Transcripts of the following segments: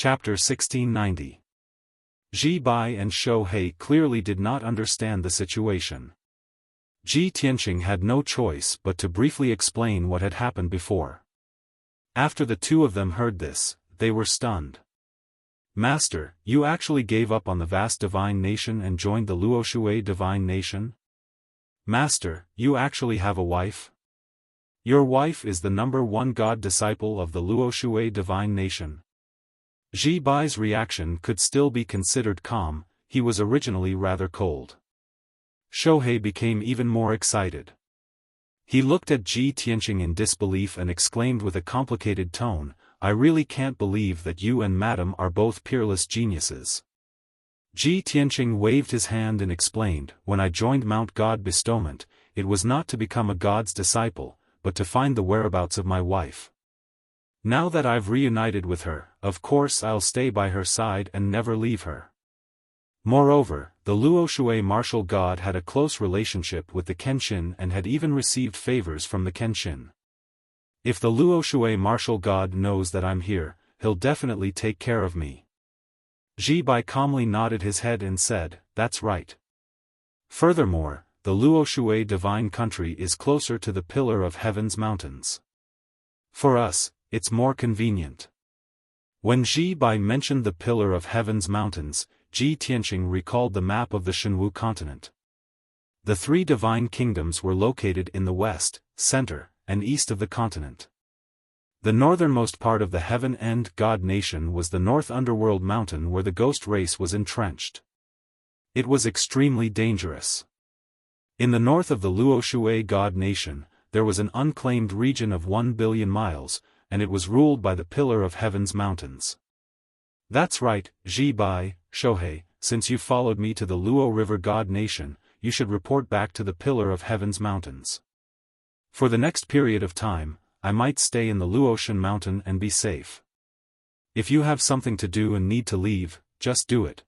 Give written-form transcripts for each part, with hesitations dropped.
Chapter 1690. Ji Bai and Shou He clearly did not understand the situation. Ji Tianqing had no choice but to briefly explain what had happened before. After the two of them heard this, they were stunned. "Master, you actually gave up on the vast divine nation and joined the Luoshui divine nation? Master, you actually have a wife? Your wife is the #1 god disciple of the Luoshui divine nation." Ji Bai's reaction could still be considered calm, he was originally rather cold. Shou He became even more excited. He looked at Ji Tianqing in disbelief and exclaimed with a complicated tone, "I really can't believe that you and Madam are both peerless geniuses." Ji Tianqing waved his hand and explained, "When I joined Mount God Bestowment, it was not to become a god's disciple, but to find the whereabouts of my wife. Now that I've reunited with her, of course I'll stay by her side and never leave her." Moreover, the Luoshui martial god had a close relationship with the Kenshin and had even received favors from the Kenshin. "If the Luoshui martial god knows that I'm here, he'll definitely take care of me." Ji Bai calmly nodded his head and said, "That's right. Furthermore, the Luoshui divine country is closer to the Pillar of Heaven's mountains. For us, it's more convenient." When Ji Bai mentioned the Pillar of Heaven's mountains, Ji Tianqing recalled the map of the Shenwu continent. The three divine kingdoms were located in the west, center, and east of the continent. The northernmost part of the Heaven End God Nation was the North Underworld mountain where the ghost race was entrenched. It was extremely dangerous. In the north of the Luoshui God Nation, there was an unclaimed region of 1 billion miles, and it was ruled by the Pillar of Heaven's mountains. "That's right, Ji Bai, Shou He, since you followed me to the Luo River God Nation, you should report back to the Pillar of Heaven's mountains. For the next period of time, I might stay in the Luoshan mountain and be safe. If you have something to do and need to leave, just do it.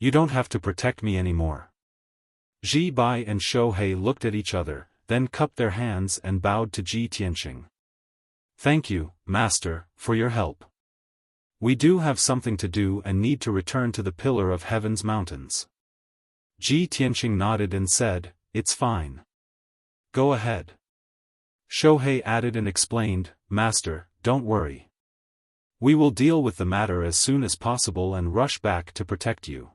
You don't have to protect me anymore." Ji Bai and Shou He looked at each other, then cupped their hands and bowed to Ji Tianqing. "Thank you, Master, for your help. We do have something to do and need to return to the Pillar of Heaven's mountains." Ji Tianqing nodded and said, "It's fine. Go ahead." Shou He added and explained, "Master, don't worry. We will deal with the matter as soon as possible and rush back to protect you.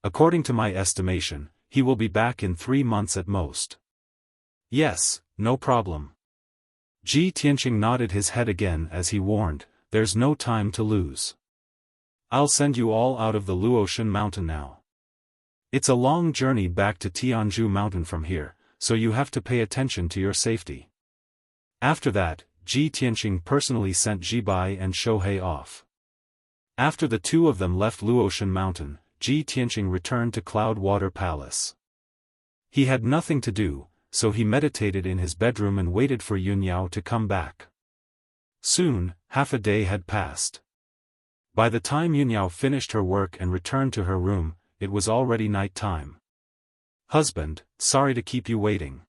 According to my estimation, he will be back in 3 months at most." "Yes, no problem." Ji Tianqing nodded his head again as he warned, "There's no time to lose. I'll send you all out of the Luoshan mountain now. It's a long journey back to Tianzhu mountain from here, so you have to pay attention to your safety." After that, Ji Tianqing personally sent Ji Bai and Shou He off. After the two of them left Luoshan mountain, Ji Tianqing returned to Cloudwater Palace. He had nothing to do, so he meditated in his bedroom and waited for Yunyao to come back. Soon, half a day had passed. By the time Yunyao finished her work and returned to her room, it was already night time. "Husband, sorry to keep you waiting."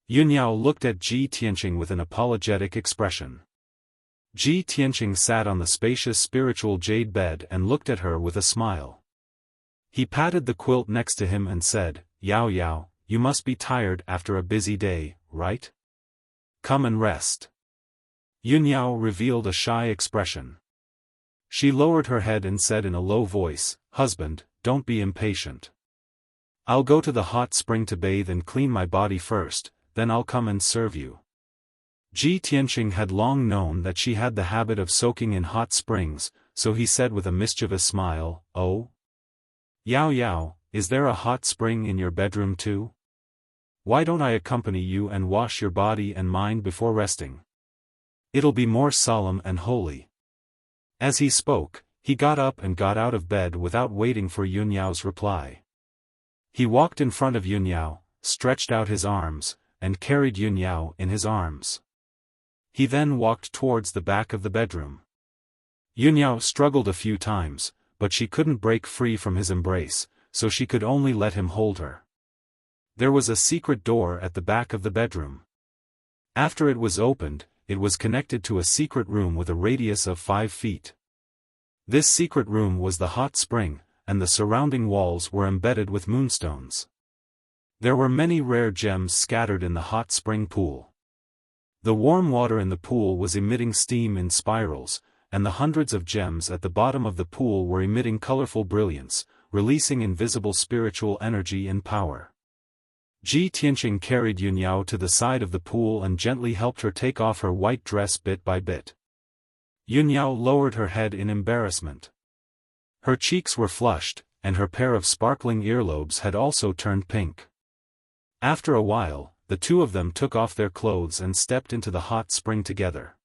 Yunyao looked at Ji Tianqing with an apologetic expression. Ji Tianqing sat on the spacious spiritual jade bed and looked at her with a smile. He patted the quilt next to him and said, "Yao Yao, you must be tired after a busy day, right? Come and rest." Yunyao revealed a shy expression. She lowered her head and said in a low voice, "Husband, don't be impatient. I'll go to the hot spring to bathe and clean my body first, then I'll come and serve you." Ji Tianqing had long known that she had the habit of soaking in hot springs, so he said with a mischievous smile, "Oh? Yao Yao, is there a hot spring in your bedroom too? Why don't I accompany you and wash your body and mind before resting? It'll be more solemn and holy." As he spoke, he got up and got out of bed without waiting for Yunyao's reply. He walked in front of Yunyao, stretched out his arms, and carried Yunyao in his arms. He then walked towards the back of the bedroom. Yunyao struggled a few times, but she couldn't break free from his embrace, so she could only let him hold her. There was a secret door at the back of the bedroom. After it was opened, it was connected to a secret room with a radius of 5 feet. This secret room was the hot spring, and the surrounding walls were embedded with moonstones. There were many rare gems scattered in the hot spring pool. The warm water in the pool was emitting steam in spirals, and the hundreds of gems at the bottom of the pool were emitting colorful brilliance, releasing invisible spiritual energy and power. Ji Tianqing carried Yunyao to the side of the pool and gently helped her take off her white dress bit by bit. Yunyao lowered her head in embarrassment. Her cheeks were flushed, and her pair of sparkling earlobes had also turned pink. After a while, the two of them took off their clothes and stepped into the hot spring together.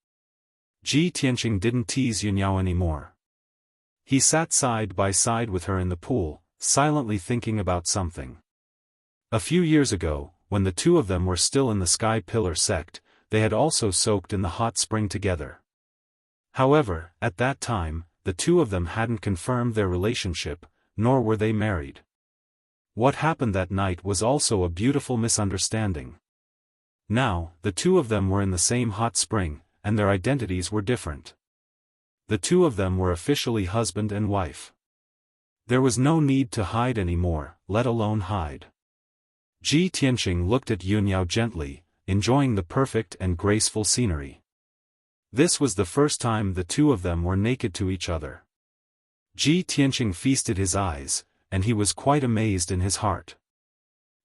Ji Tianqing didn't tease Yunyao anymore. He sat side by side with her in the pool, silently thinking about something. A few years ago, when the two of them were still in the Sky Pillar sect, they had also soaked in the hot spring together. However, at that time, the two of them hadn't confirmed their relationship, nor were they married. What happened that night was also a beautiful misunderstanding. Now, the two of them were in the same hot spring, and their identities were different. The two of them were officially husband and wife. There was no need to hide anymore, let alone hide. Ji Tianqing looked at Yunyao gently, enjoying the perfect and graceful scenery. This was the first time the two of them were naked to each other. Ji Tianqing feasted his eyes, and he was quite amazed in his heart.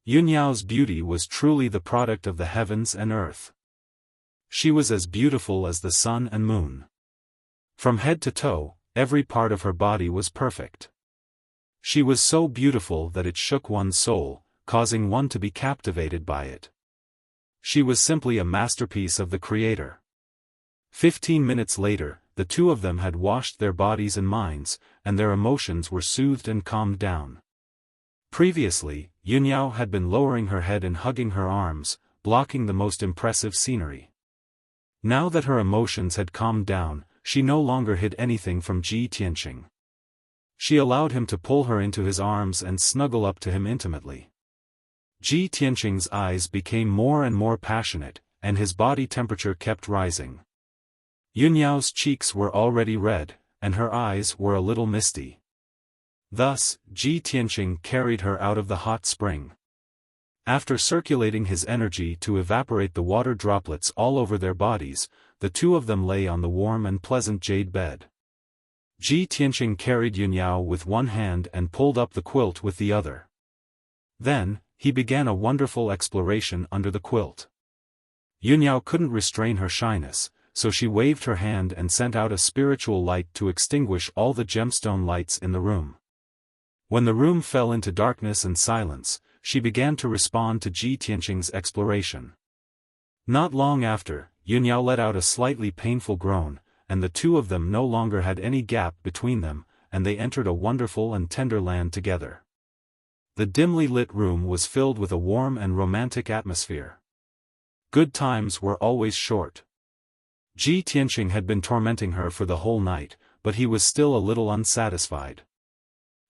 Yunyao's beauty was truly the product of the heavens and earth. She was as beautiful as the sun and moon. From head to toe, every part of her body was perfect. She was so beautiful that it shook one's soul, causing one to be captivated by it. She was simply a masterpiece of the Creator. 15 minutes later, the two of them had washed their bodies and minds, and their emotions were soothed and calmed down. Previously, Yunyao had been lowering her head and hugging her arms, blocking the most impressive scenery. Now that her emotions had calmed down, she no longer hid anything from Ji Tianqing. She allowed him to pull her into his arms and snuggle up to him intimately. Ji Tianqing's eyes became more and more passionate, and his body temperature kept rising. Yunyao's cheeks were already red, and her eyes were a little misty. Thus, Ji Tianqing carried her out of the hot spring. After circulating his energy to evaporate the water droplets all over their bodies, the two of them lay on the warm and pleasant jade bed. Ji Tianqing carried Yunyao with one hand and pulled up the quilt with the other. Then, he began a wonderful exploration under the quilt. Yunyao couldn't restrain her shyness, so she waved her hand and sent out a spiritual light to extinguish all the gemstone lights in the room. When the room fell into darkness and silence, she began to respond to Ji Tianqing's exploration. Not long after, Yunyao let out a slightly painful groan, and the two of them no longer had any gap between them, and they entered a wonderful and tender land together. The dimly lit room was filled with a warm and romantic atmosphere. Good times were always short. Ji Tianqing had been tormenting her for the whole night, but he was still a little unsatisfied.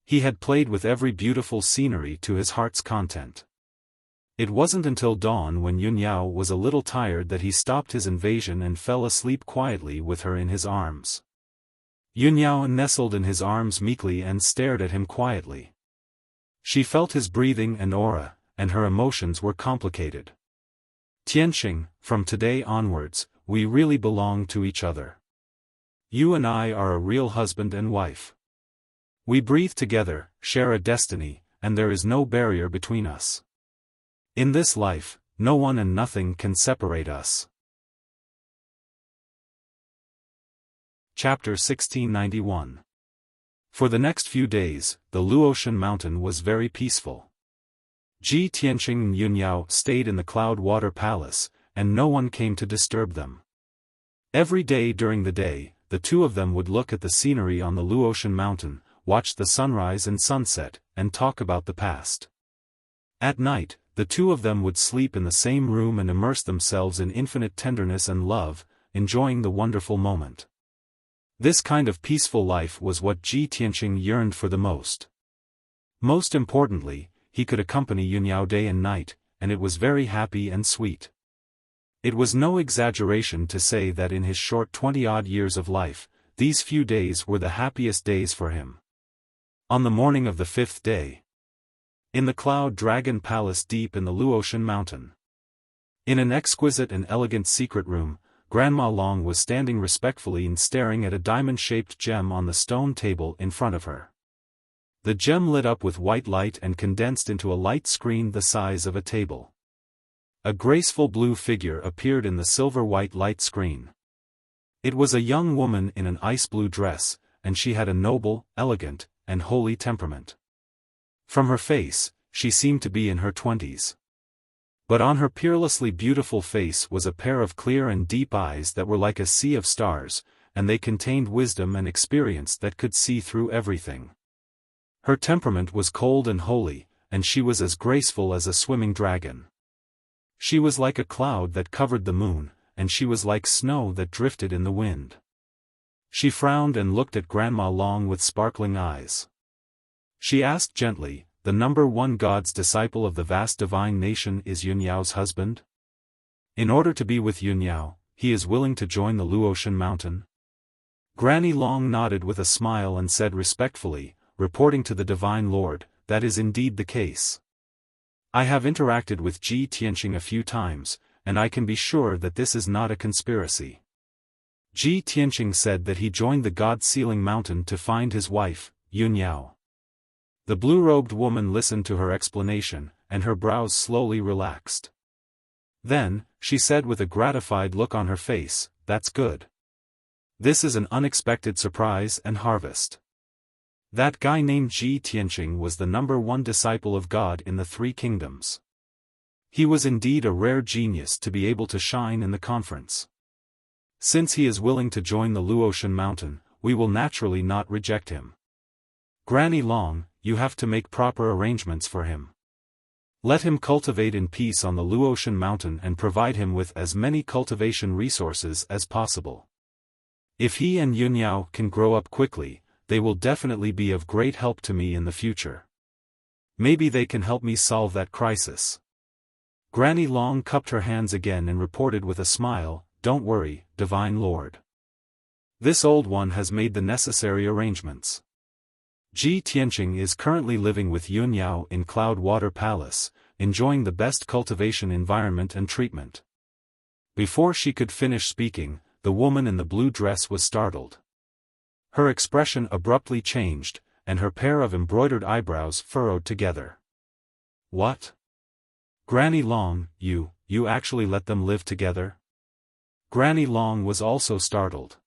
He had played with every beautiful scenery to his heart's content. It wasn't until dawn when Yunyao was a little tired that he stopped his invasion and fell asleep quietly with her in his arms. Yunyao nestled in his arms meekly and stared at him quietly. She felt his breathing and aura, and her emotions were complicated. Tianqing, from today onwards, we really belong to each other. You and I are a real husband and wife. We breathe together, share a destiny, and there is no barrier between us. In this life, no one and nothing can separate us. Chapter 1691. For the next few days, the Luotian mountain was very peaceful. Ji Tianqing and Yunyao stayed in the Cloud Water Palace, and no one came to disturb them. Every day during the day, the two of them would look at the scenery on the Luotian mountain, watch the sunrise and sunset, and talk about the past. At night, the two of them would sleep in the same room and immerse themselves in infinite tenderness and love, enjoying the wonderful moment. This kind of peaceful life was what Ji Tianqing yearned for the most. Most importantly, he could accompany Yunyao day and night, and it was very happy and sweet. It was no exaggeration to say that in his short 20-odd years of life, these few days were the happiest days for him. On the morning of the 5th day, in the Cloud Dragon Palace deep in the Luotian Mountain, in an exquisite and elegant secret room, Grandma Long was standing respectfully and staring at a diamond-shaped gem on the stone table in front of her. The gem lit up with white light and condensed into a light screen the size of a table. A graceful blue figure appeared in the silver-white light screen. It was a young woman in an ice-blue dress, and she had a noble, elegant, and holy temperament. From her face, she seemed to be in her 20s. But on her peerlessly beautiful face was a pair of clear and deep eyes that were like a sea of stars, and they contained wisdom and experience that could see through everything. Her temperament was cold and holy, and she was as graceful as a swimming dragon. She was like a cloud that covered the moon, and she was like snow that drifted in the wind. She frowned and looked at Grandma Long with sparkling eyes. She asked gently, "The number one God's disciple of the vast divine nation is Yunyao's husband? In order to be with Yunyao, he is willing to join the Luotian Mountain?" Granny Long nodded with a smile and said respectfully, reporting to the Divine Lord, "That is indeed the case. I have interacted with Ji Tianqing a few times, and I can be sure that this is not a conspiracy." Ji Tianqing said that he joined the God-sealing mountain to find his wife, Yunyao. The blue-robed woman listened to her explanation, and her brows slowly relaxed. Then, she said with a gratified look on her face, "That's good. This is an unexpected surprise and harvest." That guy named Ji Tianqing was the number one disciple of God in the Three Kingdoms. He was indeed a rare genius to be able to shine in the conference. Since he is willing to join the Luotian Mountain, we will naturally not reject him. Granny Long, you have to make proper arrangements for him. Let him cultivate in peace on the Luotian Mountain and provide him with as many cultivation resources as possible. If he and Yunyao can grow up quickly, they will definitely be of great help to me in the future. Maybe they can help me solve that crisis. Granny Long cupped her hands again and reported with a smile, "Don't worry, Divine Lord. This old one has made the necessary arrangements. Ji Tianqing is currently living with Yunyao in Cloud Water Palace, enjoying the best cultivation environment and treatment." Before she could finish speaking, the woman in the blue dress was startled. Her expression abruptly changed, and her pair of embroidered eyebrows furrowed together. "What? Granny Long, you actually let them live together?" Granny Long was also startled.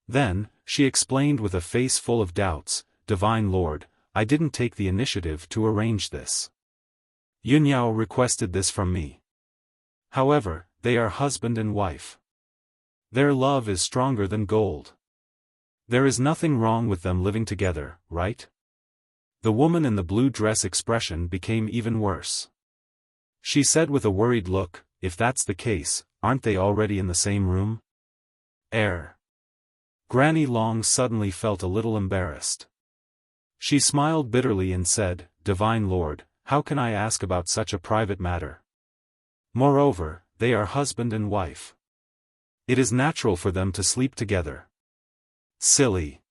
Then, she explained with a face full of doubts, "Divine Lord, I didn't take the initiative to arrange this. Yunyao requested this from me. However, they are husband and wife. Their love is stronger than gold. There is nothing wrong with them living together, right?" The woman in the blue dress expression became even worse. She said with a worried look, "If that's the case, aren't they already in the same room?" Granny Long suddenly felt a little embarrassed. She smiled bitterly and said, "Divine Lord, how can I ask about such a private matter? Moreover, they are husband and wife. It is natural for them to sleep together." "Silly."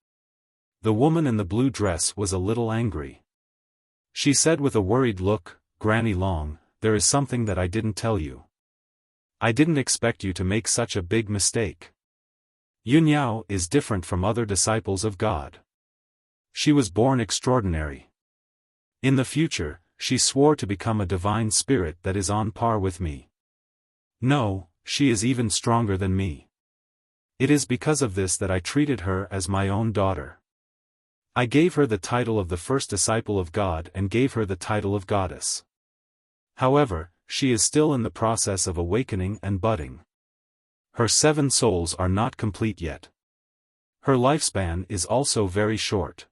The woman in the blue dress was a little angry. She said with a worried look, "Granny Long, there is something that I didn't tell you. I didn't expect you to make such a big mistake. Yunyao is different from other disciples of God. She was born extraordinary. In the future, she swore to become a divine spirit that is on par with me. No, she is even stronger than me. It is because of this that I treated her as my own daughter. I gave her the title of the first disciple of God and gave her the title of goddess. However, she is still in the process of awakening and budding. Her 7 souls are not complete yet. Her lifespan is also very short.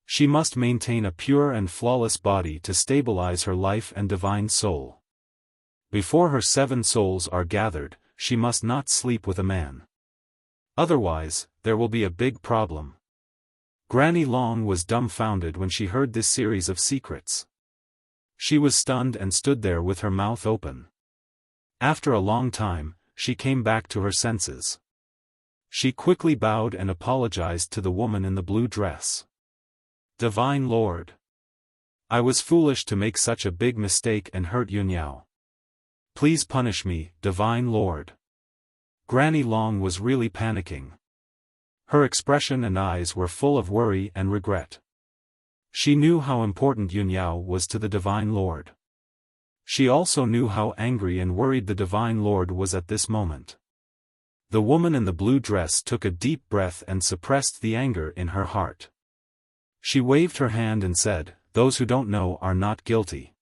She must maintain a pure and flawless body to stabilize her life and divine soul. Before her 7 souls are gathered, she must not sleep with a man. Otherwise, there will be a big problem." Granny Long was dumbfounded when she heard this series of secrets. She was stunned and stood there with her mouth open. After a long time, she came back to her senses. She quickly bowed and apologized to the woman in the blue dress. Divine Lord. I was foolish to make such a big mistake and hurt Yunyao. Please punish me, Divine Lord. Granny Long was really panicking. Her expression and eyes were full of worry and regret. She knew how important Yunyao was to the Divine Lord. She also knew how angry and worried the Divine Lord was at this moment. The woman in the blue dress took a deep breath and suppressed the anger in her heart. She waved her hand and said, "Those who don't know are not guilty.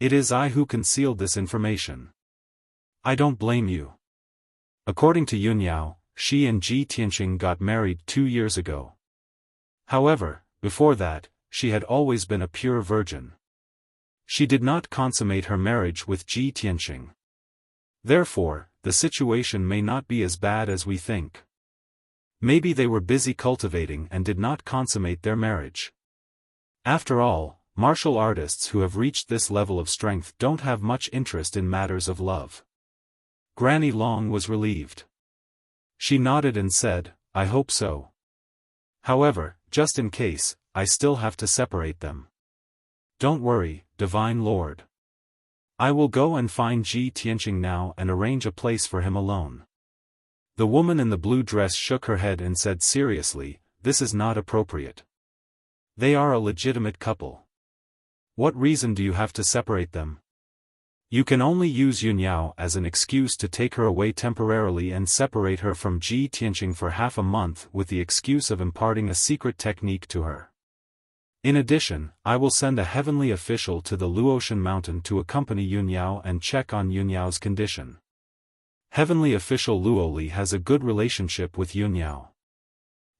It is I who concealed this information. I don't blame you." According to Yunyao, she and Ji Tianqing got married 2 years ago. However, before that, she had always been a pure virgin. She did not consummate her marriage with Ji Tianqing. Therefore, the situation may not be as bad as we think. Maybe they were busy cultivating and did not consummate their marriage. After all, martial artists who have reached this level of strength don't have much interest in matters of love. Granny Long was relieved. She nodded and said, "I hope so. However, just in case, I still have to separate them." "Don't worry, Divine Lord. I will go and find Ji Tianqing now and arrange a place for him alone." The woman in the blue dress shook her head and said seriously, "This is not appropriate. They are a legitimate couple. What reason do you have to separate them? You can only use Yunyao as an excuse to take her away temporarily and separate her from Ji Tianqing for half a month with the excuse of imparting a secret technique to her. In addition, I will send a heavenly official to the Luotian mountain to accompany Yunyao and check on Yunyao's condition. Heavenly official Luoli has a good relationship with Yunyao.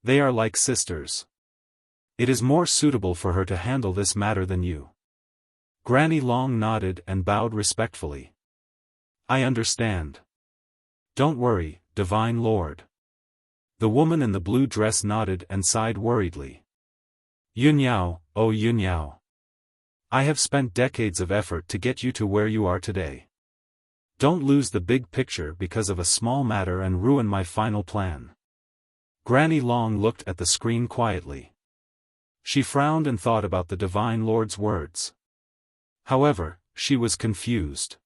They are like sisters. It is more suitable for her to handle this matter than you." Granny Long nodded and bowed respectfully. "I understand. Don't worry, Divine Lord." The woman in the blue dress nodded and sighed worriedly. "Yunyao, oh Yunyao. I have spent decades of effort to get you to where you are today. Don't lose the big picture because of a small matter and ruin my final plan." Granny Long looked at the screen quietly. She frowned and thought about the Divine Lord's words. However, she was confused.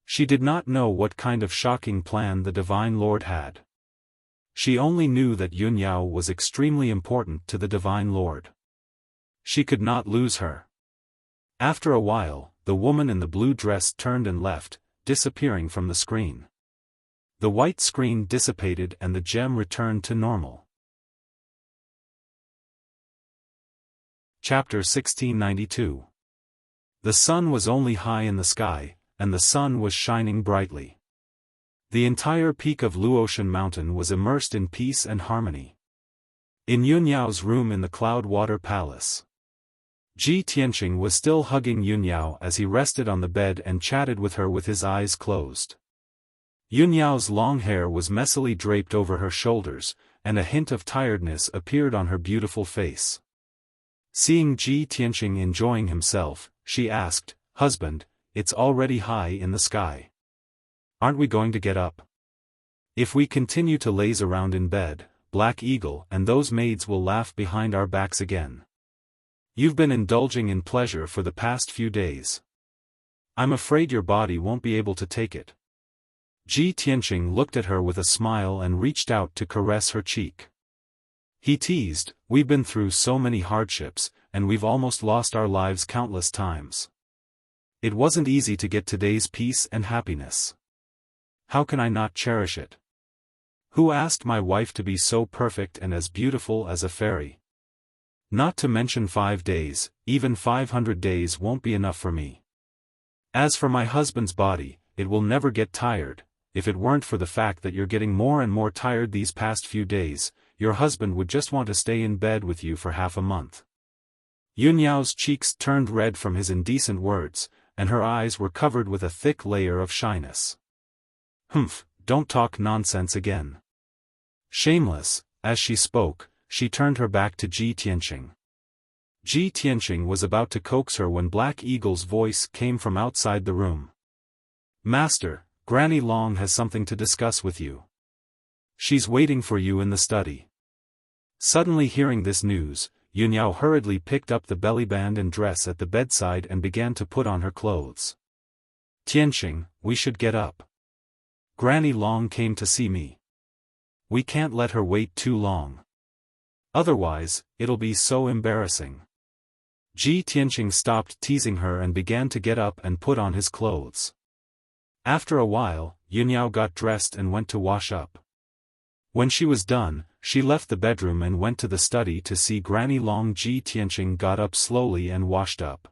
She did not know what kind of shocking plan the Divine Lord had. She only knew that Yunyao was extremely important to the Divine Lord. She could not lose her. After a while, the woman in the blue dress turned and left, disappearing from the screen. The white screen dissipated and the gem returned to normal. Chapter 1692. The sun was only high in the sky, and the sun was shining brightly. The entire peak of Luotian Mountain was immersed in peace and harmony. In Yunyao's room in the Cloud Water Palace, Ji Tianqing was still hugging Yunyao as he rested on the bed and chatted with her with his eyes closed. Yunyao's long hair was messily draped over her shoulders, and a hint of tiredness appeared on her beautiful face. Seeing Ji Tianqing enjoying himself, she asked, "Husband, it's already high in the sky. Aren't we going to get up? If we continue to laze around in bed, Black Eagle and those maids will laugh behind our backs again. You've been indulging in pleasure for the past few days. I'm afraid your body won't be able to take it." Ji Tianqing looked at her with a smile and reached out to caress her cheek. He teased, "We've been through so many hardships, and we've almost lost our lives countless times. It wasn't easy to get today's peace and happiness. How can I not cherish it? Who asked my wife to be so perfect and as beautiful as a fairy? Not to mention 5 days, even 500 days won't be enough for me. As for my husband's body, it will never get tired. If it weren't for the fact that you're getting more and more tired these past few days, your husband would just want to stay in bed with you for half a month." Yunyao's cheeks turned red from his indecent words, and her eyes were covered with a thick layer of shyness. "Humph, don't talk nonsense again." Shameless, as she spoke, she turned her back to Ji Tianqing. Ji Tianqing was about to coax her when Black Eagle's voice came from outside the room. "Master, Granny Long has something to discuss with you." She's waiting for you in the study. Suddenly hearing this news, Yunyao hurriedly picked up the bellyband and dress at the bedside and began to put on her clothes. Tianxing, we should get up. Granny Long came to see me. We can't let her wait too long. Otherwise, it'll be so embarrassing. Tianxing stopped teasing her and began to get up and put on his clothes. After a while, Yunyao got dressed and went to wash up. When she was done, she left the bedroom and went to the study to see Granny Long. Tianxing got up slowly and washed up.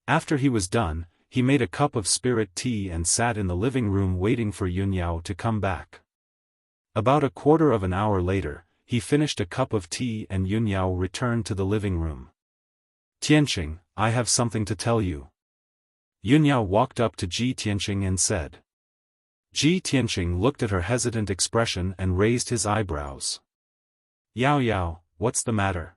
After he was done, he made a cup of spirit tea and sat in the living room waiting for Yunyao to come back. About a quarter of an hour later, he finished a cup of tea and Yunyao returned to the living room. Tianxing, I have something to tell you. Yunyao walked up to Tianxing and said. Tianxing looked at her hesitant expression and raised his eyebrows. Yao, what's the matter?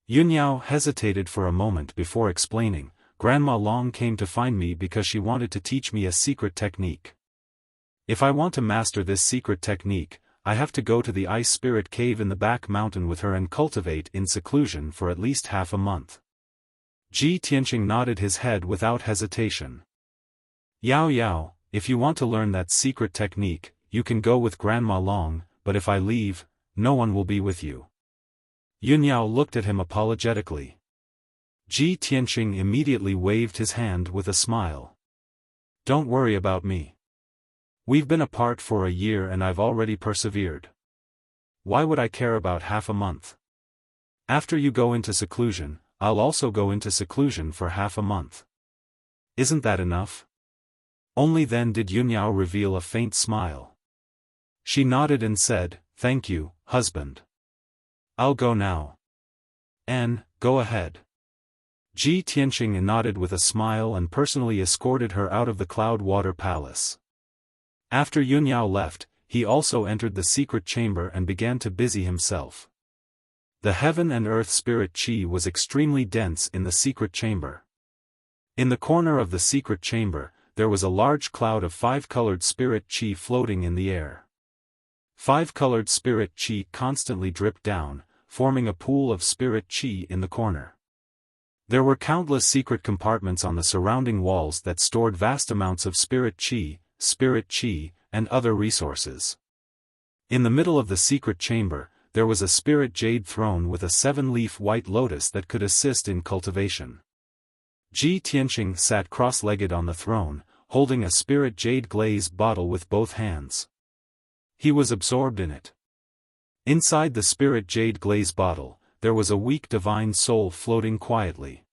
Yunyao hesitated for a moment before explaining, Grandma Long came to find me because she wanted to teach me a secret technique. If I want to master this secret technique, I have to go to the ice spirit cave in the back mountain with her and cultivate in seclusion for at least half a month. Tianxing nodded his head without hesitation. Yao, if you want to learn that secret technique, you can go with Grandma Long, but if I leave, no one will be with you. Yunyao looked at him apologetically. Tianxing immediately waved his hand with a smile. Don't worry about me. We've been apart for a year and I've already persevered. Why would I care about half a month? After you go into seclusion, I'll also go into seclusion for half a month. Isn't that enough? Only then did Yunyao reveal a faint smile. She nodded and said, Thank you, husband. I'll go now. Go ahead. Tianxing nodded with a smile and personally escorted her out of the Cloud Water Palace. After Yunyao left, he also entered the secret chamber and began to busy himself. The heaven and earth spirit qi was extremely dense in the secret chamber. In the corner of the secret chamber, there was a large cloud of 5-colored spirit qi floating in the air. 5-colored spirit qi constantly dripped down, forming a pool of spirit qi in the corner. There were countless secret compartments on the surrounding walls that stored vast amounts of spirit qi, and other resources. In the middle of the secret chamber, there was a spirit jade throne with a 7-leaf white lotus that could assist in cultivation. Tianxing sat cross-legged on the throne, holding a spirit jade glaze bottle with both hands. He was absorbed in it. Inside the spirit jade glaze bottle, there was a weak divine soul floating quietly.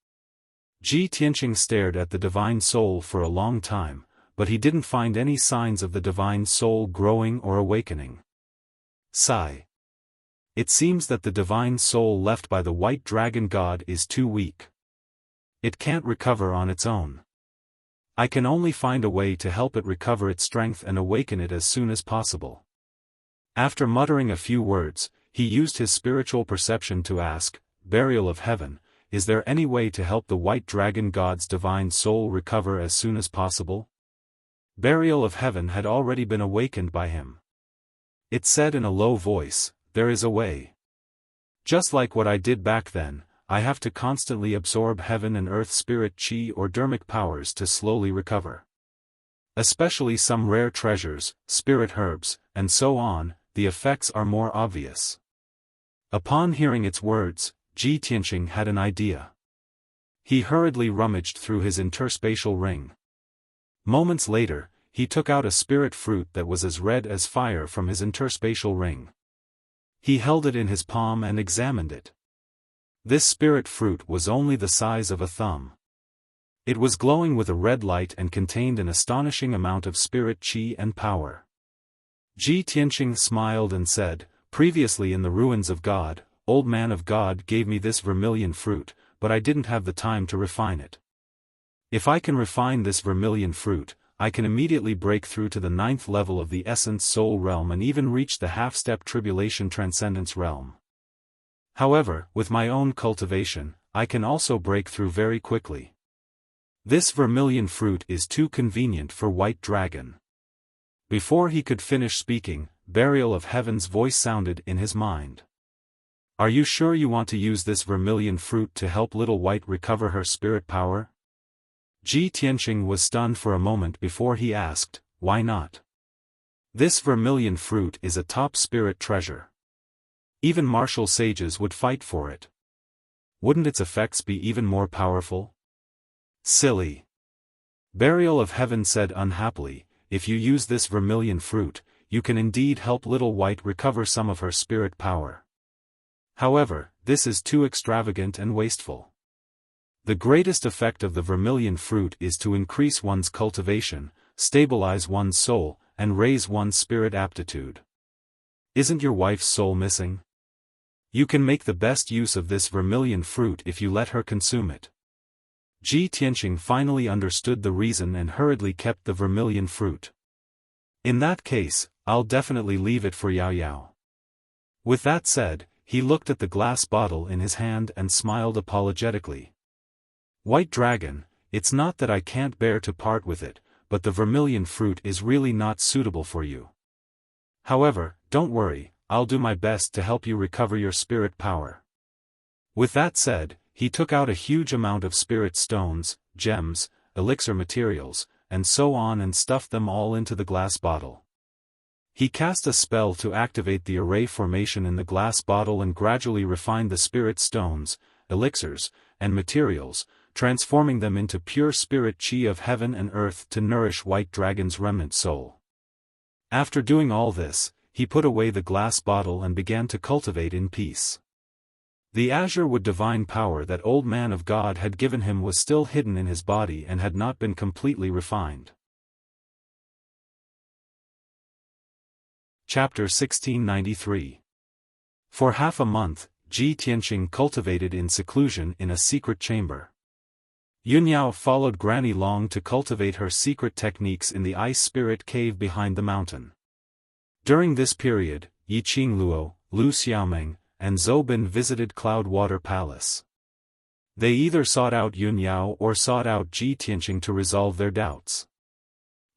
Tianxing stared at the divine soul for a long time, but he didn't find any signs of the divine soul growing or awakening. Sigh. It seems that the divine soul left by the white dragon god is too weak. It can't recover on its own. I can only find a way to help it recover its strength and awaken it as soon as possible. After muttering a few words, he used his spiritual perception to ask, Burial of Heaven, is there any way to help the white dragon god's divine soul recover as soon as possible? Burial of Heaven had already been awakened by him. It said in a low voice, There is a way. Just like what I did back then, I have to constantly absorb heaven and earth spirit qi or dermic powers to slowly recover. Especially some rare treasures, spirit herbs, and so on, the effects are more obvious. Upon hearing its words, Tianxing had an idea. He hurriedly rummaged through his interspatial ring. Moments later, he took out a spirit fruit that was as red as fire from his interspatial ring. He held it in his palm and examined it. This spirit fruit was only the size of a thumb. It was glowing with a red light and contained an astonishing amount of spirit qi and power. Tianxing smiled and said, Previously in the ruins of God, Old Man of God gave me this vermilion fruit, but I didn't have the time to refine it. If I can refine this vermilion fruit, I can immediately break through to the 9th level of the essence soul realm and even reach the half-step tribulation transcendence realm. However, with my own cultivation, I can also break through very quickly. This vermilion fruit is too convenient for White Dragon. Before he could finish speaking, Burial of Heaven's voice sounded in his mind. Are you sure you want to use this vermilion fruit to help Little White recover her spirit power? Ji Tianqing was stunned for a moment before he asked, why not? This vermilion fruit is a top spirit treasure. Even martial sages would fight for it. Wouldn't its effects be even more powerful? Silly. Burial of Heaven said unhappily, if you use this vermilion fruit, you can indeed help Little White recover some of her spirit power. However, this is too extravagant and wasteful. The greatest effect of the vermilion fruit is to increase one's cultivation, stabilize one's soul, and raise one's spirit aptitude. Isn't your wife's soul missing? You can make the best use of this vermilion fruit if you let her consume it. Ji Tianqing finally understood the reason and hurriedly kept the vermilion fruit. In that case, I'll definitely leave it for Yao Yao. With that said, he looked at the glass bottle in his hand and smiled apologetically. White Dragon, it's not that I can't bear to part with it, but the vermilion fruit is really not suitable for you. However, don't worry, I'll do my best to help you recover your spirit power. With that said, he took out a huge amount of spirit stones, gems, elixir materials, and so on and stuffed them all into the glass bottle. He cast a spell to activate the array formation in the glass bottle and gradually refined the spirit stones, elixirs, and materials, transforming them into pure spirit chi of heaven and earth to nourish White Dragon's remnant soul. After doing all this, he put away the glass bottle and began to cultivate in peace. The azure wood divine power that Old Man of God had given him was still hidden in his body and had not been completely refined. Chapter 1693. For half a month, Ji Tianqing cultivated in seclusion in a secret chamber. Yunyao followed Granny Long to cultivate her secret techniques in the ice spirit cave behind the mountain. During this period, Yi Qingluo, Lu Xiaomeng, and Zobin visited Cloudwater Palace. They either sought out Yunyao or sought out Ji Tianqing to resolve their doubts.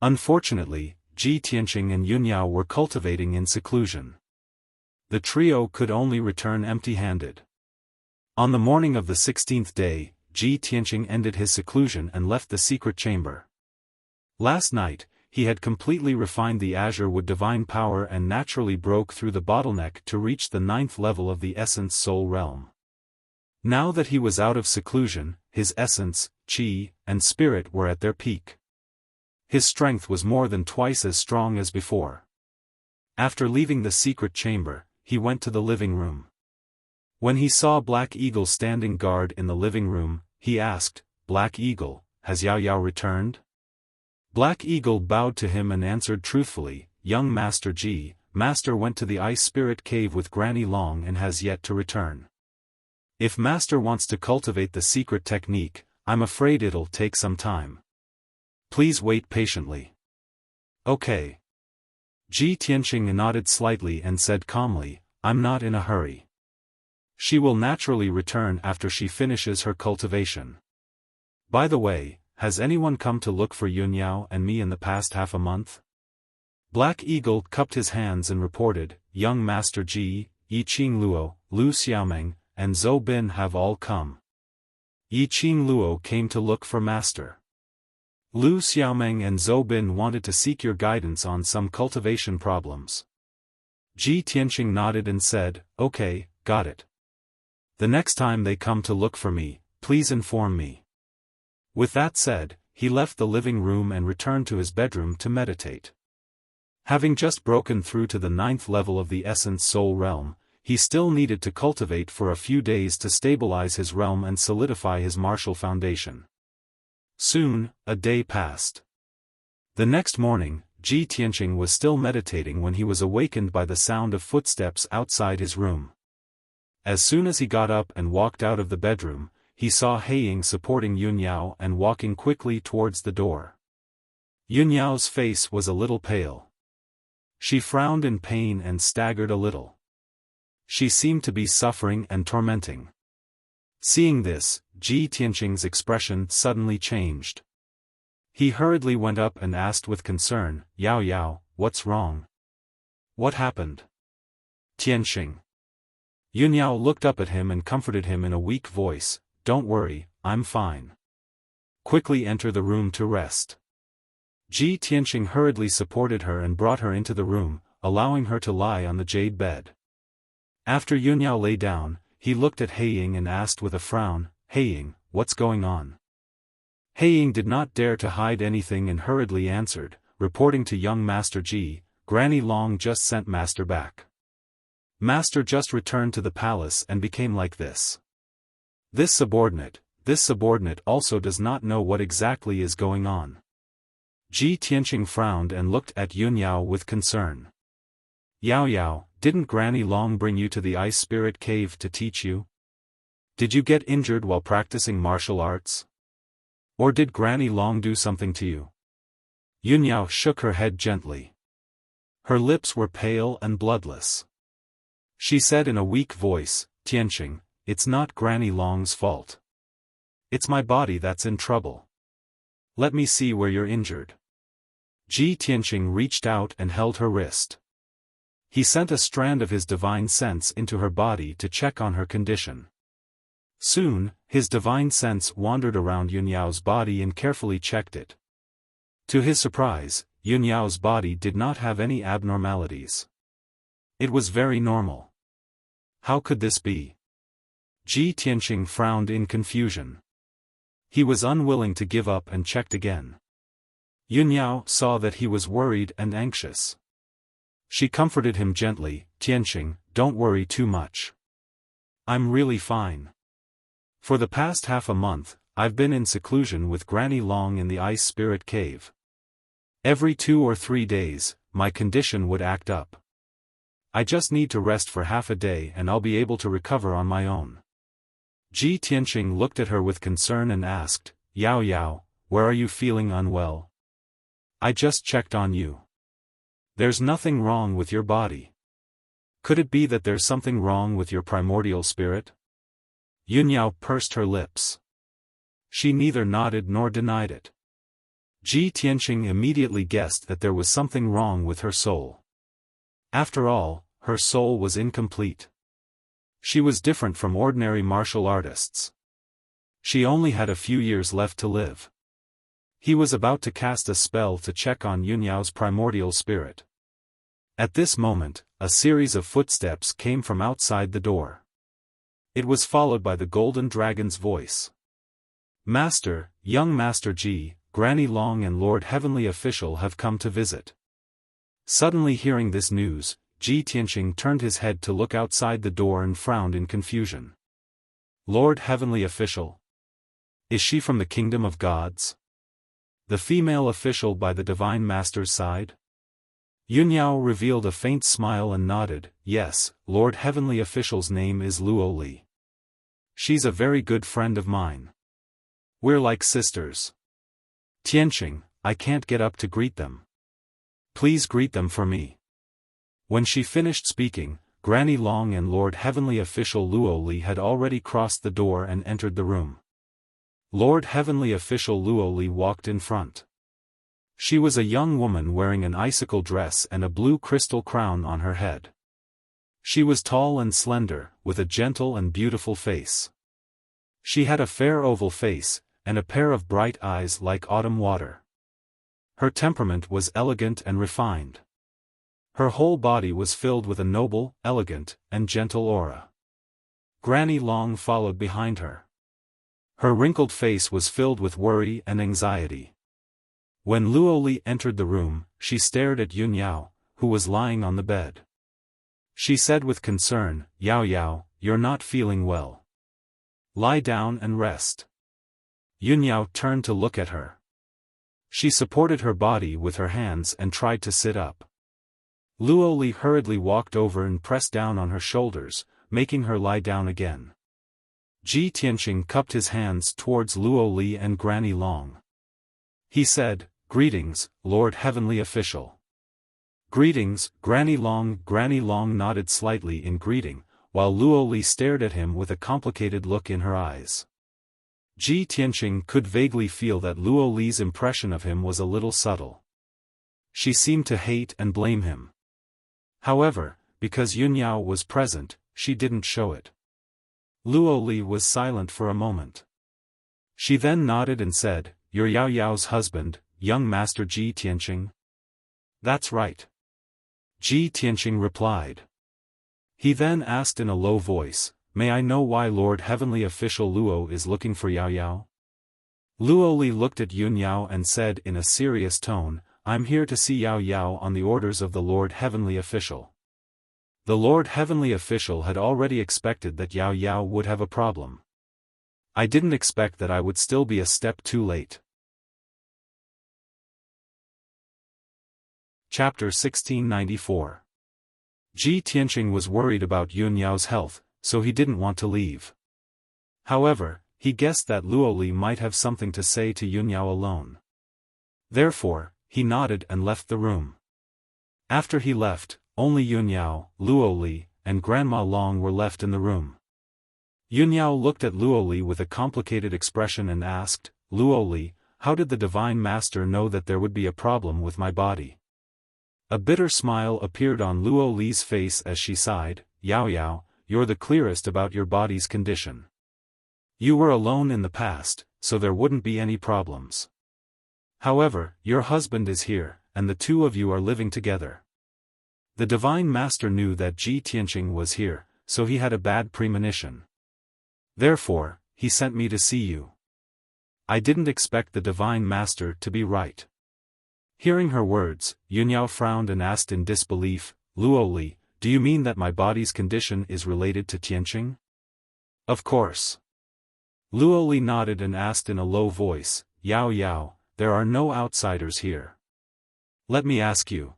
Unfortunately, Ji Tianqing and Yunyao were cultivating in seclusion. The trio could only return empty-handed. On the morning of the 16th day, Ji Tianqing ended his seclusion and left the secret chamber. Last night, he had completely refined the azure wood divine power and naturally broke through the bottleneck to reach the 9th level of the essence soul realm. Now that he was out of seclusion, his essence, chi, and spirit were at their peak. His strength was more than twice as strong as before. After leaving the secret chamber, he went to the living room. When he saw Black Eagle standing guard in the living room, he asked, "Black Eagle, has Yao Yao returned?" Black Eagle bowed to him and answered truthfully, "Young Master Ji, Master went to the ice spirit cave with Granny Long and has yet to return. If Master wants to cultivate the secret technique, I'm afraid it'll take some time. Please wait patiently." "Okay." Ji Tianqing nodded slightly and said calmly, "I'm not in a hurry. She will naturally return after she finishes her cultivation. By the way, has anyone come to look for Yunyao and me in the past half a month?" Black Eagle cupped his hands and reported, "Young Master Ji, Yi Qingluo, Lu Xiaomeng, and Zhou Bin have all come. Yi Qingluo came to look for Master. Lu Xiaomeng and Zhou Bin wanted to seek your guidance on some cultivation problems." Ji Tianqing nodded and said, "Okay, got it. The next time they come to look for me, please inform me." With that said, he left the living room and returned to his bedroom to meditate. Having just broken through to the 9th level of the essence soul realm, he still needed to cultivate for a few days to stabilize his realm and solidify his martial foundation. Soon, a day passed. The next morning, Ji Tianqing was still meditating when he was awakened by the sound of footsteps outside his room. As soon as he got up and walked out of the bedroom, he saw Heiying supporting Yunyao and walking quickly towards the door. Yunyao's face was a little pale. She frowned in pain and staggered a little. She seemed to be suffering and tormenting. Seeing this, Ji Tianqing's expression suddenly changed. He hurriedly went up and asked with concern, "Yao Yao, what's wrong? What happened? Tianxing. Yunyao looked up at him and comforted him in a weak voice, don't worry, I'm fine. Quickly enter the room to rest. Tianxing hurriedly supported her and brought her into the room, allowing her to lie on the jade bed. After Yunyao lay down, he looked at Heiying and asked with a frown, Heiying, what's going on? Heiying did not dare to hide anything and hurriedly answered, reporting to young Master Ji, Granny Long just sent Master back. Master just returned to the palace and became like this. This subordinate also does not know what exactly is going on. Tianxing frowned and looked at Yunyao with concern. Yao, didn't Granny Long bring you to the Ice Spirit Cave to teach you? Did you get injured while practicing martial arts? Or did Granny Long do something to you? Yunyao shook her head gently. Her lips were pale and bloodless. She said in a weak voice, Tianxing, it's not Granny Long's fault. It's my body that's in trouble. Let me see where you're injured. Tianxing reached out and held her wrist. He sent a strand of his divine sense into her body to check on her condition. Soon, his divine sense wandered around Yunyao's body and carefully checked it. To his surprise, Yunyao's body did not have any abnormalities. It was very normal. How could this be? Tianxing frowned in confusion. He was unwilling to give up and checked again. Yunyao saw that he was worried and anxious. She comforted him gently, Tianxing, don't worry too much. I'm really fine. For the past half a month, I've been in seclusion with Granny Long in the Ice Spirit Cave. Every 2 or 3 days, my condition would act up. I just need to rest for half a day and I'll be able to recover on my own. Tianxing looked at her with concern and asked, Yao, where are you feeling unwell? I just checked on you. There's nothing wrong with your body. Could it be that there's something wrong with your primordial spirit? Yunyao pursed her lips. She neither nodded nor denied it. Tianxing immediately guessed that there was something wrong with her soul. After all, her soul was incomplete. She was different from ordinary martial artists. She only had a few years left to live. He was about to cast a spell to check on Yunyao's primordial spirit. At this moment, a series of footsteps came from outside the door. It was followed by the Golden Dragon's voice. Master, young Master Ji, Granny Long and Lord Heavenly Official have come to visit. Suddenly hearing this news, Tianxing turned his head to look outside the door and frowned in confusion. Lord Heavenly Official? Is she from the Kingdom of Gods? The female official by the Divine Master's side? Yunyao revealed a faint smile and nodded, yes, Lord Heavenly Official's name is Luoli. She's a very good friend of mine. We're like sisters. Tianxing, I can't get up to greet them. Please greet them for me. When she finished speaking, Granny Long and Lord Heavenly Official Luoli had already crossed the door and entered the room. Lord Heavenly Official Luoli walked in front. She was a young woman wearing an icicle dress and a blue crystal crown on her head. She was tall and slender, with a gentle and beautiful face. She had a fair oval face, and a pair of bright eyes like autumn water. Her temperament was elegant and refined. Her whole body was filled with a noble, elegant, and gentle aura. Granny Long followed behind her. Her wrinkled face was filled with worry and anxiety. When Luoli entered the room, she stared at Yunyao, who was lying on the bed. She said with concern, Yao, you're not feeling well. Lie down and rest. Yunyao turned to look at her. She supported her body with her hands and tried to sit up. Luoli hurriedly walked over and pressed down on her shoulders, making her lie down again. Tianxing cupped his hands towards Luoli and Granny Long. He said, Greetings, Lord Heavenly Official. Greetings, Granny Long. Granny Long nodded slightly in greeting, while Luoli stared at him with a complicated look in her eyes. Tianxing could vaguely feel that Luoli's impression of him was a little subtle. She seemed to hate and blame him. However, because Yun Yao was present, she didn't show it. Luo Li was silent for a moment. She then nodded and said, "You're Yao Yao's husband, young Master Ji Tianqing?" "That's right." Ji Tianqing replied. He then asked in a low voice, "May I know why Lord Heavenly Official Luo is looking for Yao Yao?" Luo Li looked at Yun Yao and said in a serious tone, "I'm here to see Yao Yao on the orders of the Lord Heavenly Official." The Lord Heavenly Official had already expected that Yao Yao would have a problem. I didn't expect that I would still be a step too late. Chapter 1694. Ji Tianqing was worried about Yun Yao's health, so he didn't want to leave. However, he guessed that Luo Li might have something to say to Yun Yao alone. Therefore, he nodded and left the room. After he left, only Yun Yao, Luo Li, and Grandma Long were left in the room. Yun Yao looked at Luo Li with a complicated expression and asked, "Luo Li, how did the Divine Master know that there would be a problem with my body?" A bitter smile appeared on Luo Li's face as she sighed, "Yao Yao, you're the clearest about your body's condition. You were alone in the past, so there wouldn't be any problems. However, your husband is here, and the two of you are living together. The Divine Master knew that Ji Tianqing was here, so he had a bad premonition. Therefore, he sent me to see you. I didn't expect the Divine Master to be right." Hearing her words, Yun Yao frowned and asked in disbelief, "Luo Li, do you mean that my body's condition is related to Tianqing?" "Of course." Luo Li nodded and asked in a low voice, "Yao Yao, there are no outsiders here. Let me ask you.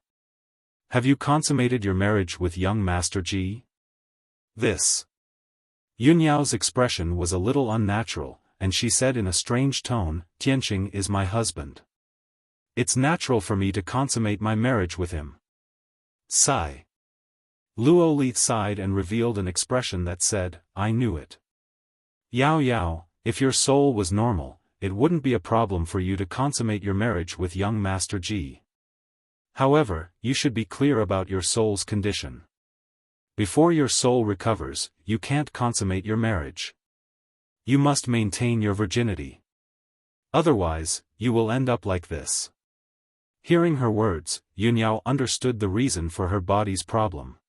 Have you consummated your marriage with young Master Ji?" This. Yun Yao's expression was a little unnatural, and she said in a strange tone, "Tianqing is my husband. It's natural for me to consummate my marriage with him." Sigh. Luo Li sighed and revealed an expression that said, "I knew it. Yao Yao, if your soul was normal, it wouldn't be a problem for you to consummate your marriage with young Master Ji. However, you should be clear about your soul's condition. Before your soul recovers, you can't consummate your marriage. You must maintain your virginity. Otherwise, you will end up like this." Hearing her words, Yun Yao understood the reason for her body's problem.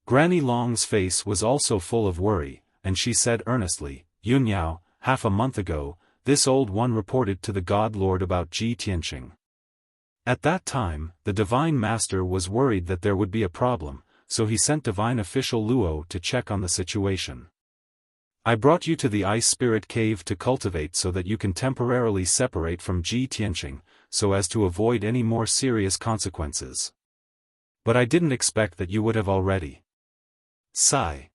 Granny Long's face was also full of worry, and she said earnestly, "Yun Yao, half a month ago, this old one reported to the God Lord about Ji Tianqing. At that time, the Divine Master was worried that there would be a problem, so he sent Divine Official Luo to check on the situation. I brought you to the Ice Spirit Cave to cultivate so that you can temporarily separate from Ji Tianqing, so as to avoid any more serious consequences. But I didn't expect that you would have already." Sigh.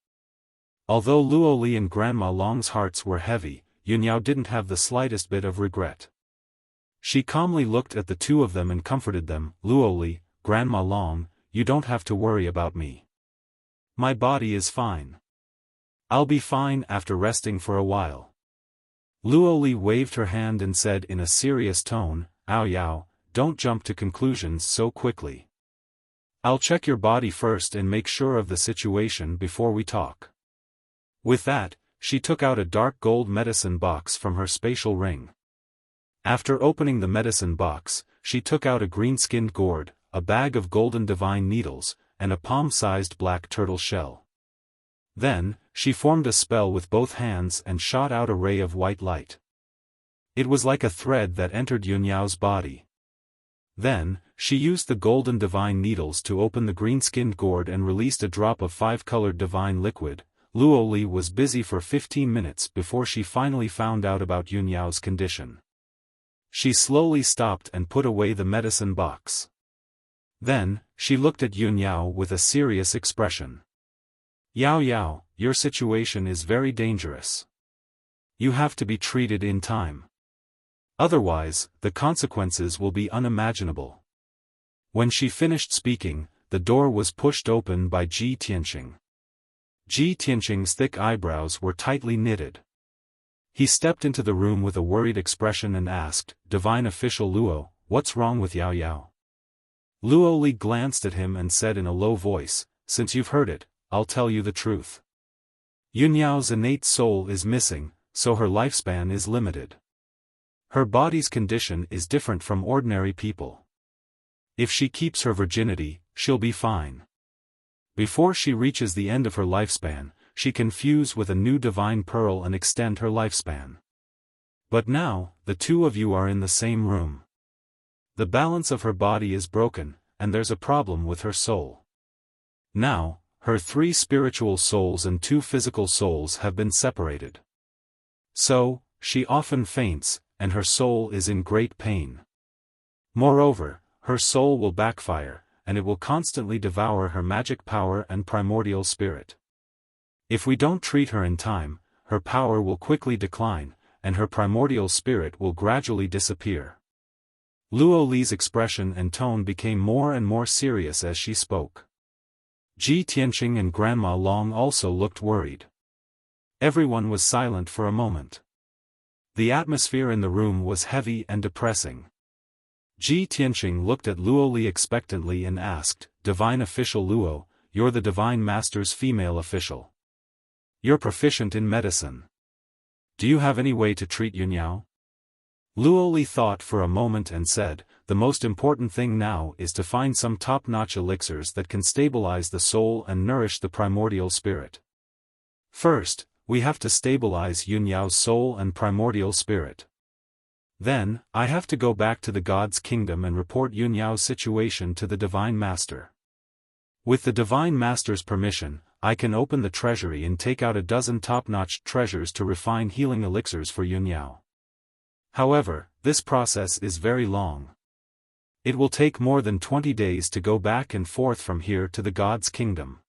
Although Luo Li and Grandma Long's hearts were heavy, Yun Yao didn't have the slightest bit of regret. She calmly looked at the two of them and comforted them, "Luo Li, Grandma Long, you don't have to worry about me. My body is fine. I'll be fine after resting for a while." Luo Li waved her hand and said in a serious tone, "Yao Yao, don't jump to conclusions so quickly. I'll check your body first and make sure of the situation before we talk." With that, she took out a dark gold medicine box from her spatial ring. After opening the medicine box, she took out a green-skinned gourd, a bag of golden divine needles, and a palm-sized black turtle shell. Then, she formed a spell with both hands and shot out a ray of white light. It was like a thread that entered Yun Yao's body. Then, she used the golden divine needles to open the green-skinned gourd and released a drop of 5-colored divine liquid. Luo Li was busy for 15 minutes before she finally found out about Yun Yao's condition. She slowly stopped and put away the medicine box. Then, she looked at Yun Yao with a serious expression. "Yao Yao, your situation is very dangerous. You have to be treated in time. Otherwise, the consequences will be unimaginable." When she finished speaking, the door was pushed open by Ji Tianqing. Ji Tianqing's thick eyebrows were tightly knitted. He stepped into the room with a worried expression and asked, "Divine Official Luo, what's wrong with Yao Yao?" Luo Li glanced at him and said in a low voice, "Since you've heard it, I'll tell you the truth. Yunyao's innate soul is missing, so her lifespan is limited. Her body's condition is different from ordinary people. If she keeps her virginity, she'll be fine. Before she reaches the end of her lifespan, she can fuse with a new divine pearl and extend her lifespan. But now, the two of you are in the same room. The balance of her body is broken, and there's a problem with her soul. Now, her 3 spiritual souls and 2 physical souls have been separated. So, she often faints, and her soul is in great pain. Moreover, her soul will backfire, and it will constantly devour her magic power and primordial spirit. If we don't treat her in time, her power will quickly decline, and her primordial spirit will gradually disappear." Luo Li's expression and tone became more and more serious as she spoke. Ji Tianqing and Grandma Long also looked worried. Everyone was silent for a moment. The atmosphere in the room was heavy and depressing. Ji Tianqing looked at Luo Li expectantly and asked, "Divine Official Luo, you're the Divine Master's female official. You're proficient in medicine. Do you have any way to treat Yunyao?" Luo Li thought for a moment and said, "The most important thing now is to find some top-notch elixirs that can stabilize the soul and nourish the primordial spirit. First, we have to stabilize Yunyao's soul and primordial spirit. Then, I have to go back to the God's kingdom and report Yunyao's situation to the Divine Master. With the Divine Master's permission, I can open the treasury and take out a dozen top-notch treasures to refine healing elixirs for Yunyao. However, this process is very long. It will take more than 20 days to go back and forth from here to the God's kingdom.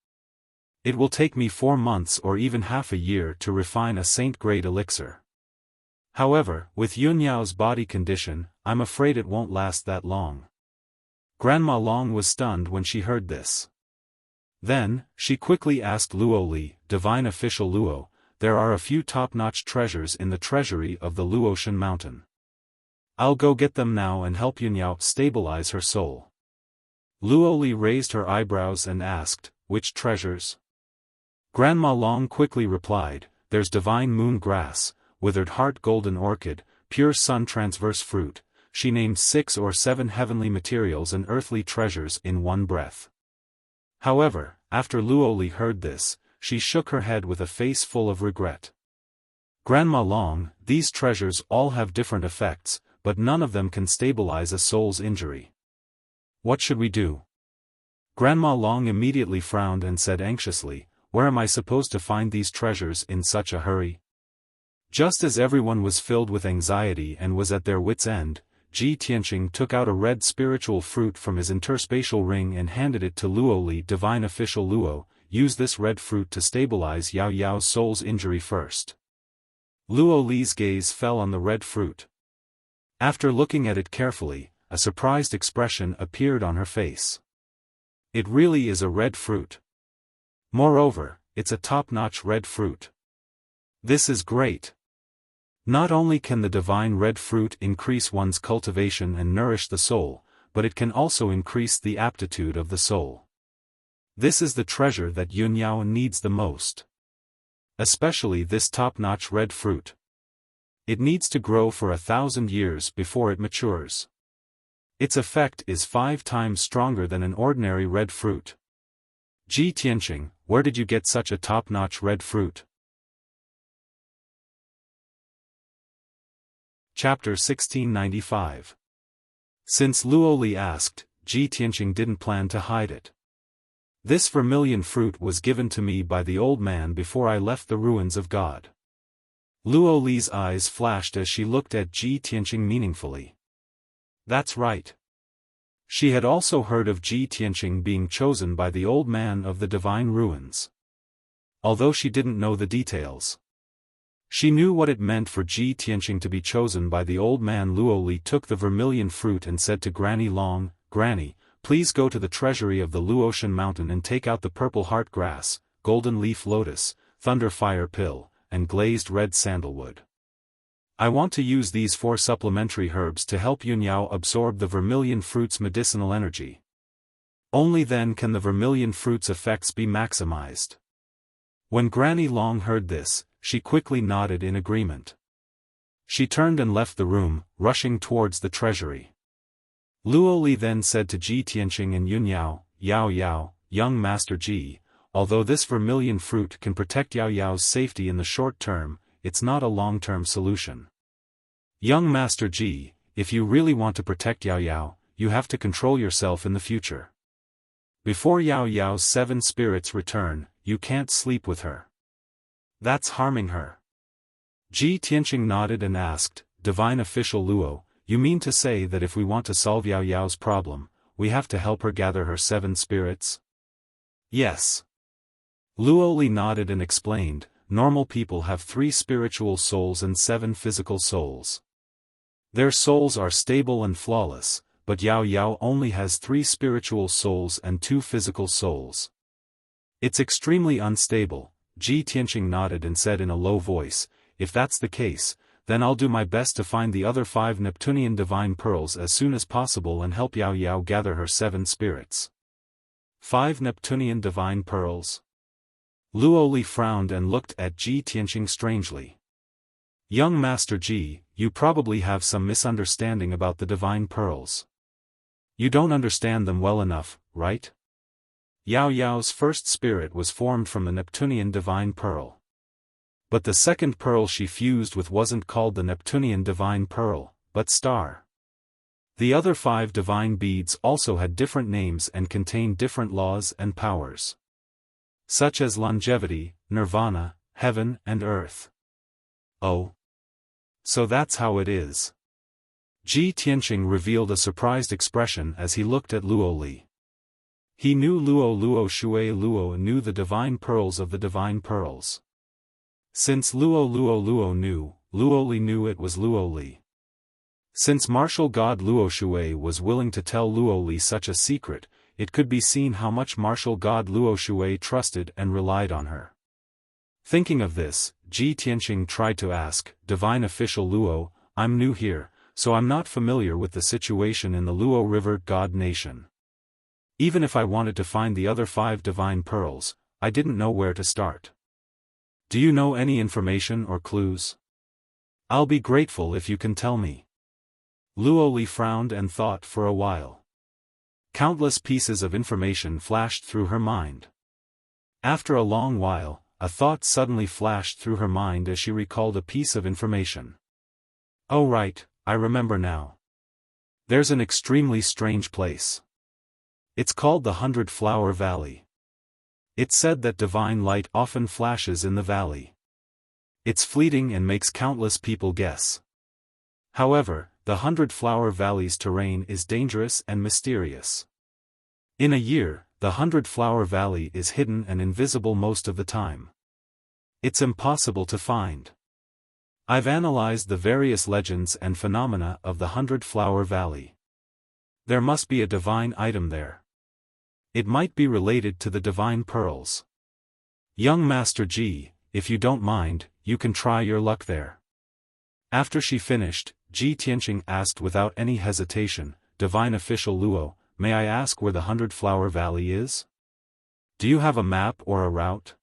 It will take me 4 months or even half a year to refine a saint-grade elixir. However, with Yunyao's body condition, I'm afraid it won't last that long." Grandma Long was stunned when she heard this. Then, she quickly asked Luo Li, "Divine Official Luo, there are a few top-notch treasures in the treasury of the Luotian mountain. I'll go get them now and help Yunyao stabilize her soul." Luo Li raised her eyebrows and asked, "Which treasures?" Grandma Long quickly replied, "There's divine moon grass, withered heart golden orchid, pure sun transverse fruit." She named 6 or 7 heavenly materials and earthly treasures in one breath. However, after Luo Li heard this, she shook her head with a face full of regret. "Grandma Long, these treasures all have different effects, but none of them can stabilize a soul's injury. What should we do?" Grandma Long immediately frowned and said anxiously, "Where am I supposed to find these treasures in such a hurry?" Just as everyone was filled with anxiety and was at their wits' end, Ji Tianqing took out a red spiritual fruit from his interspatial ring and handed it to Luo Li. "Divine Official Luo, use this red fruit to stabilize Yao Yao's soul's injury first." Luo Li's gaze fell on the red fruit. After looking at it carefully, a surprised expression appeared on her face. It really is a red fruit. Moreover, it's a top-notch red fruit. This is great. Not only can the divine red fruit increase one's cultivation and nourish the soul, but it can also increase the aptitude of the soul. This is the treasure that Yunyao needs the most. Especially this top-notch red fruit. It needs to grow for 1,000 years before it matures. Its effect is 5 times stronger than an ordinary red fruit. Ji Tianqing, where did you get such a top-notch red fruit? Chapter 1695. Since Luo Li asked, Ji Tianqing didn't plan to hide it. "This vermilion fruit was given to me by the old man before I left the ruins of God." Luo Li's eyes flashed as she looked at Ji Tianqing meaningfully. That's right. She had also heard of Ji Tianqing being chosen by the old man of the divine ruins. Although she didn't know the details, she knew what it meant for Ji Tianqing to be chosen by the old man. Luo Li took the vermilion fruit and said to Granny Long, "Granny, please go to the treasury of the Luotian mountain and take out the purple heart grass, golden leaf lotus, thunder fire pill, and glazed red sandalwood. I want to use these 4 supplementary herbs to help Yunyao absorb the vermilion fruit's medicinal energy." Only then can the vermilion fruit's effects be maximized. When Granny Long heard this, she quickly nodded in agreement. She turned and left the room, rushing towards the treasury. Luo Li then said to Ji Tianqing and Yun Yao, "Yao Yao, young Master Ji, although this vermilion fruit can protect Yao Yao's safety in the short term, it's not a long-term solution. Young Master Ji, if you really want to protect Yao Yao, you have to control yourself in the future. Before Yao Yao's 7 spirits return, you can't sleep with her. That's harming her." Ji Tianqing nodded and asked, "Divine Official Luo, you mean to say that if we want to solve Yao Yao's problem, we have to help her gather her 7 spirits?" "Yes." Luo Li nodded and explained, "Normal people have 3 spiritual souls and 7 physical souls. Their souls are stable and flawless, but Yao Yao only has 3 spiritual souls and 2 physical souls. It's extremely unstable." Ji Tianqing nodded and said in a low voice, "If that's the case, then I'll do my best to find the other 5 Neptunian divine pearls as soon as possible and help Yao Yao gather her 7 spirits." 5 Neptunian divine pearls? Luo Li frowned and looked at Ji Tianqing strangely. "Young Master Ji, you probably have some misunderstanding about the divine pearls. You don't understand them well enough, right? Yao Yao's first spirit was formed from the Neptunian divine pearl. But the second pearl she fused with wasn't called the Neptunian divine pearl, but star. The other 5 divine beads also had different names and contained different laws and powers, such as longevity, nirvana, heaven and earth." "Oh. So that's how it is." Ji Tianqing revealed a surprised expression as he looked at Luo Li. He knew Luo Shui Luo knew the divine pearls of the divine pearls. Since Luo knew, Luo Li knew it was Luo Li. Since martial god Luo Shui was willing to tell Luo Li such a secret, it could be seen how much martial god Luo Shui trusted and relied on her. Thinking of this, Ji Tianqing tried to ask, "Divine Official Luo, I'm new here, so I'm not familiar with the situation in the Luo River God Nation. Even if I wanted to find the other 5 divine pearls, I didn't know where to start. Do you know any information or clues? I'll be grateful if you can tell me." Luo Li frowned and thought for a while. Countless pieces of information flashed through her mind. After a long while, a thought suddenly flashed through her mind as she recalled a piece of information. "Oh right, I remember now. There's an extremely strange place. It's called the 100-Flower Valley. It's said that divine light often flashes in the valley. It's fleeting and makes countless people guess. However, the 100-Flower Valley's terrain is dangerous and mysterious. In a year, the 100-Flower Valley is hidden and invisible most of the time. It's impossible to find. I've analyzed the various legends and phenomena of the 100-Flower Valley. There must be a divine item there. It might be related to the divine pearls. Young Master Ji, if you don't mind, you can try your luck there." After she finished, Ji Tianqing asked without any hesitation, "Divine Official Luo, may I ask where the 100-Flower Valley is? Do you have a map or a route?"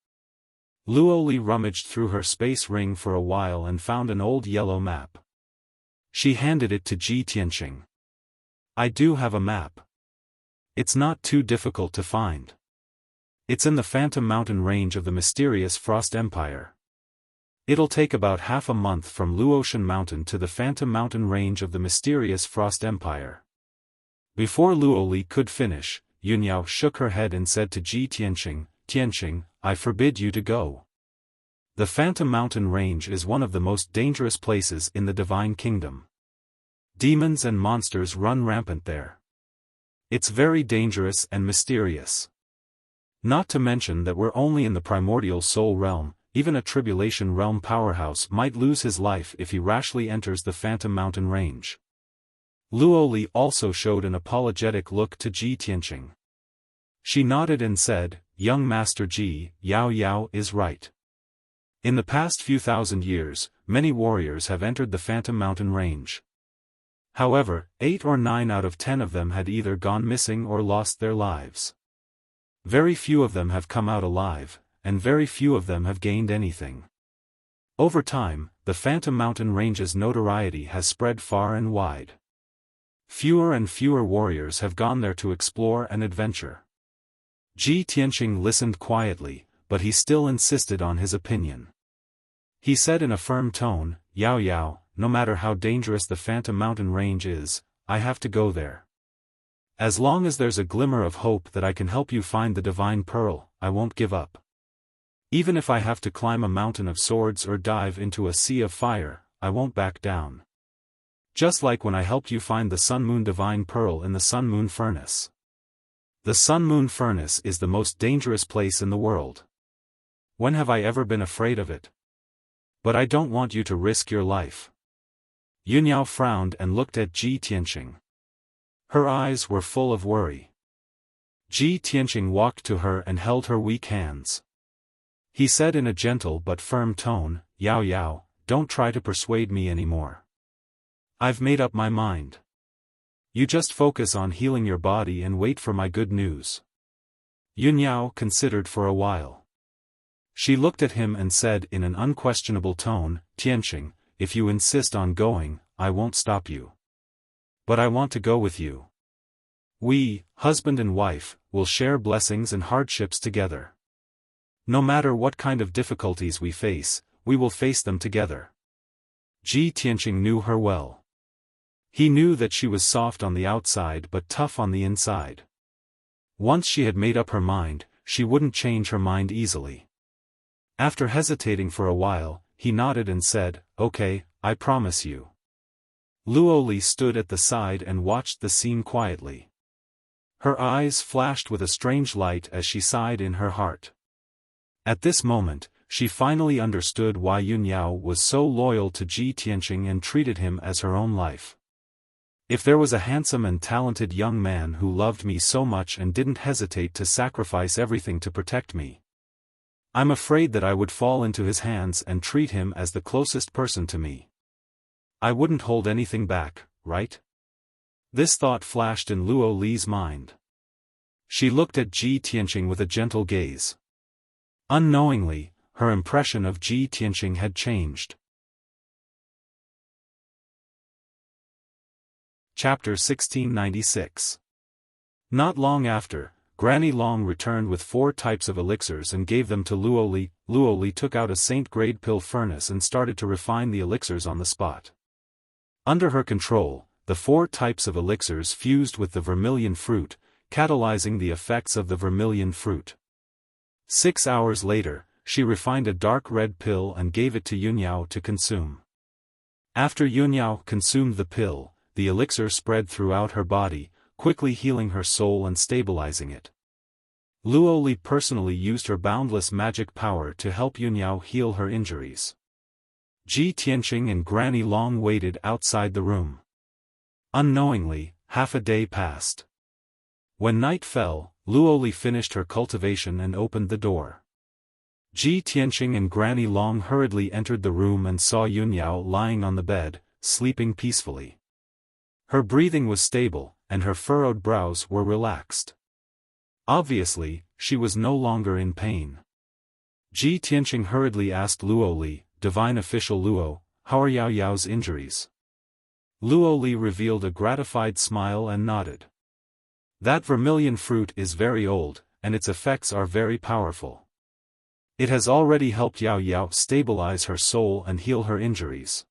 Luo Li rummaged through her space ring for a while and found an old yellow map. She handed it to Ji Tianqing. "I do have a map. It's not too difficult to find. It's in the Phantom Mountain range of the mysterious Frost Empire. It'll take about half a month from Luotian Mountain to the Phantom Mountain range of the mysterious Frost Empire." Before Luo Li could finish, Yun Yao shook her head and said to Ji Tianqing, "Tianqing, I forbid you to go. The Phantom Mountain range is one of the most dangerous places in the Divine Kingdom. Demons and monsters run rampant there. It's very dangerous and mysterious. Not to mention that we're only in the primordial soul realm, even a tribulation realm powerhouse might lose his life if he rashly enters the Phantom Mountain range." Luo Li also showed an apologetic look to Ji Tianqing. She nodded and said, "Young Master Ji, Yao Yao is right. In the past few thousand years, many warriors have entered the Phantom Mountain range. However, 8 or 9 out of 10 of them had either gone missing or lost their lives. Very few of them have come out alive, and very few of them have gained anything. Over time, the Phantom Mountain Range's notoriety has spread far and wide. Fewer and fewer warriors have gone there to explore and adventure. Ji Tianqing listened quietly, but he still insisted on his opinion. He said in a firm tone, "Yao Yao, no matter how dangerous the Phantom Mountain Range is, I have to go there. As long as there's a glimmer of hope that I can help you find the divine pearl, I won't give up. Even if I have to climb a mountain of swords or dive into a sea of fire, I won't back down. Just like when I helped you find the Sun Moon Divine Pearl in the Sun Moon Furnace. The Sun Moon Furnace is the most dangerous place in the world. When have I ever been afraid of it? But I don't want you to risk your life." Yunyao frowned and looked at Ji Tianqing. Her eyes were full of worry. Ji Tianqing walked to her and held her weak hands. He said in a gentle but firm tone, "Yao Yao, don't try to persuade me anymore. I've made up my mind. You just focus on healing your body and wait for my good news." Yunyao considered for a while. She looked at him and said in an unquestionable tone, "Tianqing, if you insist on going, I won't stop you. But I want to go with you. We, husband and wife, will share blessings and hardships together. No matter what kind of difficulties we face, we will face them together." Ji Tianqing knew her well. He knew that she was soft on the outside but tough on the inside. Once she had made up her mind, she wouldn't change her mind easily. After hesitating for a while, he nodded and said, "Okay, I promise you." Luo Li stood at the side and watched the scene quietly. Her eyes flashed with a strange light as she sighed in her heart. At this moment, she finally understood why Yunyao was so loyal to Ji Tianqing and treated him as her own life. If there was a handsome and talented young man who loved me so much and didn't hesitate to sacrifice everything to protect me, I'm afraid that I would fall into his hands and treat him as the closest person to me. I wouldn't hold anything back, right? This thought flashed in Luo Li's mind. She looked at Ji Tianqing with a gentle gaze. Unknowingly, her impression of Ji Tianqing had changed. Chapter 1696. Not long after, Granny Long returned with 4 types of elixirs and gave them to Luo Li. Luo Li took out a Saint-grade pill furnace and started to refine the elixirs on the spot. Under her control, the 4 types of elixirs fused with the vermilion fruit, catalyzing the effects of the vermilion fruit. 6 hours later, she refined a dark red pill and gave it to Yunyao to consume. After Yunyao consumed the pill, the elixir spread throughout her body, quickly healing her soul and stabilizing it. Luo Li personally used her boundless magic power to help Yunyao heal her injuries. Ji Tianqing and Granny Long waited outside the room. Unknowingly, half a day passed. When night fell, Luo Li finished her cultivation and opened the door. Ji Tianqing and Granny Long hurriedly entered the room and saw Yunyao lying on the bed, sleeping peacefully. Her breathing was stable, and her furrowed brows were relaxed. Obviously, she was no longer in pain. Ji Tianqing hurriedly asked Luo Li, "Divine Official Luo, how are Yao Yao's injuries?" Luo Li revealed a gratified smile and nodded. "That vermilion fruit is very old, and its effects are very powerful. It has already helped Yao Yao stabilize her soul and heal her injuries.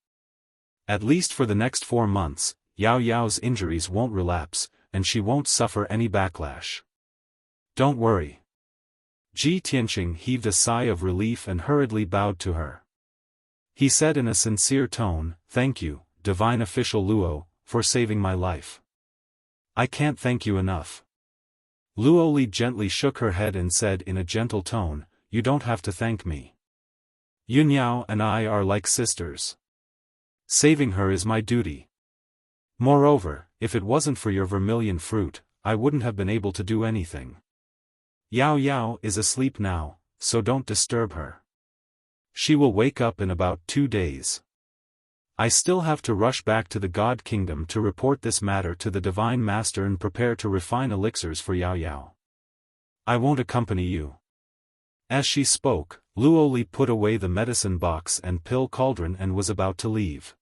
At least for the next 4 months, Yao Yao's injuries won't relapse, and she won't suffer any backlash. Don't worry." Ji Tianqing heaved a sigh of relief and hurriedly bowed to her. He said in a sincere tone, "Thank you, Divine Official Luo, for saving my life. I can't thank you enough." Luo Li gently shook her head and said in a gentle tone, "You don't have to thank me. Yunyao and I are like sisters. Saving her is my duty. Moreover, if it wasn't for your vermilion fruit, I wouldn't have been able to do anything. Yao Yao is asleep now, so don't disturb her. She will wake up in about 2 days. I still have to rush back to the God Kingdom to report this matter to the Divine Master and prepare to refine elixirs for Yao Yao. I won't accompany you. As she spoke, Luoli put away the medicine box and pill cauldron and was about to leave.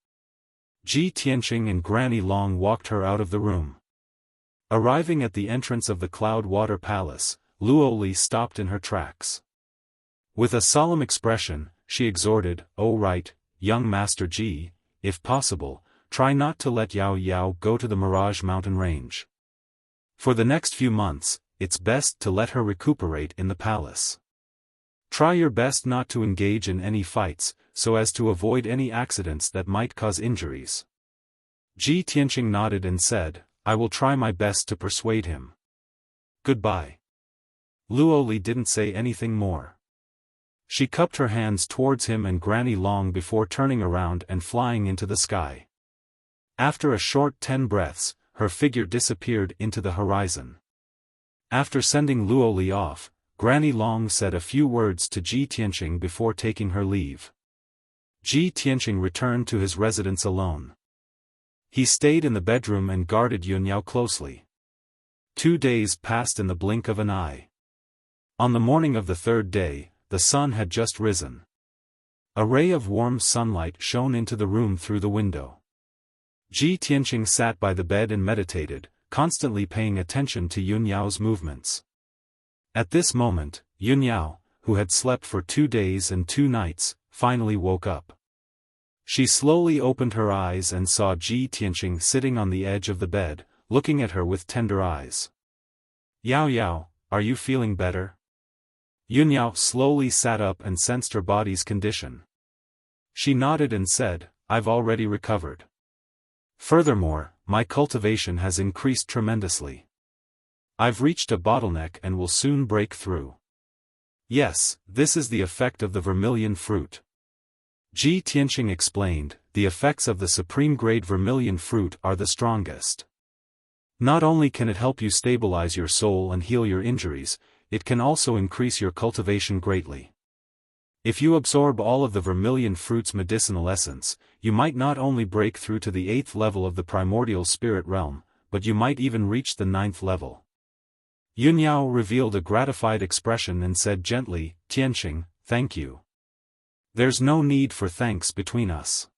Ji Tianqing and Granny Long walked her out of the room. Arriving at the entrance of the Cloud Water Palace, Luoli stopped in her tracks. With a solemn expression, she exhorted, "Oh right, young Master Ji, if possible, try not to let Yao Yao go to the Mirage Mountain Range. For the next few months, it's best to let her recuperate in the palace. Try your best not to engage in any fights, so as to avoid any accidents that might cause injuries." Ji Tianqing nodded and said, "I will try my best to persuade him. Goodbye." Luoli didn't say anything more. She cupped her hands towards him and Granny Long before turning around and flying into the sky. After a short 10 breaths, her figure disappeared into the horizon. After sending Luoli off, Granny Long said a few words to Ji Tianqing before taking her leave. Ji Tianqing returned to his residence alone. He stayed in the bedroom and guarded Yunyao closely. 2 days passed in the blink of an eye. On the morning of the 3rd day, the sun had just risen. A ray of warm sunlight shone into the room through the window. Ji Tianqing sat by the bed and meditated, constantly paying attention to Yunyao's movements. At this moment, Yunyao, who had slept for 2 days and 2 nights, finally woke up. She slowly opened her eyes and saw Ji Tianqing sitting on the edge of the bed, looking at her with tender eyes. "Yao Yao, are you feeling better?" Yunyao slowly sat up and sensed her body's condition. She nodded and said, "I've already recovered. Furthermore, my cultivation has increased tremendously. I've reached a bottleneck and will soon break through." "Yes, this is the effect of the vermilion fruit." Ji Tianqing explained, "The effects of the supreme-grade vermilion fruit are the strongest. Not only can it help you stabilize your soul and heal your injuries, it can also increase your cultivation greatly. If you absorb all of the vermilion fruit's medicinal essence, you might not only break through to the 8th level of the primordial spirit realm, but you might even reach the 9th level." Yunyao revealed a gratified expression and said gently, "Tianqing, thank you. There's no need for thanks between us."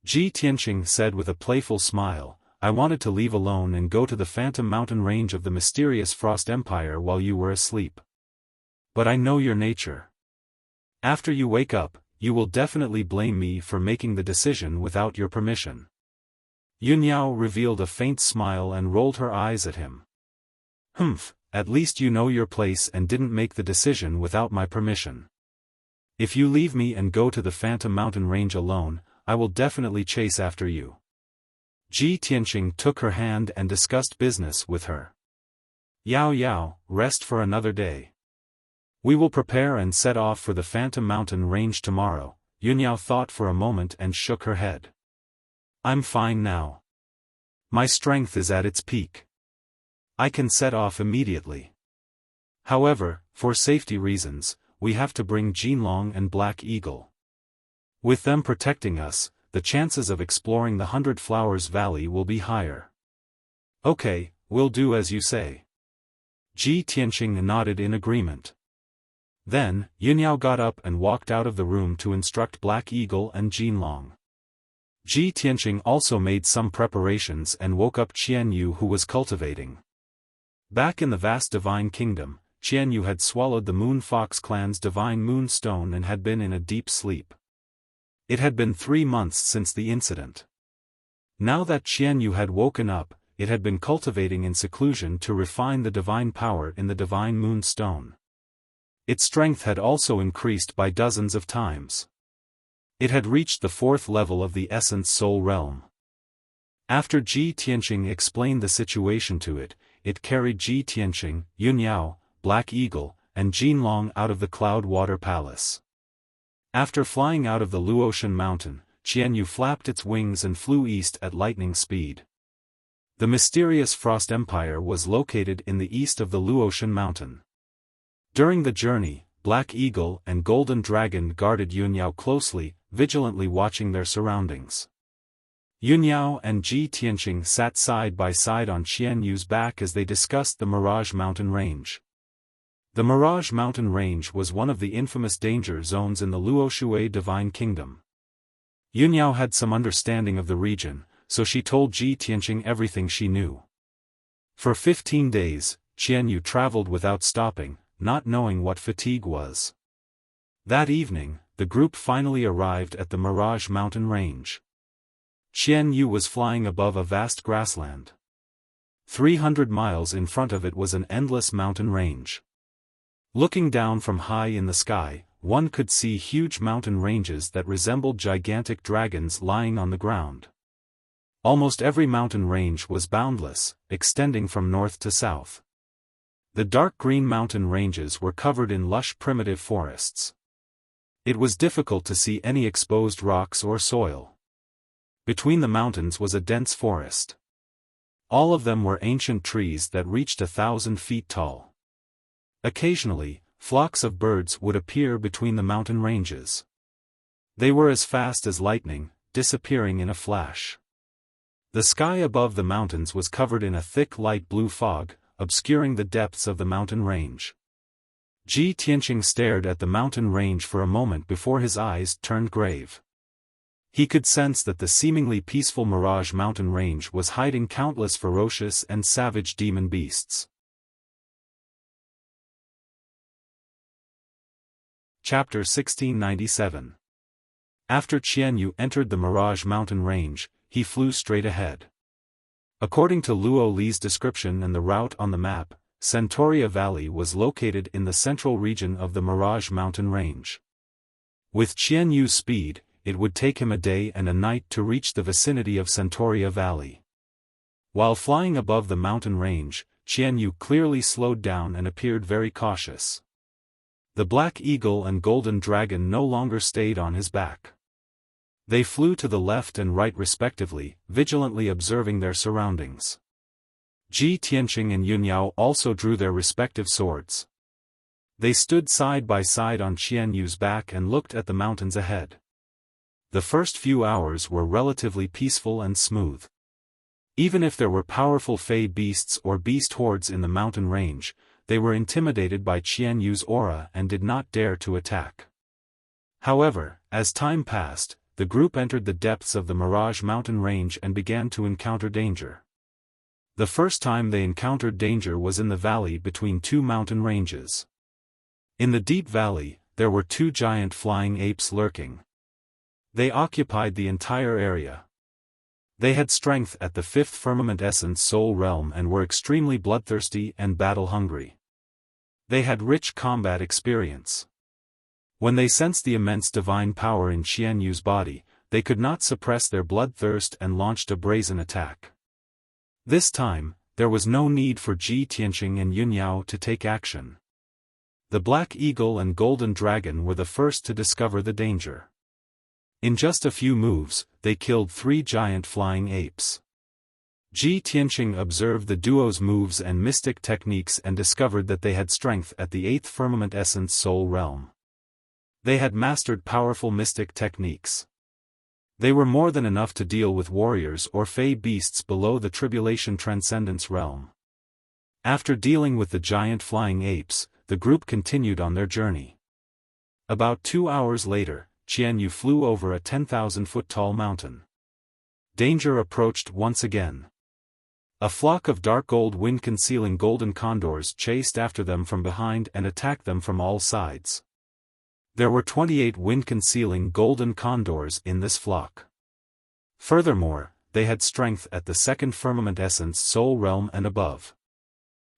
Ji Tianqing said with a playful smile, "I wanted to leave alone and go to the Phantom Mountain range of the mysterious Frost Empire while you were asleep. But I know your nature. After you wake up, you will definitely blame me for making the decision without your permission." Yunyao revealed a faint smile and rolled her eyes at him. "Humph, at least you know your place and didn't make the decision without my permission. If you leave me and go to the Phantom Mountain range alone, I will definitely chase after you." Ji Tianqing took her hand and discussed business with her. "Yao Yao, rest for another day. We will prepare and set off for the Phantom Mountain range tomorrow." Yunyao thought for a moment and shook her head. "I'm fine now. My strength is at its peak. I can set off immediately. However, for safety reasons, we have to bring Jinlong and Black Eagle. With them protecting us, the chances of exploring the 100 Flowers Valley will be higher." "Okay, we'll do as you say." Ji Tianqing nodded in agreement. Then, Yunyao got up and walked out of the room to instruct Black Eagle and Jinlong. Ji Tianqing also made some preparations and woke up Qianyu, who was cultivating. Back in the vast divine kingdom, Qianyu had swallowed the Moon Fox clan's divine moonstone and had been in a deep sleep. It had been 3 months since the incident. Now that Qianyu had woken up, it had been cultivating in seclusion to refine the divine power in the divine moonstone. Its strength had also increased by dozens of times. It had reached the 4th level of the Essence Soul realm. After Ji Tianqing explained the situation to it, it carried Ji Tianqing, Yunyao, Black Eagle, and Jinlong out of the Cloud Water Palace. After flying out of the Luotian mountain, Qianyu flapped its wings and flew east at lightning speed. The mysterious Frost Empire was located in the east of the Luotian mountain. During the journey, Black Eagle and Golden Dragon guarded Yunyao closely, vigilantly watching their surroundings. Yunyao and Ji Tianqing sat side by side on Qian Yu's back as they discussed the Mirage Mountain Range. The Mirage Mountain Range was one of the infamous danger zones in the Luoshui Divine Kingdom. Yunyao had some understanding of the region, so she told Ji Tianqing everything she knew. For 15 days, Qian Yu traveled without stopping, not knowing what fatigue was. That evening, the group finally arrived at the Mirage Mountain Range. Qian Yu was flying above a vast grassland. 300 miles in front of it was an endless mountain range. Looking down from high in the sky, one could see huge mountain ranges that resembled gigantic dragons lying on the ground. Almost every mountain range was boundless, extending from north to south. The dark green mountain ranges were covered in lush primitive forests. It was difficult to see any exposed rocks or soil. Between the mountains was a dense forest. All of them were ancient trees that reached 1,000 feet tall. Occasionally, flocks of birds would appear between the mountain ranges. They were as fast as lightning, disappearing in a flash. The sky above the mountains was covered in a thick light blue fog, obscuring the depths of the mountain range. Ji Tianqing stared at the mountain range for a moment before his eyes turned grave. He could sense that the seemingly peaceful Mirage Mountain Range was hiding countless ferocious and savage demon beasts. Chapter 1697. After Qian Yu entered the Mirage Mountain Range, he flew straight ahead. According to Luo Li's description and the route on the map, Centauria Valley was located in the central region of the Mirage Mountain Range. With Qian Yu's speed, it would take him a day and a night to reach the vicinity of Centauria Valley. While flying above the mountain range, Qian Yu clearly slowed down and appeared very cautious. The Black Eagle and Golden Dragon no longer stayed on his back. They flew to the left and right respectively, vigilantly observing their surroundings. Ji Tianqing and Yunyao also drew their respective swords. They stood side by side on Qian Yu's back and looked at the mountains ahead. The first few hours were relatively peaceful and smooth. Even if there were powerful fey beasts or beast hordes in the mountain range, they were intimidated by Qian Yu's aura and did not dare to attack. However, as time passed, the group entered the depths of the Mirage Mountain Range and began to encounter danger. The first time they encountered danger was in the valley between two mountain ranges. In the deep valley, there were two giant flying apes lurking. They occupied the entire area. They had strength at the fifth firmament essence soul realm and were extremely bloodthirsty and battle-hungry. They had rich combat experience. When they sensed the immense divine power in Qian Yu's body, they could not suppress their bloodthirst and launched a brazen attack. This time, there was no need for Ji Tianqing and Yunyao to take action. The Black Eagle and Golden Dragon were the first to discover the danger. In just a few moves, they killed 3 giant flying apes. Ji Tianqing observed the duo's moves and mystic techniques and discovered that they had strength at the 8th firmament essence soul realm. They had mastered powerful mystic techniques. They were more than enough to deal with warriors or fey beasts below the tribulation transcendence realm. After dealing with the giant flying apes, the group continued on their journey. About 2 hours later, Qian Yu flew over a 10,000-foot tall mountain. Danger approached once again. A flock of dark gold wind-concealing golden condors chased after them from behind and attacked them from all sides. There were 28 wind-concealing golden condors in this flock. Furthermore, they had strength at the 2nd firmament essence soul realm and above.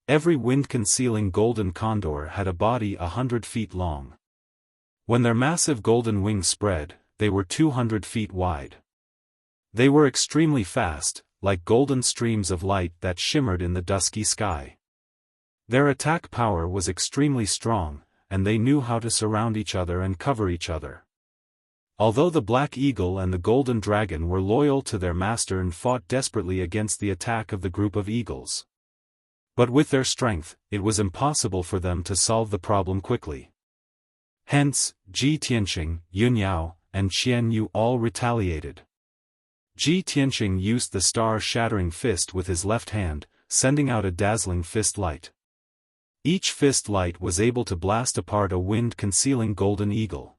Every wind-concealing golden condor had a body 100 feet long. When their massive golden wings spread, they were 200 feet wide. They were extremely fast, like golden streams of light that shimmered in the dusky sky. Their attack power was extremely strong, and they knew how to surround each other and cover each other. Although the Black Eagle and the Golden Dragon were loyal to their master and fought desperately against the attack of the group of eagles. But with their strength, it was impossible for them to solve the problem quickly. Hence, Ji Tianqing, Yun Yao, and Qian Yu all retaliated. Ji Tianqing used the star-shattering fist with his left hand, sending out a dazzling fist light. Each fist light was able to blast apart a wind-concealing golden eagle.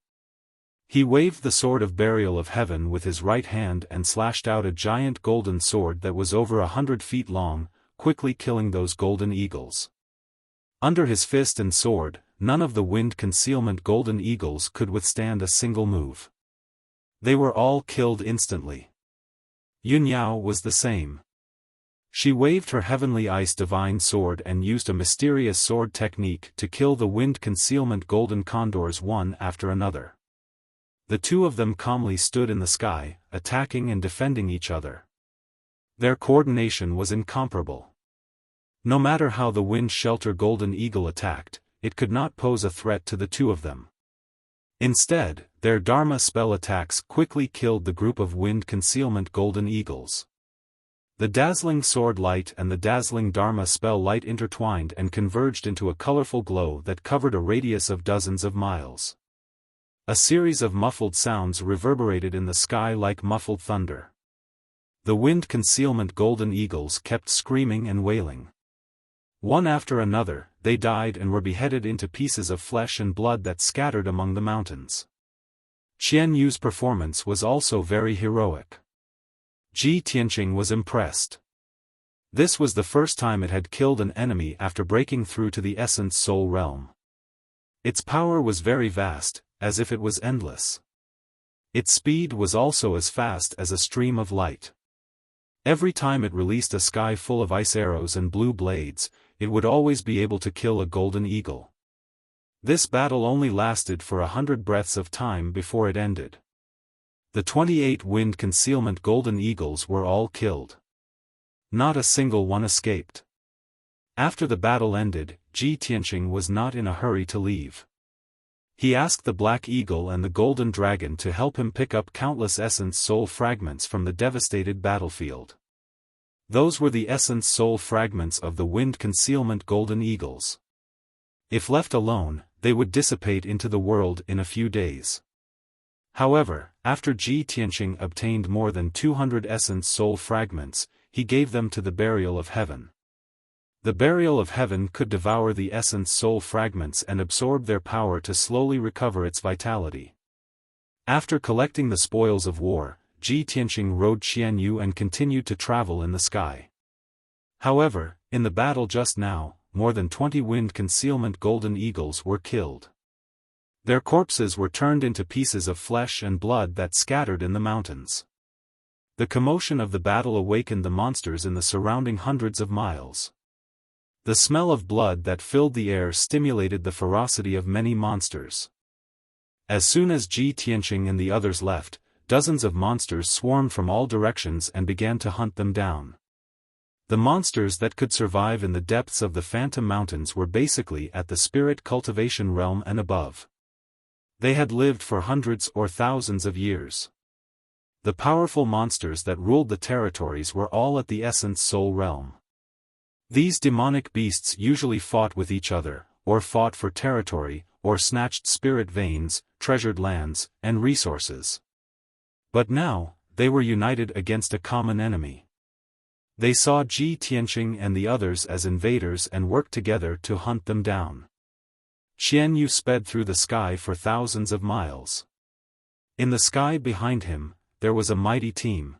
He waved the sword of burial of heaven with his right hand and slashed out a giant golden sword that was over 100 feet long, quickly killing those golden eagles. Under his fist and sword, none of the wind concealment golden eagles could withstand a single move. They were all killed instantly. Yun Yao was the same. She waved her heavenly ice divine sword and used a mysterious sword technique to kill the wind concealment golden condors one after another. The two of them calmly stood in the sky, attacking and defending each other. Their coordination was incomparable. No matter how the wind shelter golden eagle attacked, it could not pose a threat to the two of them. Instead, their Dharma spell attacks quickly killed the group of wind concealment golden eagles. The dazzling sword light and the dazzling Dharma spell light intertwined and converged into a colorful glow that covered a radius of dozens of miles. A series of muffled sounds reverberated in the sky like muffled thunder. The wind concealment golden eagles kept screaming and wailing. One after another, they died and were beheaded into pieces of flesh and blood that scattered among the mountains. Qian Yu's performance was also very heroic. Ji Tianqing was impressed. This was the first time it had killed an enemy after breaking through to the Essence Soul realm. Its power was very vast, as if it was endless. Its speed was also as fast as a stream of light. Every time it released a sky full of ice arrows and blue blades, it would always be able to kill a golden eagle. This battle only lasted for 100 breaths of time before it ended. The 28 wind concealment golden eagles were all killed. Not a single one escaped. After the battle ended, Ji Tianqing was not in a hurry to leave. He asked the Black Eagle and the Golden Dragon to help him pick up countless Essence Soul fragments from the devastated battlefield. Those were the Essence Soul fragments of the wind concealment golden eagles. If left alone, they would dissipate into the world in a few days. However, after Ji Tianqing obtained more than 200 Essence Soul fragments, he gave them to the Burial of Heaven. The Burial of Heaven could devour the Essence Soul fragments and absorb their power to slowly recover its vitality. After collecting the spoils of war, Ji Tianqing rode Qian Yu and continued to travel in the sky. However, in the battle just now, more than 20 wind concealment golden eagles were killed. Their corpses were turned into pieces of flesh and blood that scattered in the mountains. The commotion of the battle awakened the monsters in the surrounding hundreds of miles. The smell of blood that filled the air stimulated the ferocity of many monsters. As soon as Ji Tianqing and the others left, dozens of monsters swarmed from all directions and began to hunt them down. The monsters that could survive in the depths of the Phantom Mountains were basically at the spirit cultivation realm and above. They had lived for hundreds or thousands of years. The powerful monsters that ruled the territories were all at the Essence Soul realm. These demonic beasts usually fought with each other, or fought for territory, or snatched spirit veins, treasured lands, and resources. But now, they were united against a common enemy. They saw Ji Tianqing and the others as invaders and worked together to hunt them down. Qian Yu sped through the sky for thousands of miles. In the sky behind him, there was a mighty team.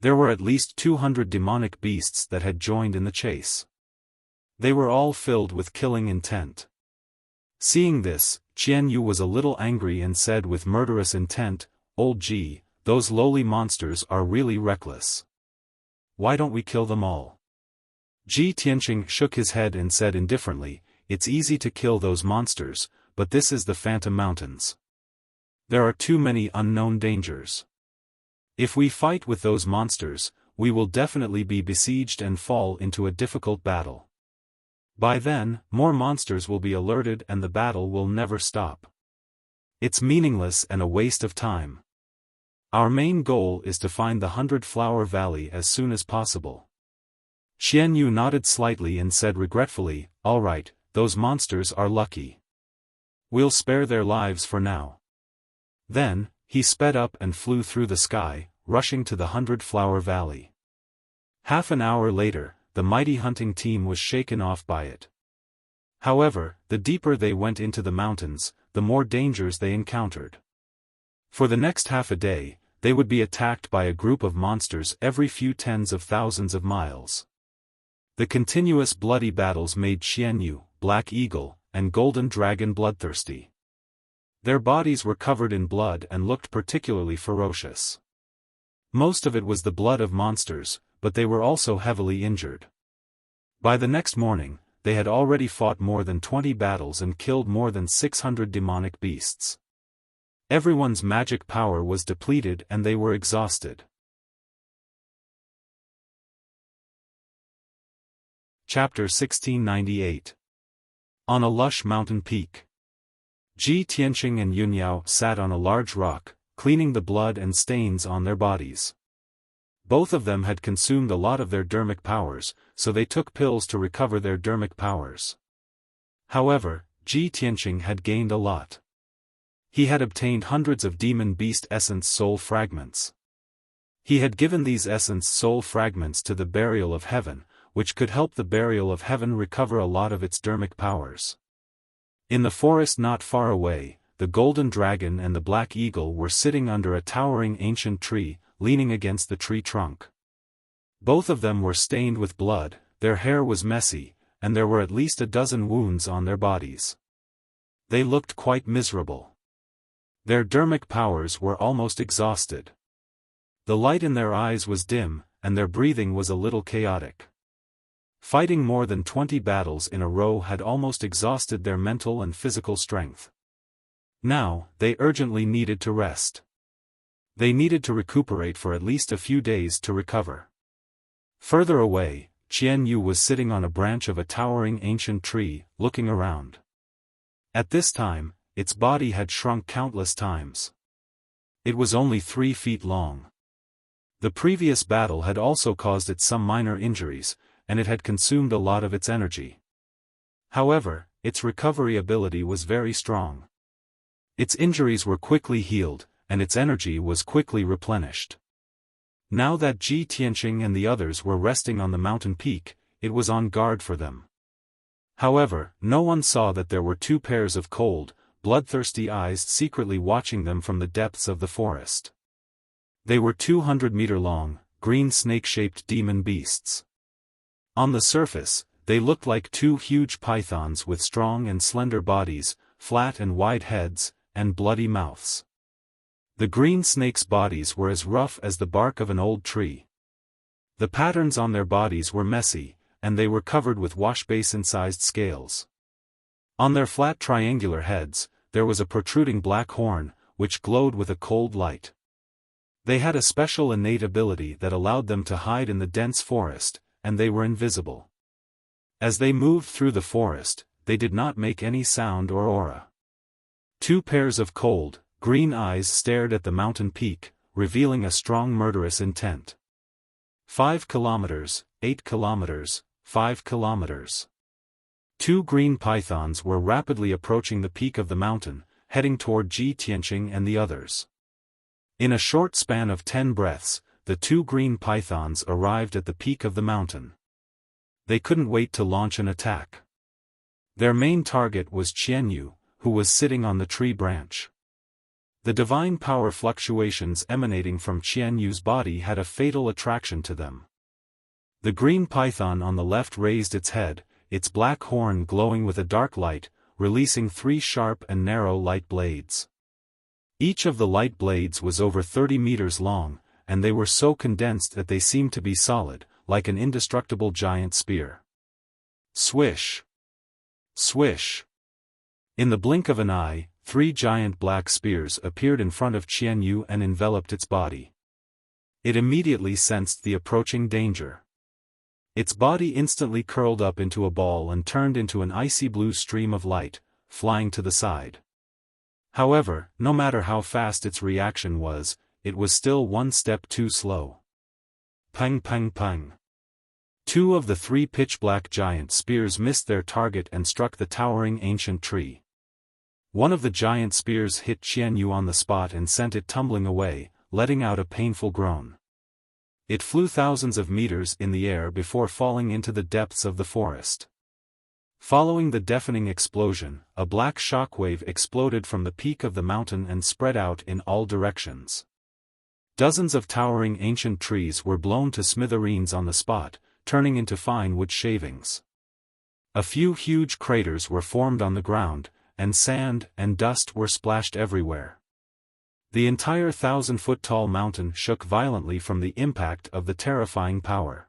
There were at least 200 demonic beasts that had joined in the chase. They were all filled with killing intent. Seeing this, Qian Yu was a little angry and said with murderous intent, "Old Ji, those lowly monsters are really reckless. Why don't we kill them all?" Ji Tianqing shook his head and said indifferently, "It's easy to kill those monsters, but this is the Phantom Mountains. There are too many unknown dangers. If we fight with those monsters, we will definitely be besieged and fall into a difficult battle. By then, more monsters will be alerted and the battle will never stop. It's meaningless and a waste of time. Our main goal is to find the 100-Flower Valley as soon as possible." Qian Yu nodded slightly and said regretfully, "All right, those monsters are lucky. We'll spare their lives for now." Then, he sped up and flew through the sky, rushing to the 100-Flower Valley. Half an hour later, the mighty hunting team was shaken off by it. However, the deeper they went into the mountains, the more dangers they encountered. For the next half a day, they would be attacked by a group of monsters every few tens of thousands of miles. The continuous bloody battles made Xianyu, Black Eagle, and Golden Dragon bloodthirsty. Their bodies were covered in blood and looked particularly ferocious. Most of it was the blood of monsters, but they were also heavily injured. By the next morning, they had already fought more than 20 battles and killed more than 600 demonic beasts. Everyone's magic power was depleted and they were exhausted. Chapter 1698. On a lush mountain peak. Ji Tianqing and Yunyao sat on a large rock, cleaning the blood and stains on their bodies. Both of them had consumed a lot of their dermic powers, so they took pills to recover their dermic powers. However, Ji Tianqing had gained a lot. He had obtained hundreds of demon beast essence soul fragments. He had given these essence soul fragments to the Burial of Heaven, which could help the Burial of Heaven recover a lot of its dermic powers. In the forest not far away, the Golden Dragon and the Black Eagle were sitting under a towering ancient tree, leaning against the tree trunk. Both of them were stained with blood, their hair was messy, and there were at least a dozen wounds on their bodies. They looked quite miserable. Their dermic powers were almost exhausted. The light in their eyes was dim, and their breathing was a little chaotic. Fighting more than 20 battles in a row had almost exhausted their mental and physical strength. Now, they urgently needed to rest. They needed to recuperate for at least a few days to recover. Further away, Qian Yu was sitting on a branch of a towering ancient tree, looking around. At this time, its body had shrunk countless times. It was only 3 feet long. The previous battle had also caused it some minor injuries, and it had consumed a lot of its energy. However, its recovery ability was very strong. Its injuries were quickly healed, and its energy was quickly replenished. Now that Ji Tianqing and the others were resting on the mountain peak, it was on guard for them. However, no one saw that there were 2 pairs of cold, bloodthirsty eyes secretly watching them from the depths of the forest. They were 200-meter long, green snake-shaped demon beasts. On the surface, they looked like 2 huge pythons with strong and slender bodies, flat and wide heads, and bloody mouths. The green snakes' bodies were as rough as the bark of an old tree. The patterns on their bodies were messy, and they were covered with washbasin-sized scales. On their flat triangular heads, there was a protruding black horn, which glowed with a cold light. They had a special innate ability that allowed them to hide in the dense forest, and they were invisible. As they moved through the forest, they did not make any sound or aura. 2 pairs of cold, green eyes stared at the mountain peak, revealing a strong murderous intent. 5 kilometers, 8 kilometers, 5 kilometers. 2 green pythons were rapidly approaching the peak of the mountain, heading toward Ji Tianqing and the others. In a short span of 10 breaths, the 2 green pythons arrived at the peak of the mountain. They couldn't wait to launch an attack. Their main target was Qian Yu, who was sitting on the tree branch. The divine power fluctuations emanating from Qian Yu's body had a fatal attraction to them. The green python on the left raised its head, its black horn glowing with a dark light, releasing 3 sharp and narrow light blades. Each of the light blades was over 30 meters long, and they were so condensed that they seemed to be solid, like an indestructible giant spear. Swish! Swish! In the blink of an eye, 3 giant black spears appeared in front of Qian Yu and enveloped its body. It immediately sensed the approaching danger. Its body instantly curled up into a ball and turned into an icy blue stream of light, flying to the side. However, no matter how fast its reaction was, it was still 1 step too slow. Pang pang pang. 2 of the 3 pitch-black giant spears missed their target and struck the towering ancient tree. One of the giant spears hit Qianyu on the spot and sent it tumbling away, letting out a painful groan. It flew thousands of meters in the air before falling into the depths of the forest. Following the deafening explosion, a black shockwave exploded from the peak of the mountain and spread out in all directions. Dozens of towering ancient trees were blown to smithereens on the spot, turning into fine wood shavings. A few huge craters were formed on the ground, and sand and dust were splashed everywhere. The entire 1,000-foot-tall mountain shook violently from the impact of the terrifying power.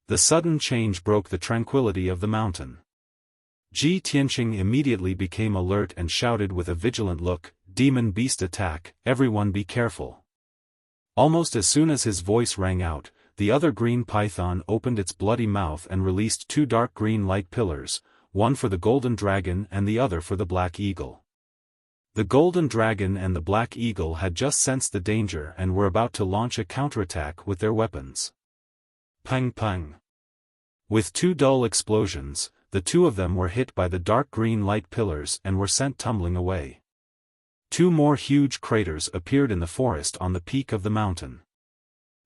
The sudden change broke the tranquility of the mountain. Ji Tianqing immediately became alert and shouted with a vigilant look, "Demon beast attack, everyone be careful." Almost as soon as his voice rang out, the other green python opened its bloody mouth and released two dark green light pillars, one for the golden dragon and the other for the black eagle. The golden dragon and the black eagle had just sensed the danger and were about to launch a counterattack with their weapons. Pang pang. With two dull explosions, the two of them were hit by the dark green light pillars and were sent tumbling away. Two more huge craters appeared in the forest on the peak of the mountain.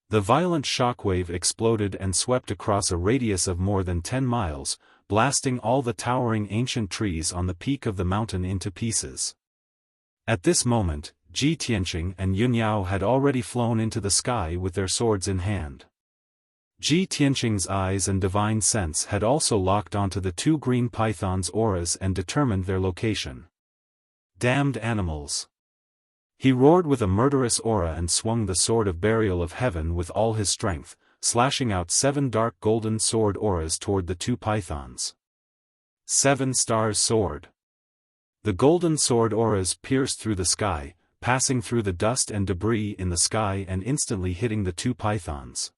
The violent shockwave exploded and swept across a radius of more than 10 miles, blasting all the towering ancient trees on the peak of the mountain into pieces. At this moment, Ji Tianqing and Yunyao had already flown into the sky with their swords in hand. Ji Tianqing's eyes and divine sense had also locked onto the two green pythons' auras and determined their location. Damned animals! He roared with a murderous aura and swung the sword of burial of heaven with all his strength, slashing out 7 dark golden sword auras toward the two pythons. 7 stars sword. The golden sword auras pierced through the sky, passing through the dust and debris in the sky and instantly hitting the two pythons.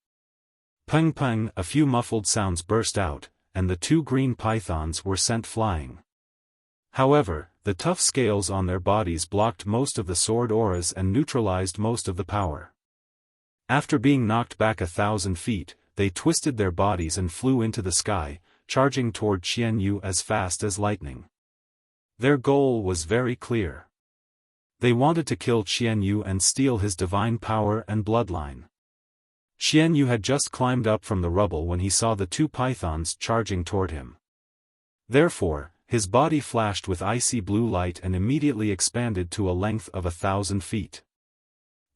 Pang pang, a few muffled sounds burst out, and the two green pythons were sent flying. However, the tough scales on their bodies blocked most of the sword auras and neutralized most of the power. After being knocked back 1,000 feet, they twisted their bodies and flew into the sky, charging toward Qianyu as fast as lightning. Their goal was very clear. They wanted to kill Qianyu and steal his divine power and bloodline. Qianyu had just climbed up from the rubble when he saw the two pythons charging toward him. Therefore, his body flashed with icy blue light and immediately expanded to a length of 1,000 feet.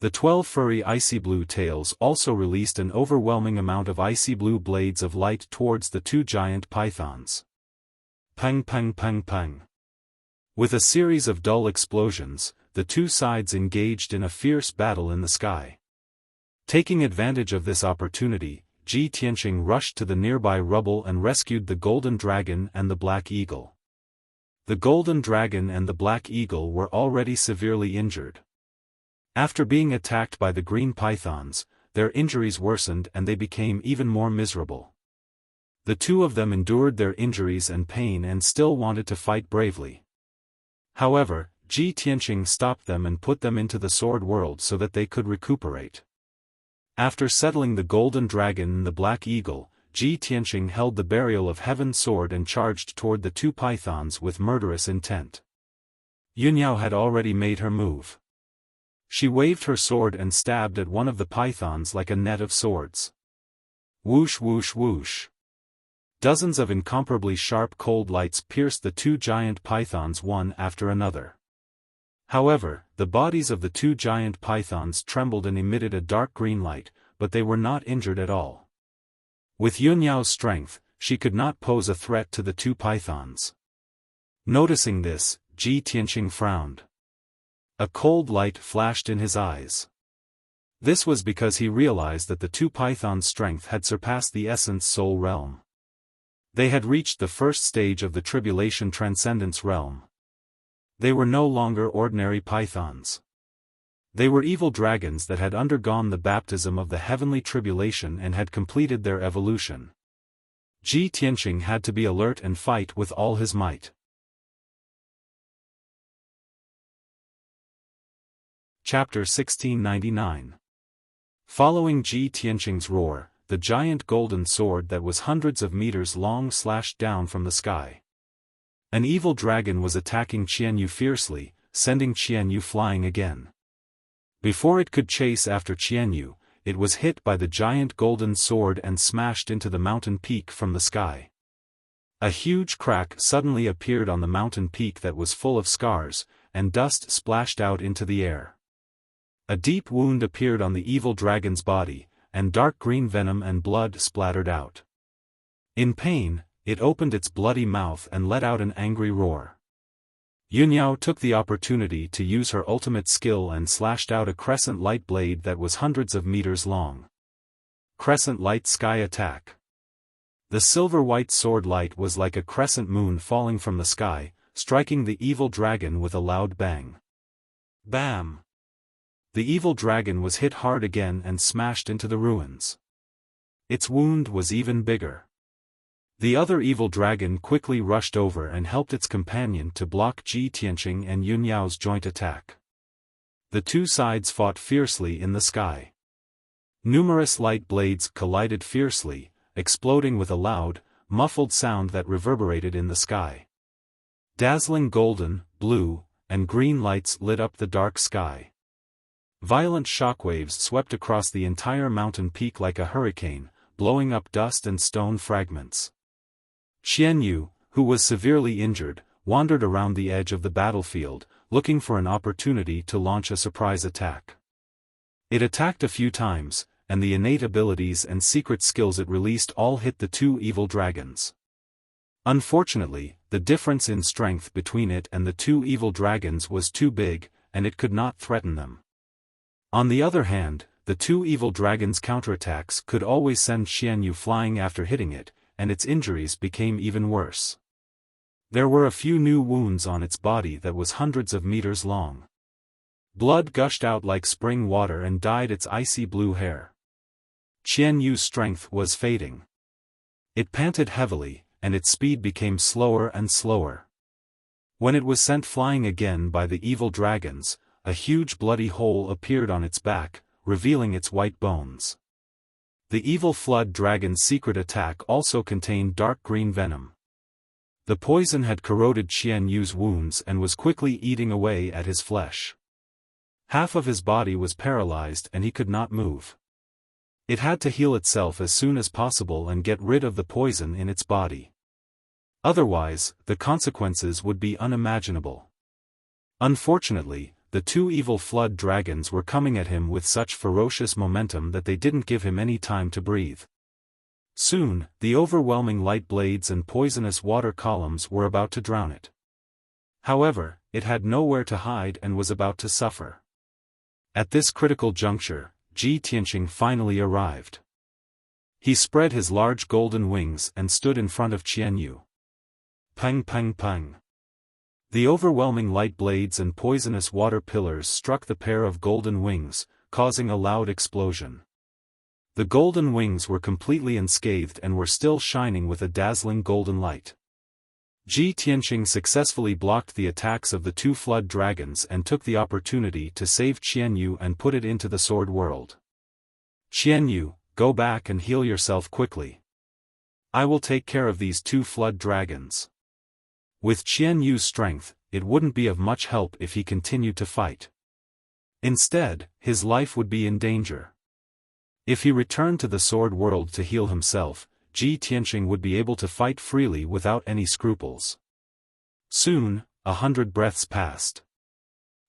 The 12 furry icy blue tails also released an overwhelming amount of icy blue blades of light towards the two giant pythons. Pang pang pang pang. With a series of dull explosions, the two sides engaged in a fierce battle in the sky. Taking advantage of this opportunity, Ji Tianqing rushed to the nearby rubble and rescued the golden dragon and the black eagle. The golden dragon and the black eagle were already severely injured. After being attacked by the green pythons, their injuries worsened and they became even more miserable. The two of them endured their injuries and pain and still wanted to fight bravely. However, Ji Tianqing stopped them and put them into the sword world so that they could recuperate. After settling the golden dragon and the black eagle, Ji Tianqing held the burial of heaven sword and charged toward the two pythons with murderous intent. Yunyao had already made her move. She waved her sword and stabbed at one of the pythons like a net of swords. Whoosh whoosh whoosh. Dozens of incomparably sharp cold lights pierced the two giant pythons one after another. However, the bodies of the two giant pythons trembled and emitted a dark green light, but they were not injured at all. With Yunyao's strength, she could not pose a threat to the two pythons. Noticing this, Ji Tianqing frowned. A cold light flashed in his eyes. This was because he realized that the two pythons' strength had surpassed the essence soul realm. They had reached the first stage of the tribulation transcendence realm. They were no longer ordinary pythons. They were evil dragons that had undergone the baptism of the heavenly tribulation and had completed their evolution. Ji Tianqing had to be alert and fight with all his might. Chapter 1699. Following Ji Tianqing's roar, the giant golden sword that was hundreds of meters long slashed down from the sky. An evil dragon was attacking Qianyu fiercely, sending Qianyu flying again. Before it could chase after Qianyu, it was hit by the giant golden sword and smashed into the mountain peak from the sky. A huge crack suddenly appeared on the mountain peak that was full of scars, and dust splashed out into the air. A deep wound appeared on the evil dragon's body, and dark green venom and blood splattered out. In pain, it opened its bloody mouth and let out an angry roar. Yunyao took the opportunity to use her ultimate skill and slashed out a crescent light blade that was hundreds of meters long. Crescent Light Sky Attack. The silver-white sword light was like a crescent moon falling from the sky, striking the evil dragon with a loud bang. Bam! The evil dragon was hit hard again and smashed into the ruins. Its wound was even bigger. The other evil dragon quickly rushed over and helped its companion to block Ji Tianqing and Yunyao's joint attack. The two sides fought fiercely in the sky. Numerous light blades collided fiercely, exploding with a loud, muffled sound that reverberated in the sky. Dazzling golden, blue, and green lights lit up the dark sky. Violent shockwaves swept across the entire mountain peak like a hurricane, blowing up dust and stone fragments. Qianyu, who was severely injured, wandered around the edge of the battlefield, looking for an opportunity to launch a surprise attack. It attacked a few times, and the innate abilities and secret skills it released all hit the two evil dragons. Unfortunately, the difference in strength between it and the two evil dragons was too big, and it could not threaten them. On the other hand, the two evil dragons' counterattacks could always send Qianyu flying after hitting it, and its injuries became even worse. There were a few new wounds on its body that was hundreds of meters long. Blood gushed out like spring water and dyed its icy blue hair. Qianyu's strength was fading. It panted heavily, and its speed became slower and slower. When it was sent flying again by the evil dragons, a huge bloody hole appeared on its back, revealing its white bones. The evil flood dragon's secret attack also contained dark green venom. The poison had corroded Qianyu's wounds and was quickly eating away at his flesh. Half of his body was paralyzed and he could not move. It had to heal itself as soon as possible and get rid of the poison in its body. Otherwise, the consequences would be unimaginable. Unfortunately, the two evil flood dragons were coming at him with such ferocious momentum that they didn't give him any time to breathe. Soon, the overwhelming light blades and poisonous water columns were about to drown it. However, it had nowhere to hide and was about to suffer. At this critical juncture, Ji Tianqing finally arrived. He spread his large golden wings and stood in front of Qianyu. Pang pang pang. The overwhelming light blades and poisonous water pillars struck the pair of golden wings, causing a loud explosion. The golden wings were completely unscathed and were still shining with a dazzling golden light. Ji Tianqing successfully blocked the attacks of the two flood dragons and took the opportunity to save Qianyu and put it into the sword world. Qianyu, go back and heal yourself quickly. I will take care of these two flood dragons. With Qianyu's strength, it wouldn't be of much help if he continued to fight. Instead, his life would be in danger. If he returned to the sword world to heal himself, Ji Tianqing would be able to fight freely without any scruples. Soon, 100 breaths passed.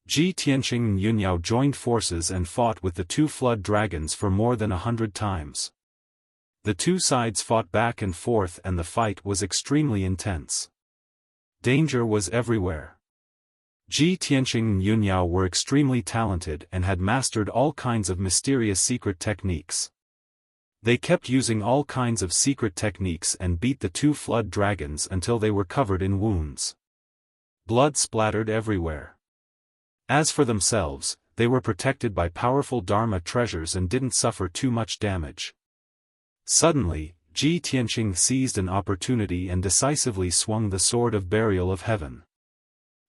Ji Tianqing and Yunyao joined forces and fought with the two flood dragons for more than 100 times. The two sides fought back and forth and the fight was extremely intense. Danger was everywhere. Ji Tianqing and Yunyao were extremely talented and had mastered all kinds of mysterious secret techniques. They kept using all kinds of secret techniques and beat the two flood dragons until they were covered in wounds. Blood splattered everywhere. As for themselves, they were protected by powerful Dharma treasures and didn't suffer too much damage. Suddenly, Ji Tianqing seized an opportunity and decisively swung the sword of burial of heaven.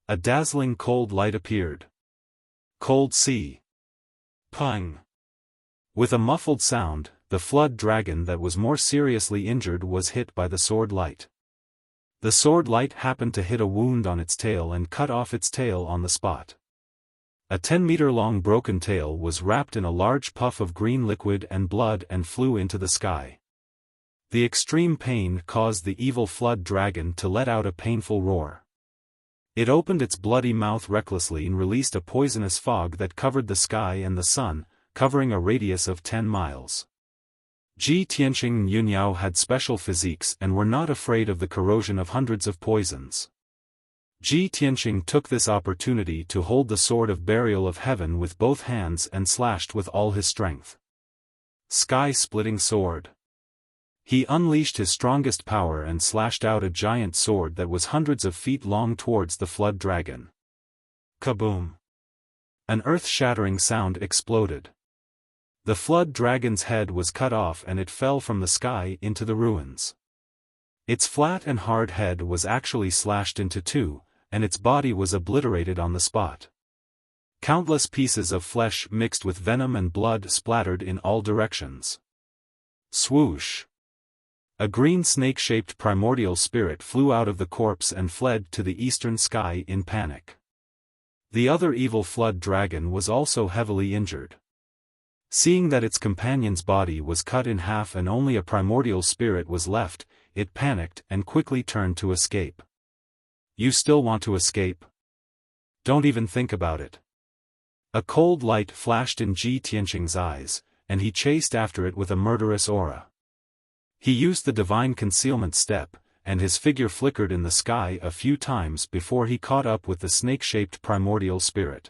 A dazzling cold light appeared. Cold sea. Pang. With a muffled sound, the flood dragon that was more seriously injured was hit by the sword light. The sword light happened to hit a wound on its tail and cut off its tail on the spot. A 10-meter-long broken tail was wrapped in a large puff of green liquid and blood and flew into the sky. The extreme pain caused the evil flood dragon to let out a painful roar. It opened its bloody mouth recklessly and released a poisonous fog that covered the sky and the sun, covering a radius of 10 miles. Ji Tianqing and Yunyao had special physiques and were not afraid of the corrosion of hundreds of poisons. Ji Tianqing took this opportunity to hold the sword of burial of heaven with both hands and slashed with all his strength. Sky-splitting sword. He unleashed his strongest power and slashed out a giant sword that was hundreds of feet long towards the flood dragon. Kaboom! An earth-shattering sound exploded. The flood dragon's head was cut off and it fell from the sky into the ruins. Its flat and hard head was actually slashed into two, and its body was obliterated on the spot. Countless pieces of flesh mixed with venom and blood splattered in all directions. Swoosh! A green snake-shaped primordial spirit flew out of the corpse and fled to the eastern sky in panic. The other evil flood dragon was also heavily injured. Seeing that its companion's body was cut in half and only a primordial spirit was left, it panicked and quickly turned to escape. You still want to escape? Don't even think about it. A cold light flashed in Ji Tianqing's eyes, and he chased after it with a murderous aura. He used the divine concealment step, and his figure flickered in the sky a few times before he caught up with the snake-shaped primordial spirit.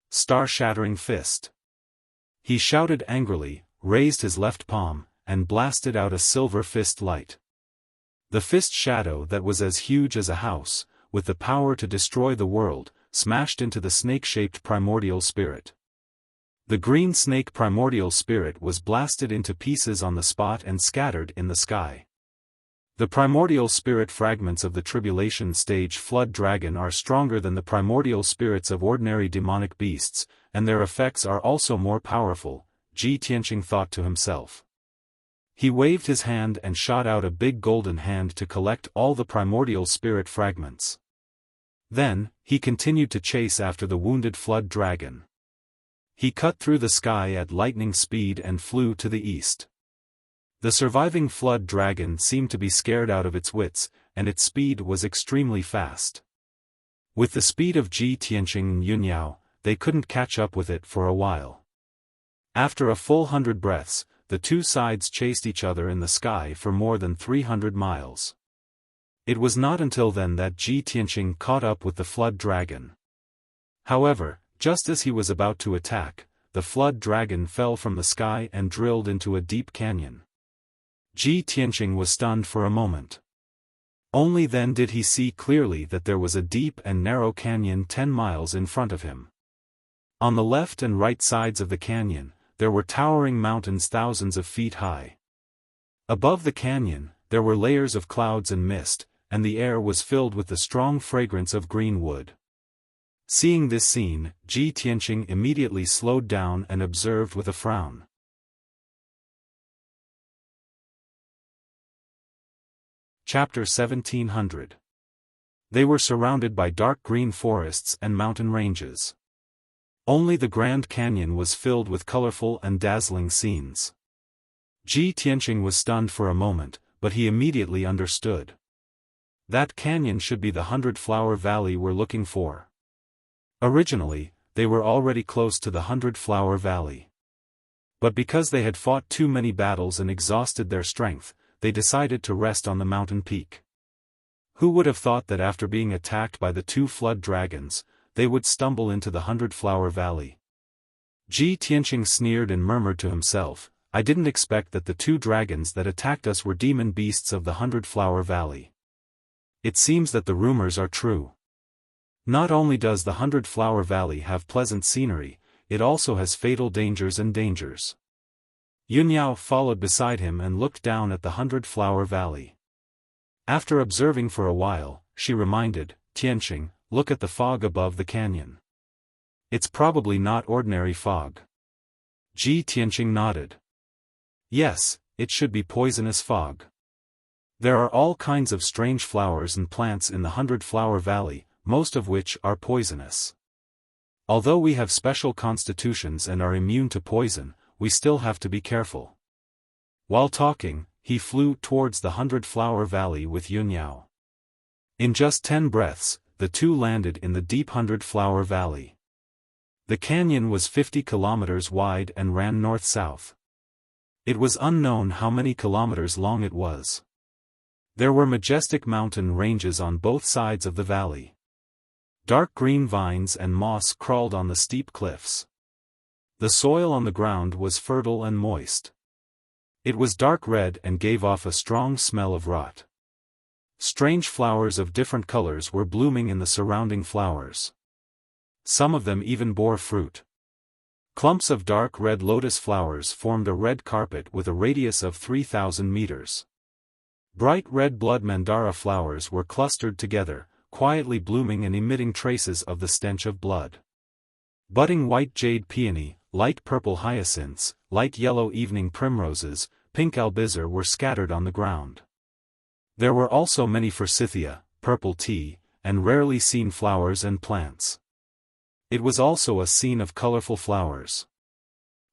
Star-shattering fist. He shouted angrily, raised his left palm, and blasted out a silver fist light. The fist shadow that was as huge as a house, with the power to destroy the world, smashed into the snake-shaped primordial spirit. The green snake primordial spirit was blasted into pieces on the spot and scattered in the sky. The primordial spirit fragments of the tribulation stage flood dragon are stronger than the primordial spirits of ordinary demonic beasts, and their effects are also more powerful, Ji Tianqing thought to himself. He waved his hand and shot out a big golden hand to collect all the primordial spirit fragments. Then, he continued to chase after the wounded flood dragon. He cut through the sky at lightning speed and flew to the east. The surviving flood dragon seemed to be scared out of its wits, and its speed was extremely fast. With the speed of Ji Tianqing and Yunyao, they couldn't catch up with it for a while. After a full 100 breaths, the two sides chased each other in the sky for more than 300 miles. It was not until then that Ji Tianqing caught up with the flood dragon. However, just as he was about to attack, the flood dragon fell from the sky and drilled into a deep canyon. Ji Tianqing was stunned for a moment. Only then did he see clearly that there was a deep and narrow canyon 10 miles in front of him. On the left and right sides of the canyon, there were towering mountains thousands of feet high. Above the canyon, there were layers of clouds and mist, and the air was filled with the strong fragrance of green wood. Seeing this scene, Ji Tianqing immediately slowed down and observed with a frown. Chapter 1700. They were surrounded by dark green forests and mountain ranges. Only the Grand Canyon was filled with colorful and dazzling scenes. Ji Tianqing was stunned for a moment, but he immediately understood. That canyon should be the 100-flower valley we're looking for. Originally, they were already close to the 100-flower valley. But because they had fought too many battles and exhausted their strength, they decided to rest on the mountain peak. Who would have thought that after being attacked by the two flood dragons, they would stumble into the 100-flower valley? Ji Tianqing sneered and murmured to himself, I didn't expect that the two dragons that attacked us were demon beasts of the 100-flower valley. It seems that the rumors are true. Not only does the 100-flower valley have pleasant scenery, it also has fatal dangers and dangers. Yunyao followed beside him and looked down at the 100-flower valley. After observing for a while, she reminded, Tianqing, look at the fog above the canyon. It's probably not ordinary fog. Ji Tianqing nodded. Yes, it should be poisonous fog. There are all kinds of strange flowers and plants in the 100-Flower Valley, most of which are poisonous. Although we have special constitutions and are immune to poison, we still have to be careful. While talking, he flew towards the 100-Flower Valley with Yunyao. In just 10 breaths, the two landed in the deep 100-Flower Valley. The canyon was 50 kilometers wide and ran north-south. It was unknown how many kilometers long it was. There were majestic mountain ranges on both sides of the valley. Dark green vines and moss crawled on the steep cliffs. The soil on the ground was fertile and moist. It was dark red and gave off a strong smell of rot. Strange flowers of different colors were blooming in the surrounding flowers. Some of them even bore fruit. Clumps of dark red lotus flowers formed a red carpet with a radius of 3,000 meters. Bright red blood mandara flowers were clustered together, quietly blooming and emitting traces of the stench of blood. Budding white jade peony, light purple hyacinths, light yellow evening primroses, pink albizar were scattered on the ground. There were also many forsythia, purple tea, and rarely seen flowers and plants. It was also a scene of colorful flowers.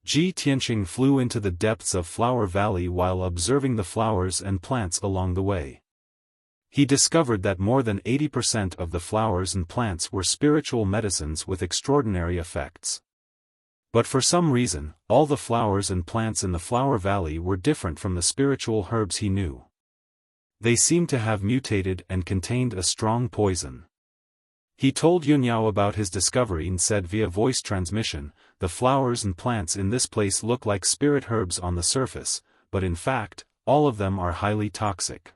Ji Tianqing flew into the depths of Flower Valley while observing the flowers and plants along the way. He discovered that more than 80% of the flowers and plants were spiritual medicines with extraordinary effects. But for some reason, all the flowers and plants in the Flower Valley were different from the spiritual herbs he knew. They seemed to have mutated and contained a strong poison. He told Yunyao about his discovery and said via voice transmission, "The flowers and plants in this place look like spirit herbs on the surface, but in fact, all of them are highly toxic.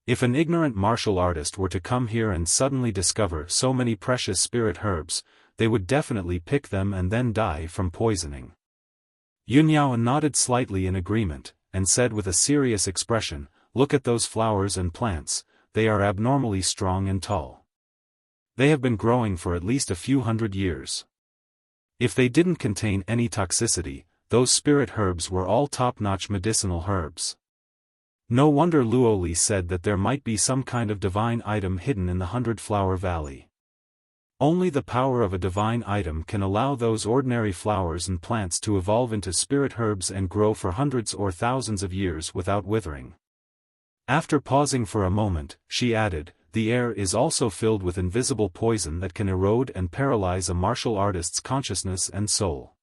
If an ignorant martial artist were to come here and suddenly discover so many precious spirit herbs, they would definitely pick them and then die from poisoning." Yunyao nodded slightly in agreement, and said with a serious expression, "Look at those flowers and plants, they are abnormally strong and tall. They have been growing for at least a few hundred years. If they didn't contain any toxicity, those spirit herbs were all top-notch medicinal herbs." No wonder Luo Li said that there might be some kind of divine item hidden in the 100-Flower Valley. Only the power of a divine item can allow those ordinary flowers and plants to evolve into spirit herbs and grow for hundreds or thousands of years without withering. After pausing for a moment, she added, "The air is also filled with invisible poison that can erode and paralyze a martial artist's consciousness and soul.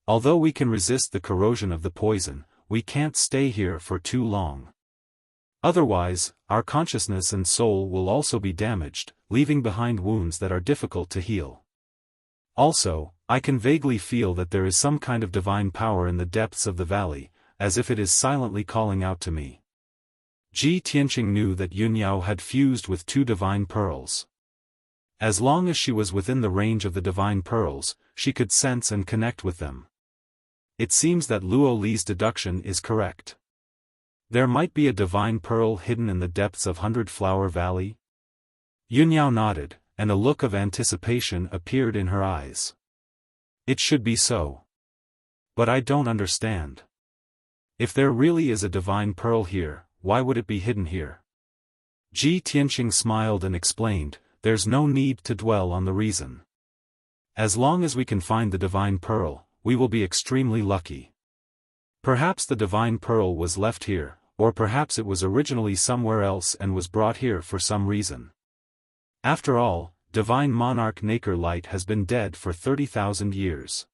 Although we can resist the corrosion of the poison, we can't stay here for too long. Otherwise, our consciousness and soul will also be damaged, leaving behind wounds that are difficult to heal. Also, I can vaguely feel that there is some kind of divine power in the depths of the valley, as if it is silently calling out to me." Ji Tianqing knew that Yunyao had fused with 2 divine pearls. As long as she was within the range of the divine pearls, she could sense and connect with them. It seems that Luo Li's deduction is correct. There might be a divine pearl hidden in the depths of 100-Flower Valley? Yunyao nodded, and a look of anticipation appeared in her eyes. It should be so. But I don't understand. If there really is a divine pearl here, why would it be hidden here? Ji Tianqing smiled and explained, "There's no need to dwell on the reason. As long as we can find the divine pearl, we will be extremely lucky. Perhaps the divine pearl was left here, or perhaps it was originally somewhere else and was brought here for some reason. After all, divine monarch Nacre Light has been dead for 30,000 years.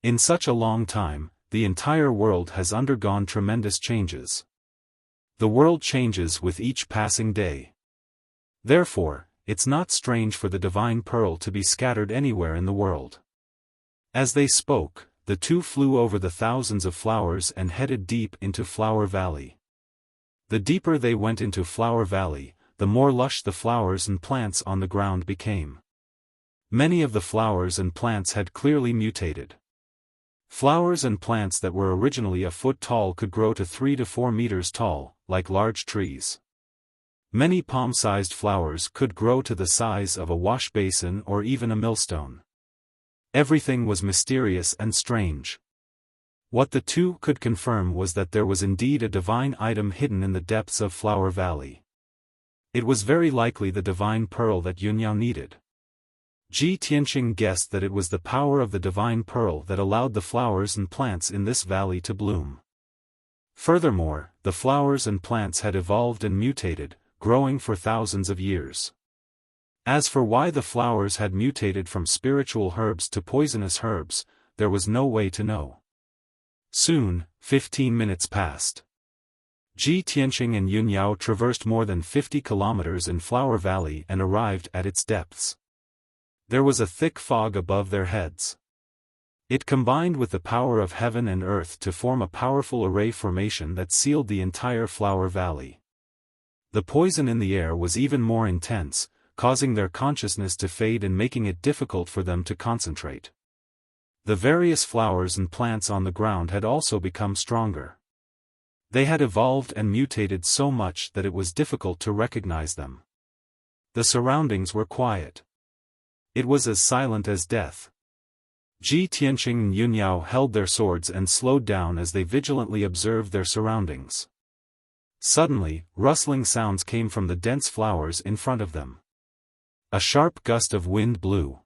In such a long time, the entire world has undergone tremendous changes. The world changes with each passing day. Therefore, it's not strange for the divine pearl to be scattered anywhere in the world." As they spoke, the two flew over the thousands of flowers and headed deep into Flower Valley. The deeper they went into Flower Valley, the more lush the flowers and plants on the ground became. Many of the flowers and plants had clearly mutated. Flowers and plants that were originally a foot tall could grow to 3 to 4 meters tall, like large trees. Many palm-sized flowers could grow to the size of a wash basin or even a millstone. Everything was mysterious and strange. What the two could confirm was that there was indeed a divine item hidden in the depths of Flower Valley. It was very likely the divine pearl that Yunyao needed. Ji Tianqing guessed that it was the power of the divine pearl that allowed the flowers and plants in this valley to bloom. Furthermore, the flowers and plants had evolved and mutated, growing for thousands of years. As for why the flowers had mutated from spiritual herbs to poisonous herbs, there was no way to know. Soon, 15 minutes passed. Ji Tianqing and Yunyao traversed more than 50 kilometers in Flower Valley and arrived at its depths. There was a thick fog above their heads. It combined with the power of heaven and earth to form a powerful array formation that sealed the entire Flower Valley. The poison in the air was even more intense, causing their consciousness to fade and making it difficult for them to concentrate. The various flowers and plants on the ground had also become stronger. They had evolved and mutated so much that it was difficult to recognize them. The surroundings were quiet. It was as silent as death. Ji Tianqing and Yunyao held their swords and slowed down as they vigilantly observed their surroundings. Suddenly, rustling sounds came from the dense flowers in front of them. A sharp gust of wind blew.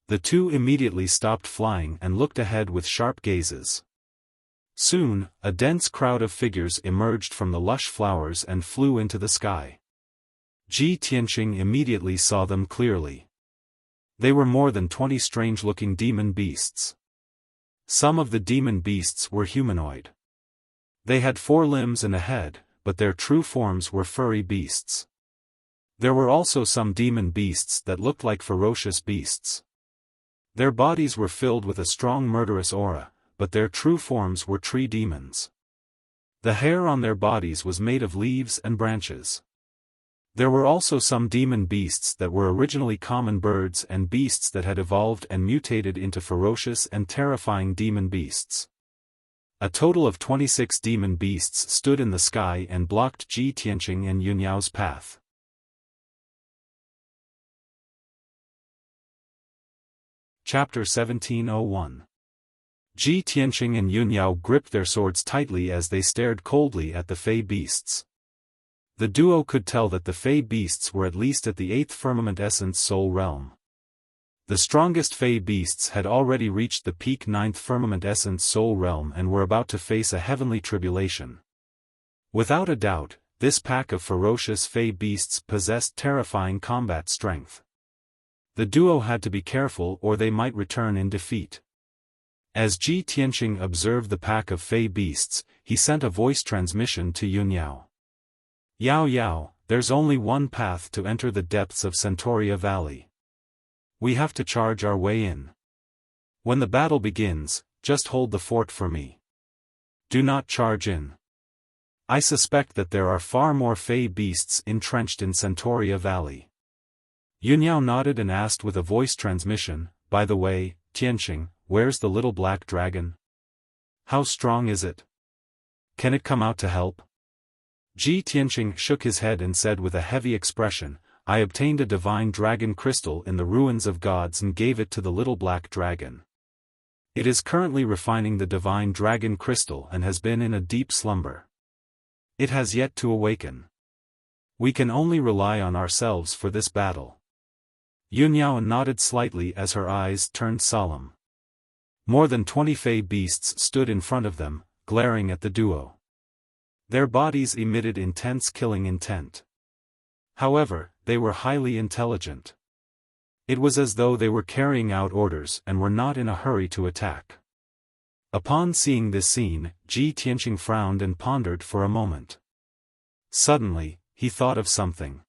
The two immediately stopped flying and looked ahead with sharp gazes. Soon, a dense crowd of figures emerged from the lush flowers and flew into the sky. Ji Tianqing immediately saw them clearly. They were more than 20 strange-looking demon beasts. Some of the demon beasts were humanoid. They had 4 limbs and a head, but their true forms were furry beasts. There were also some demon beasts that looked like ferocious beasts. Their bodies were filled with a strong murderous aura, but their true forms were tree demons. The hair on their bodies was made of leaves and branches. There were also some demon beasts that were originally common birds and beasts that had evolved and mutated into ferocious and terrifying demon beasts. A total of 26 demon beasts stood in the sky and blocked Ji Tianqing and Yunyao's path. Chapter 1701. Ji Tianqing and Yunyao gripped their swords tightly as they stared coldly at the fey beasts. The duo could tell that the fey beasts were at least at the 8th firmament essence soul realm. The strongest fey beasts had already reached the peak 9th firmament essence soul realm and were about to face a heavenly tribulation. Without a doubt, this pack of ferocious fey beasts possessed terrifying combat strength. The duo had to be careful or they might return in defeat. As Ji Tianqing observed the pack of fey beasts, he sent a voice transmission to Yunyao. Yao Yao, there's only one path to enter the depths of Centauria Valley. We have to charge our way in. When the battle begins, just hold the fort for me. Do not charge in. I suspect that there are far more fey beasts entrenched in Centauria Valley. Yunyao nodded and asked with a voice transmission, by the way, Tianqing, where's the little black dragon? How strong is it? Can it come out to help? Ji Tianqing shook his head and said with a heavy expression, I obtained a divine dragon crystal in the ruins of gods and gave it to the little black dragon. It is currently refining the divine dragon crystal and has been in a deep slumber. It has yet to awaken. We can only rely on ourselves for this battle. Yunyao nodded slightly as her eyes turned solemn. More than 20 fey beasts stood in front of them, glaring at the duo. Their bodies emitted intense killing intent. However, they were highly intelligent. It was as though they were carrying out orders and were not in a hurry to attack. Upon seeing this scene, Ji Tianqing frowned and pondered for a moment. Suddenly, he thought of something.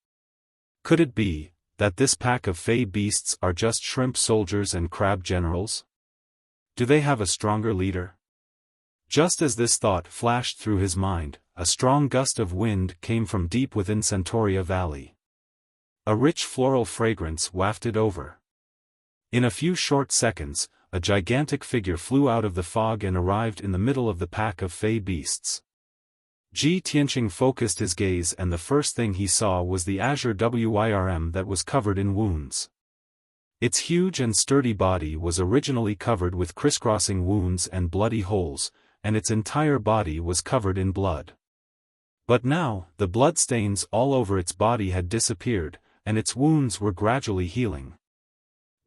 Could it be that this pack of fey beasts are just shrimp soldiers and crab generals? Do they have a stronger leader? Just as this thought flashed through his mind, a strong gust of wind came from deep within Centauria Valley. A rich floral fragrance wafted over. In a few short seconds, a gigantic figure flew out of the fog and arrived in the middle of the pack of fey beasts. Ji Tianqing focused his gaze and the first thing he saw was the azure WIRM that was covered in wounds. Its huge and sturdy body was originally covered with crisscrossing wounds and bloody holes, and its entire body was covered in blood. But now, the bloodstains all over its body had disappeared, and its wounds were gradually healing.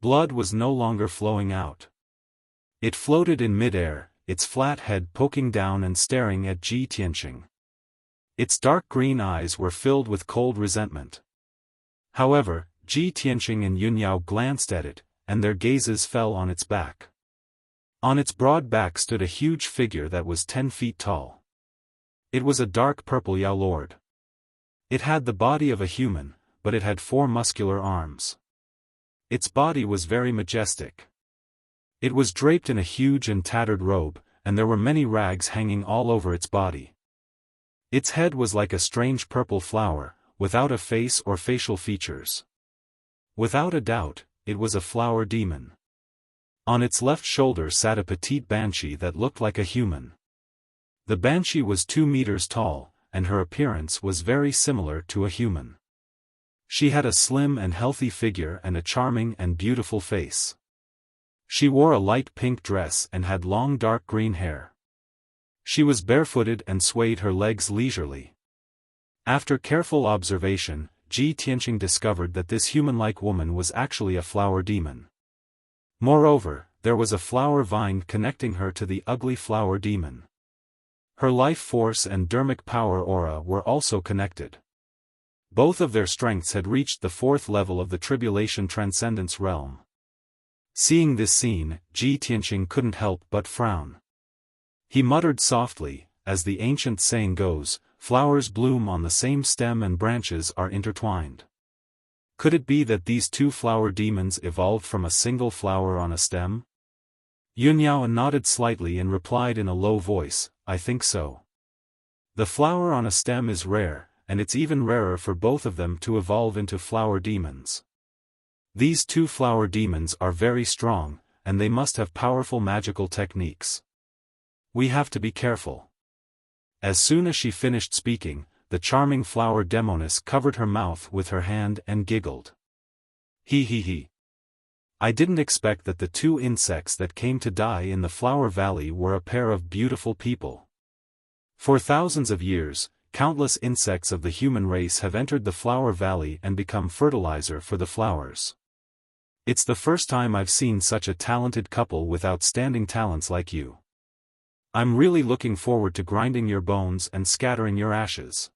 Blood was no longer flowing out. It floated in midair, its flat head poking down and staring at Ji Tianqing. Its dark green eyes were filled with cold resentment. However, Ji Tianqing and Yunyao glanced at it, and their gazes fell on its back. On its broad back stood a huge figure that was 10 feet tall. It was a dark purple Yao Lord. It had the body of a human, but it had 4 muscular arms. Its body was very majestic. It was draped in a huge and tattered robe, and there were many rags hanging all over its body. Its head was like a strange purple flower, without a face or facial features. Without a doubt, it was a flower demon. On its left shoulder sat a petite banshee that looked like a human. The banshee was 2 meters tall, and her appearance was very similar to a human. She had a slim and healthy figure and a charming and beautiful face. She wore a light pink dress and had long dark green hair. She was barefooted and swayed her legs leisurely. After careful observation, Ji Tianqing discovered that this human-like woman was actually a flower demon. Moreover, there was a flower vine connecting her to the ugly flower demon. Her life force and dermic power aura were also connected. Both of their strengths had reached the 4th level of the Tribulation Transcendence realm. Seeing this scene, Ji Tianqing couldn't help but frown. He muttered softly, as the ancient saying goes, flowers bloom on the same stem and branches are intertwined. Could it be that these 2 flower demons evolved from a single flower on a stem? Yunyao nodded slightly and replied in a low voice, I think so. The flower on a stem is rare, and it's even rarer for both of them to evolve into flower demons. These 2 flower demons are very strong, and they must have powerful magical techniques. We have to be careful. As soon as she finished speaking, the charming flower demoness covered her mouth with her hand and giggled. He. I didn't expect that the 2 insects that came to die in the Flower Valley were a pair of beautiful people. For thousands of years, countless insects of the human race have entered the Flower Valley and become fertilizer for the flowers. It's the first time I've seen such a talented couple with outstanding talents like you. I'm really looking forward to grinding your bones and scattering your ashes.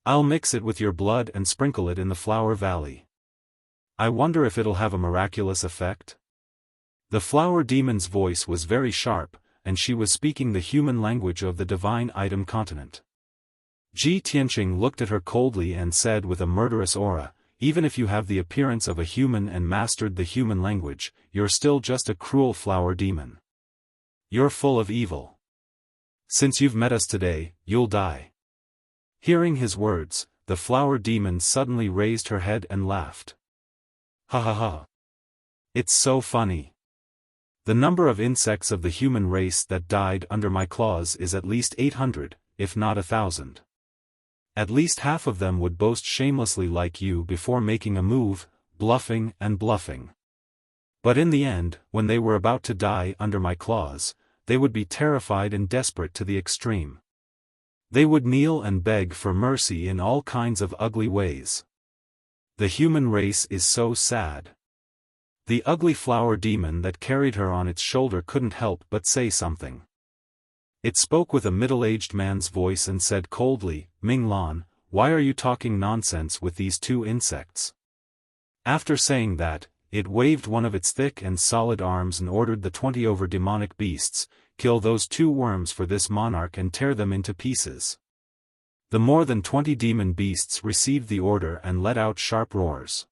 I'll mix it with your blood and sprinkle it in the Flower Valley. I wonder if it'll have a miraculous effect? The flower demon's voice was very sharp, and she was speaking the human language of the divine item continent. Ji Tianqing looked at her coldly and said with a murderous aura, even if you have the appearance of a human and mastered the human language, you're still just a cruel flower demon. You're full of evil. Since you've met us today, you'll die. Hearing his words, the flower demon suddenly raised her head and laughed. Ha ha ha. It's so funny. The number of insects of the human race that died under my claws is at least 800, if not 1,000. At least half of them would boast shamelessly like you before making a move, bluffing and bluffing. But in the end, when they were about to die under my claws, they would be terrified and desperate to the extreme. They would kneel and beg for mercy in all kinds of ugly ways. The human race is so sad. The ugly flower demon that carried her on its shoulder couldn't help but say something. It spoke with a middle-aged man's voice and said coldly, Ming Lan, why are you talking nonsense with these 2 insects? After saying that, it waved one of its thick and solid arms and ordered the 20 over demonic beasts, kill those 2 worms for this monarch and tear them into pieces. The more than 20 demon beasts received the order and let out sharp roars.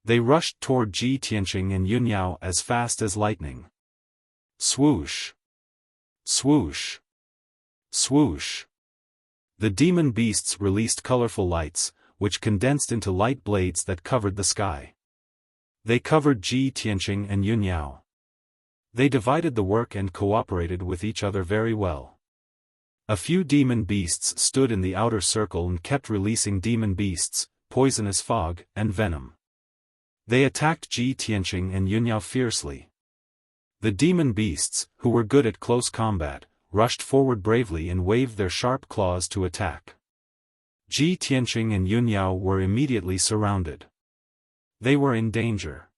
They rushed toward Ji Tianqing and Yunyao as fast as lightning. Swoosh! Swoosh! Swoosh! The demon beasts released colorful lights, which condensed into light blades that covered the sky. They covered Ji Tianqing and Yunyao. They divided the work and cooperated with each other very well. A few demon beasts stood in the outer circle and kept releasing demon beasts, poisonous fog, and venom. They attacked Ji Tianqing and Yunyao fiercely. The demon beasts, who were good at close combat, rushed forward bravely and waved their sharp claws to attack. Ji Tianqing and Yunyao were immediately surrounded. They were in danger.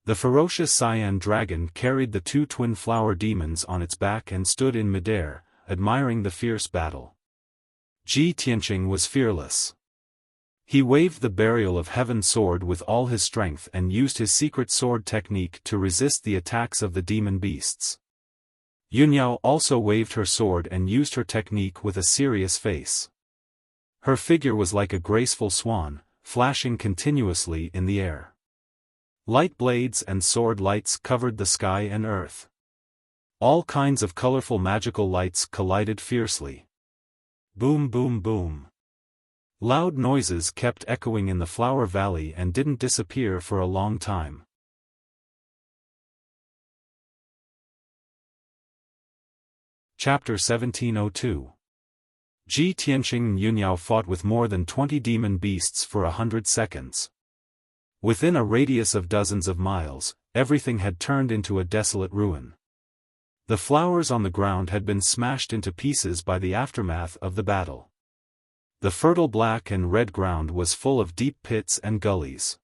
The ferocious cyan dragon carried the two twin flower demons on its back and stood in midair, admiring the fierce battle. Ji Tianqing was fearless. He waved the Burial of Heaven sword with all his strength and used his secret sword technique to resist the attacks of the demon beasts. Yunyao also waved her sword and used her technique with a serious face. Her figure was like a graceful swan, flashing continuously in the air. Light blades and sword lights covered the sky and earth. All kinds of colorful magical lights collided fiercely. Boom, boom, boom. Loud noises kept echoing in the Flower Valley and didn't disappear for a long time. Chapter 1702. Ji Tianqing and Yunyao fought with more than 20 demon beasts for 100 seconds. Within a radius of dozens of miles, everything had turned into a desolate ruin. The flowers on the ground had been smashed into pieces by the aftermath of the battle. The fertile black and red ground was full of deep pits and gullies.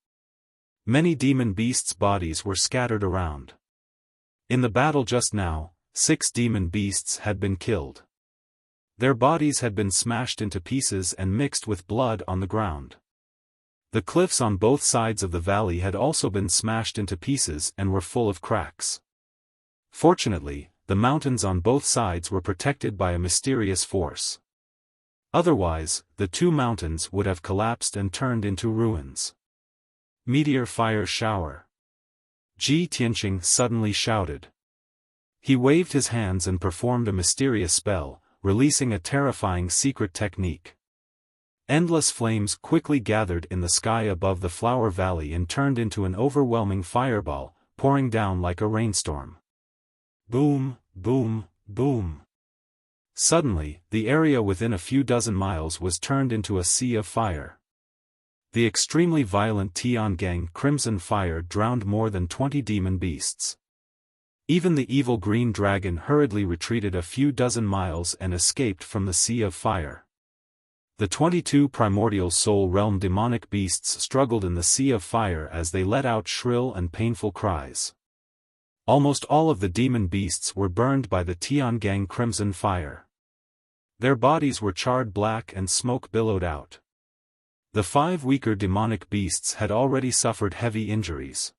Many demon beasts' bodies were scattered around. In the battle just now, 6 demon beasts had been killed. Their bodies had been smashed into pieces and mixed with blood on the ground. The cliffs on both sides of the valley had also been smashed into pieces and were full of cracks. Fortunately, the mountains on both sides were protected by a mysterious force. Otherwise, the two mountains would have collapsed and turned into ruins. Meteor fire shower. Ji Tianqing suddenly shouted. He waved his hands and performed a mysterious spell, releasing a terrifying secret technique. Endless flames quickly gathered in the sky above the Flower Valley and turned into an overwhelming fireball, pouring down like a rainstorm. Boom, boom, boom. Suddenly, the area within a few dozen miles was turned into a sea of fire. The extremely violent Tiangang Crimson Fire drowned more than 20 demon beasts. Even the evil green dragon hurriedly retreated a few dozen miles and escaped from the sea of fire. The 22 primordial soul realm demonic beasts struggled in the sea of fire as they let out shrill and painful cries. Almost all of the demon beasts were burned by the Tiangang Crimson Fire. Their bodies were charred black and smoke billowed out. The 5 weaker demonic beasts had already suffered heavy injuries.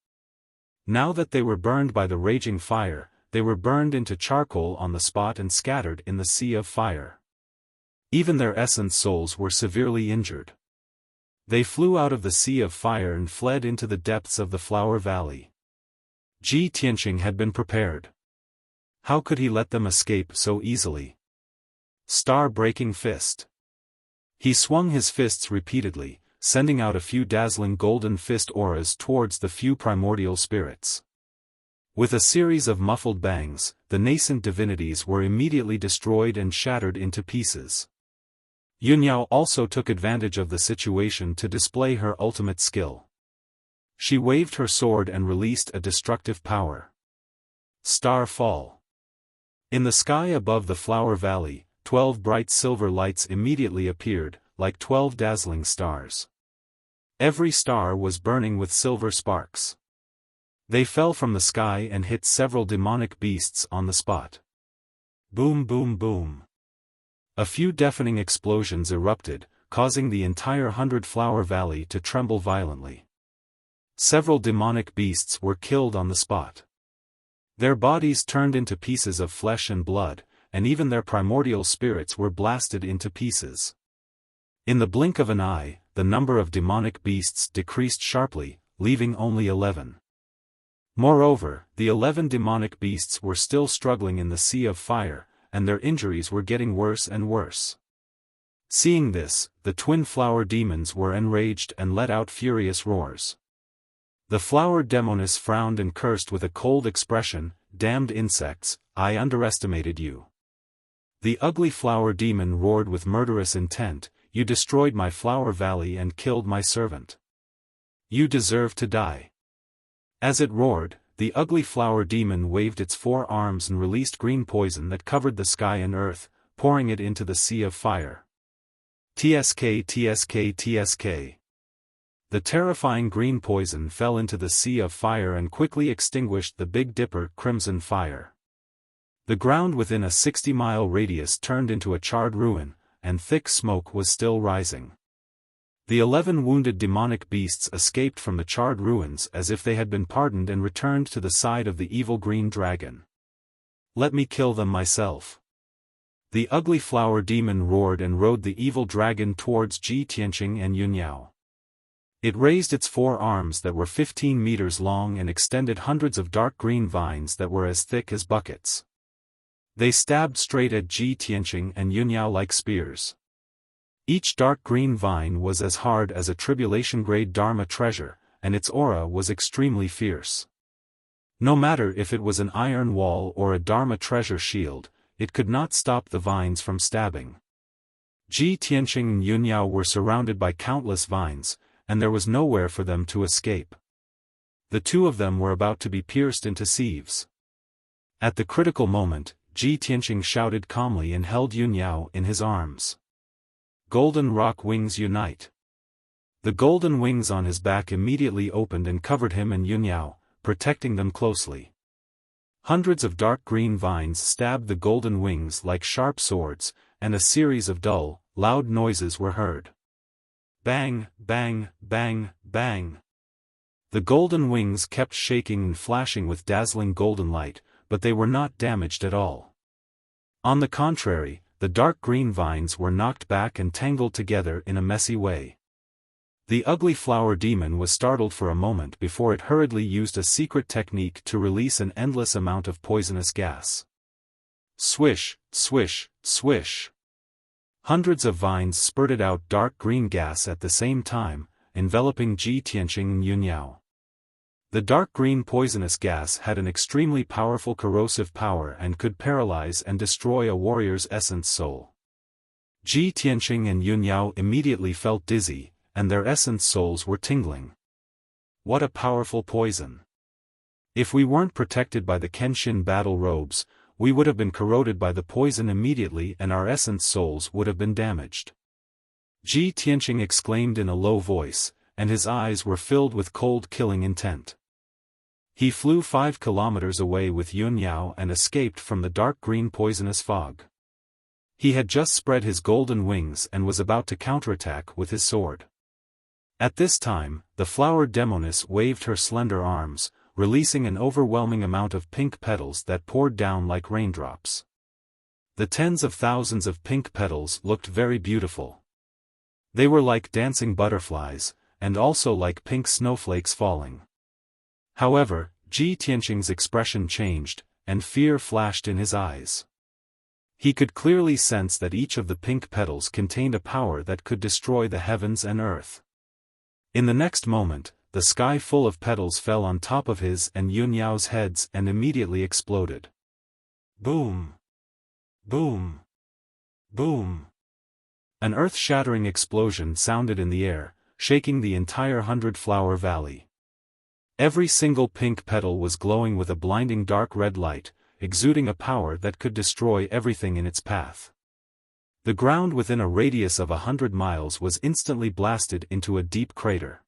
Now that they were burned by the raging fire, they were burned into charcoal on the spot and scattered in the sea of fire. Even their essence souls were severely injured. They flew out of the sea of fire and fled into the depths of the Flower Valley. Ji Tianqing had been prepared. How could he let them escape so easily? Star-breaking fist. He swung his fists repeatedly, sending out a few dazzling golden fist auras towards the few primordial spirits. With a series of muffled bangs, the nascent divinities were immediately destroyed and shattered into pieces. Yunyao also took advantage of the situation to display her ultimate skill. She waved her sword and released a destructive power. Star Fall. In the sky above the Flower Valley, 12 bright silver lights immediately appeared, like 12 dazzling stars. Every star was burning with silver sparks. They fell from the sky and hit several demonic beasts on the spot. Boom, boom, boom. A few deafening explosions erupted, causing the entire 100-Flower Valley to tremble violently. Several demonic beasts were killed on the spot. Their bodies turned into pieces of flesh and blood, and even their primordial spirits were blasted into pieces. In the blink of an eye, the number of demonic beasts decreased sharply, leaving only 11. Moreover, the 11 demonic beasts were still struggling in the sea of fire, and their injuries were getting worse and worse. Seeing this, the twin flower demons were enraged and let out furious roars. The flower demoness frowned and cursed with a cold expression, "Damned insects, I underestimated you." The ugly flower demon roared with murderous intent, "You destroyed my flower valley and killed my servant. You deserve to die. As it roared, the ugly flower demon waved its 4 arms and released green poison that covered the sky and earth, pouring it into the sea of fire. TSK TSK TSK. The terrifying green poison fell into the sea of fire and quickly extinguished the Big Dipper crimson fire. The ground within a 60-mile radius turned into a charred ruin, and thick smoke was still rising. The 11 wounded demonic beasts escaped from the charred ruins as if they had been pardoned and returned to the side of the evil green dragon. Let me kill them myself. The ugly flower demon roared and rode the evil dragon towards Ji Tianqing and Yunyao. It raised its 4 arms that were 15 meters long and extended hundreds of dark green vines that were as thick as buckets. They stabbed straight at Ji Tianqing and Yunyao like spears. Each dark green vine was as hard as a tribulation-grade Dharma treasure, and its aura was extremely fierce. No matter if it was an iron wall or a Dharma treasure shield, it could not stop the vines from stabbing. Ji Tianqing and Yunyao were surrounded by countless vines, and there was nowhere for them to escape. The 2 of them were about to be pierced into sieves. At the critical moment, Ji Tianqing shouted calmly and held Yunyao in his arms. Golden rock wings unite. The golden wings on his back immediately opened and covered him and Yunyao, protecting them closely. Hundreds of dark green vines stabbed the golden wings like sharp swords, and a series of dull, loud noises were heard. Bang, bang, bang, bang. The golden wings kept shaking and flashing with dazzling golden light, but they were not damaged at all. On the contrary, the dark green vines were knocked back and tangled together in a messy way. The ugly flower demon was startled for a moment before it hurriedly used a secret technique to release an endless amount of poisonous gas. Swish, swish, swish. Hundreds of vines spurted out dark green gas at the same time, enveloping Ji Tianqing and Yunyao. The dark green poisonous gas had an extremely powerful corrosive power and could paralyze and destroy a warrior's essence soul. Ji Tianqing and Yunyao immediately felt dizzy, and their essence souls were tingling. What a powerful poison! If we weren't protected by the Kenshin battle robes, we would have been corroded by the poison immediately and our essence souls would have been damaged. Ji Tianqing exclaimed in a low voice, and his eyes were filled with cold killing intent. He flew 5 kilometers away with Yunyao and escaped from the dark green poisonous fog. He had just spread his golden wings and was about to counterattack with his sword. At this time, the flower demoness waved her slender arms, releasing an overwhelming amount of pink petals that poured down like raindrops. The tens of thousands of pink petals looked very beautiful. They were like dancing butterflies, and also like pink snowflakes falling. However, Ji Tianqing's expression changed, and fear flashed in his eyes. He could clearly sense that each of the pink petals contained a power that could destroy the heavens and earth. In the next moment, the sky full of petals fell on top of his and Yunyao's heads and immediately exploded. Boom! Boom! Boom! An earth-shattering explosion sounded in the air, shaking the entire 100-flower valley. Every single pink petal was glowing with a blinding dark red light, exuding a power that could destroy everything in its path. The ground within a radius of 100 miles was instantly blasted into a deep crater.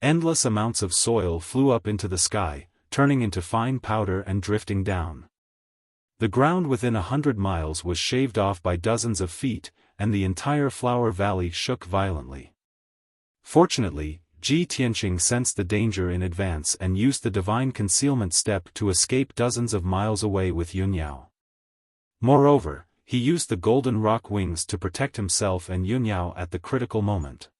Endless amounts of soil flew up into the sky, turning into fine powder and drifting down. The ground within 100 miles was shaved off by dozens of feet, and the entire flower valley shook violently. Fortunately, Ji Tianqing sensed the danger in advance and used the divine concealment step to escape dozens of miles away with Yunyao. Moreover, he used the golden rock wings to protect himself and Yunyao at the critical moment.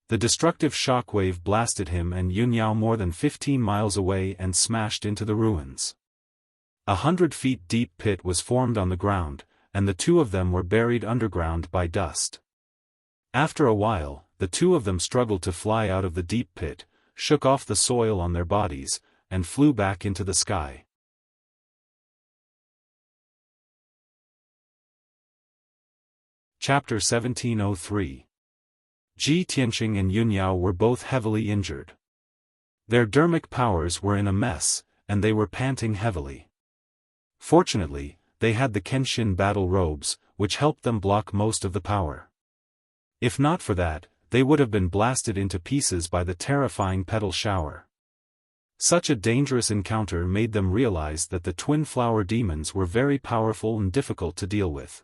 The destructive shockwave blasted him and Yunyao more than 15 miles away and smashed into the ruins. 100 feet deep pit was formed on the ground, and the 2 of them were buried underground by dust. After a while, the 2 of them struggled to fly out of the deep pit, shook off the soil on their bodies, and flew back into the sky. Chapter 1703. Ji Tianqing and Yun Yao were both heavily injured. Their dermic powers were in a mess, and they were panting heavily. Fortunately, they had the Kenshin battle robes, which helped them block most of the power. If not for that, they would have been blasted into pieces by the terrifying petal shower. Such a dangerous encounter made them realize that the twin flower demons were very powerful and difficult to deal with.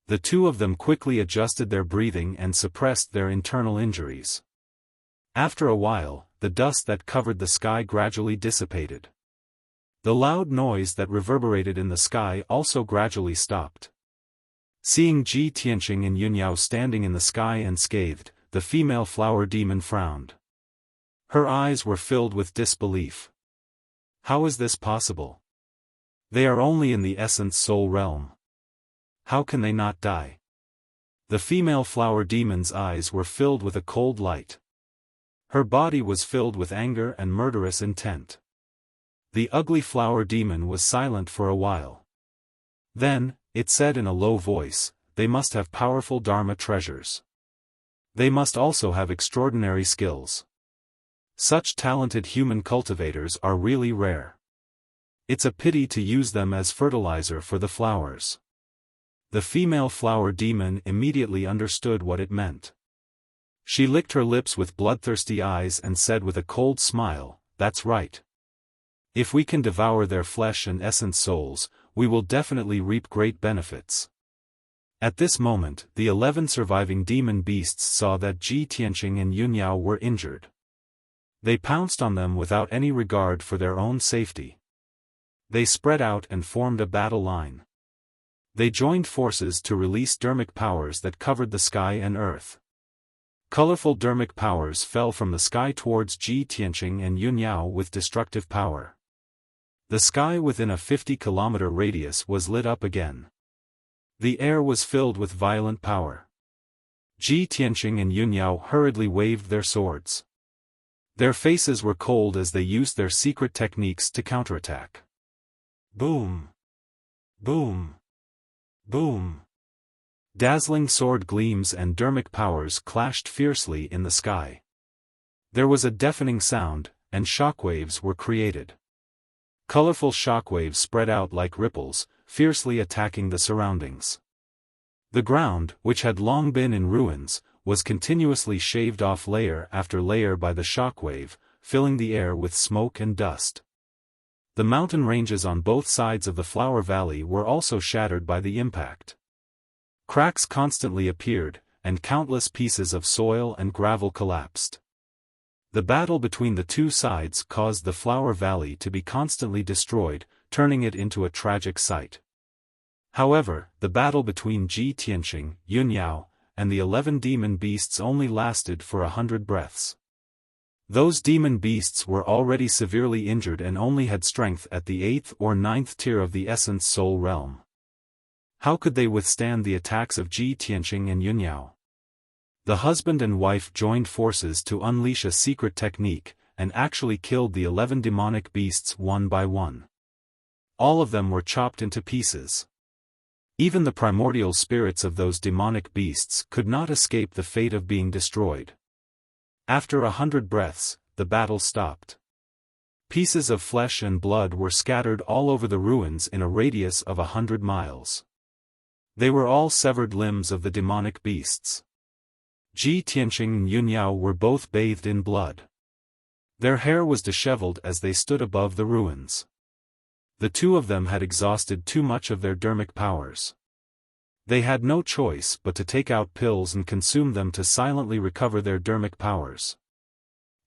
The two of them quickly adjusted their breathing and suppressed their internal injuries. After a while, the dust that covered the sky gradually dissipated. The loud noise that reverberated in the sky also gradually stopped. Seeing Ji Tianqing and Yun Yao standing in the sky unscathed, the female flower demon frowned. Her eyes were filled with disbelief. How is this possible? They are only in the essence soul realm. How can they not die? The female flower demon's eyes were filled with a cold light. Her body was filled with anger and murderous intent. The ugly flower demon was silent for a while. Then, it said in a low voice, "They must have powerful Dharma treasures. They must also have extraordinary skills. Such talented human cultivators are really rare. It's a pity to use them as fertilizer for the flowers." The female flower demon immediately understood what it meant. She licked her lips with bloodthirsty eyes and said with a cold smile, "That's right. If we can devour their flesh and essence souls, we will definitely reap great benefits." At this moment, the 11 surviving demon beasts saw that Ji Tianqing and Yun Yao were injured. They pounced on them without any regard for their own safety. They spread out and formed a battle line. They joined forces to release dermic powers that covered the sky and earth. Colorful dermic powers fell from the sky towards Ji Tianqing and Yun Yao with destructive power. The sky within a 50-kilometer radius was lit up again. The air was filled with violent power. Ji Tianqing and Yun Yao hurriedly waved their swords. Their faces were cold as they used their secret techniques to counterattack. Boom! Boom! Boom! Dazzling sword gleams and dermic powers clashed fiercely in the sky. There was a deafening sound, and shockwaves were created. Colorful shockwaves spread out like ripples, fiercely attacking the surroundings. The ground, which had long been in ruins, was continuously shaved off layer after layer by the shockwave, filling the air with smoke and dust. The mountain ranges on both sides of the Flower Valley were also shattered by the impact. Cracks constantly appeared, and countless pieces of soil and gravel collapsed. The battle between the two sides caused the Flower Valley to be constantly destroyed, turning it into a tragic sight. However, the battle between Ji Tianqing, Yun Yao, and the 11 demon beasts only lasted for 100 breaths. Those demon beasts were already severely injured and only had strength at the 8th or 9th tier of the essence soul realm. How could they withstand the attacks of Ji Tianqing and Yun Yao? The husband and wife joined forces to unleash a secret technique, and actually killed the 11 demonic beasts one by one. All of them were chopped into pieces. Even the primordial spirits of those demonic beasts could not escape the fate of being destroyed. After 100 breaths, the battle stopped. Pieces of flesh and blood were scattered all over the ruins in a radius of 100 miles. They were all severed limbs of the demonic beasts. Ji Tianqing and Yun Yao were both bathed in blood. Their hair was disheveled as they stood above the ruins. The two of them had exhausted too much of their dermic powers. They had no choice but to take out pills and consume them to silently recover their dermic powers.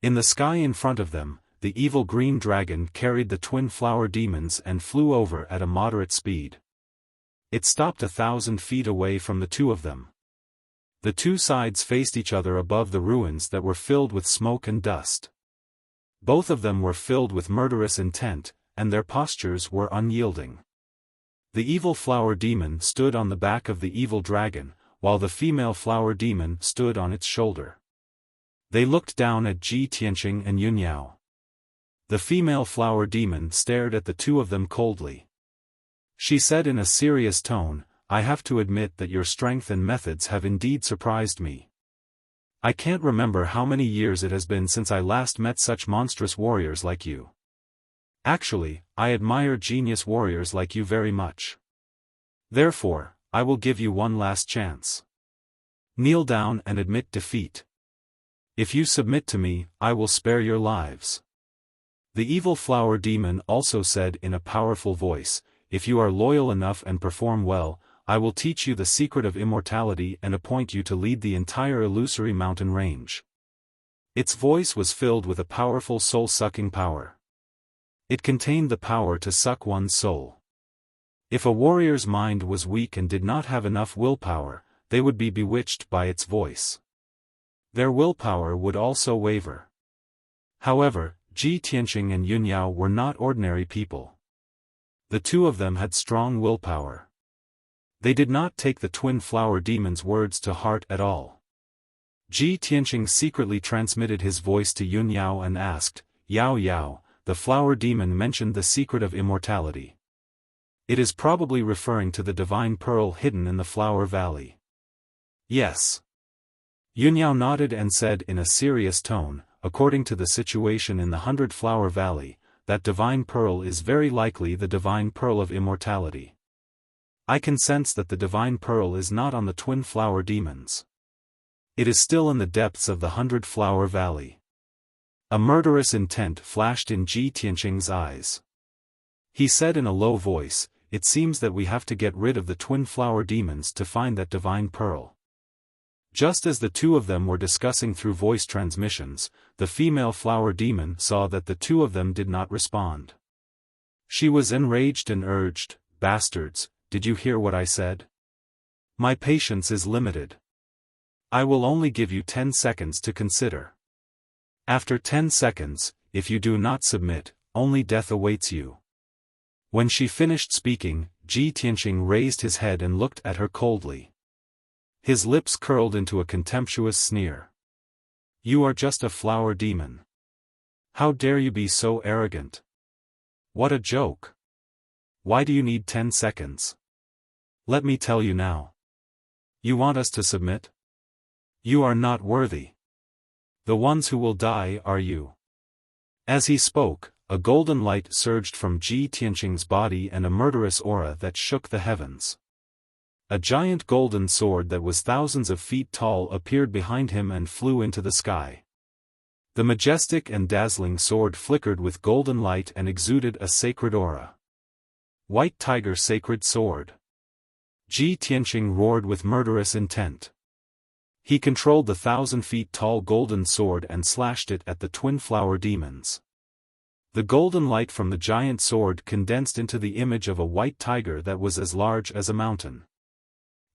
In the sky in front of them, the evil green dragon carried the twin flower demons and flew over at a moderate speed. It stopped 1,000 feet away from the two of them. The two sides faced each other above the ruins that were filled with smoke and dust. Both of them were filled with murderous intent, and their postures were unyielding. The evil flower demon stood on the back of the evil dragon, while the female flower demon stood on its shoulder. They looked down at Ji Tianqing and Yun Yao. The female flower demon stared at the two of them coldly. She said in a serious tone, "I have to admit that your strength and methods have indeed surprised me. I can't remember how many years it has been since I last met such monstrous warriors like you. Actually, I admire genius warriors like you very much. Therefore, I will give you one last chance. Kneel down and admit defeat. If you submit to me, I will spare your lives. The evil flower demon also said in a powerful voice, if you are loyal enough and perform well, I will teach you the secret of immortality and appoint you to lead the entire illusory mountain range. Its voice was filled with a powerful soul-sucking power. It contained the power to suck one's soul. If a warrior's mind was weak and did not have enough willpower, they would be bewitched by its voice. Their willpower would also waver. However, Ji Tianqing and Yun Yao were not ordinary people. The two of them had strong willpower. They did not take the twin flower demon's words to heart at all. Ji Tianqing secretly transmitted his voice to Yun Yao and asked, Yao Yao, the flower demon mentioned the secret of immortality. It is probably referring to the divine pearl hidden in the flower valley. Yes. Yun Yao nodded and said in a serious tone, according to the situation in the 100-Flower Valley, that divine pearl is very likely the divine pearl of immortality. I can sense that the divine pearl is not on the twin flower demons. It is still in the depths of the 100-Flower Valley. A murderous intent flashed in Ji Tianqing's eyes. He said in a low voice, it seems that we have to get rid of the twin flower demons to find that divine pearl. Just as the two of them were discussing through voice transmissions, the female flower demon saw that the two of them did not respond. She was enraged and urged, bastards, did you hear what I said? My patience is limited. I will only give you 10 seconds to consider. After 10 seconds, if you do not submit, only death awaits you. When she finished speaking, Ji Tianqing raised his head and looked at her coldly. His lips curled into a contemptuous sneer. You are just a flower demon. How dare you be so arrogant? What a joke. Why do you need 10 seconds? Let me tell you now. You want us to submit? You are not worthy. The ones who will die are you. As he spoke, a golden light surged from Ji Tianqing's body and a murderous aura that shook the heavens. A giant golden sword that was thousands of feet tall appeared behind him and flew into the sky. The majestic and dazzling sword flickered with golden light and exuded a sacred aura. White Tiger Sacred Sword. Ji Tianqing roared with murderous intent. He controlled the 1,000 feet tall golden sword and slashed it at the twin flower demons. The golden light from the giant sword condensed into the image of a white tiger that was as large as a mountain.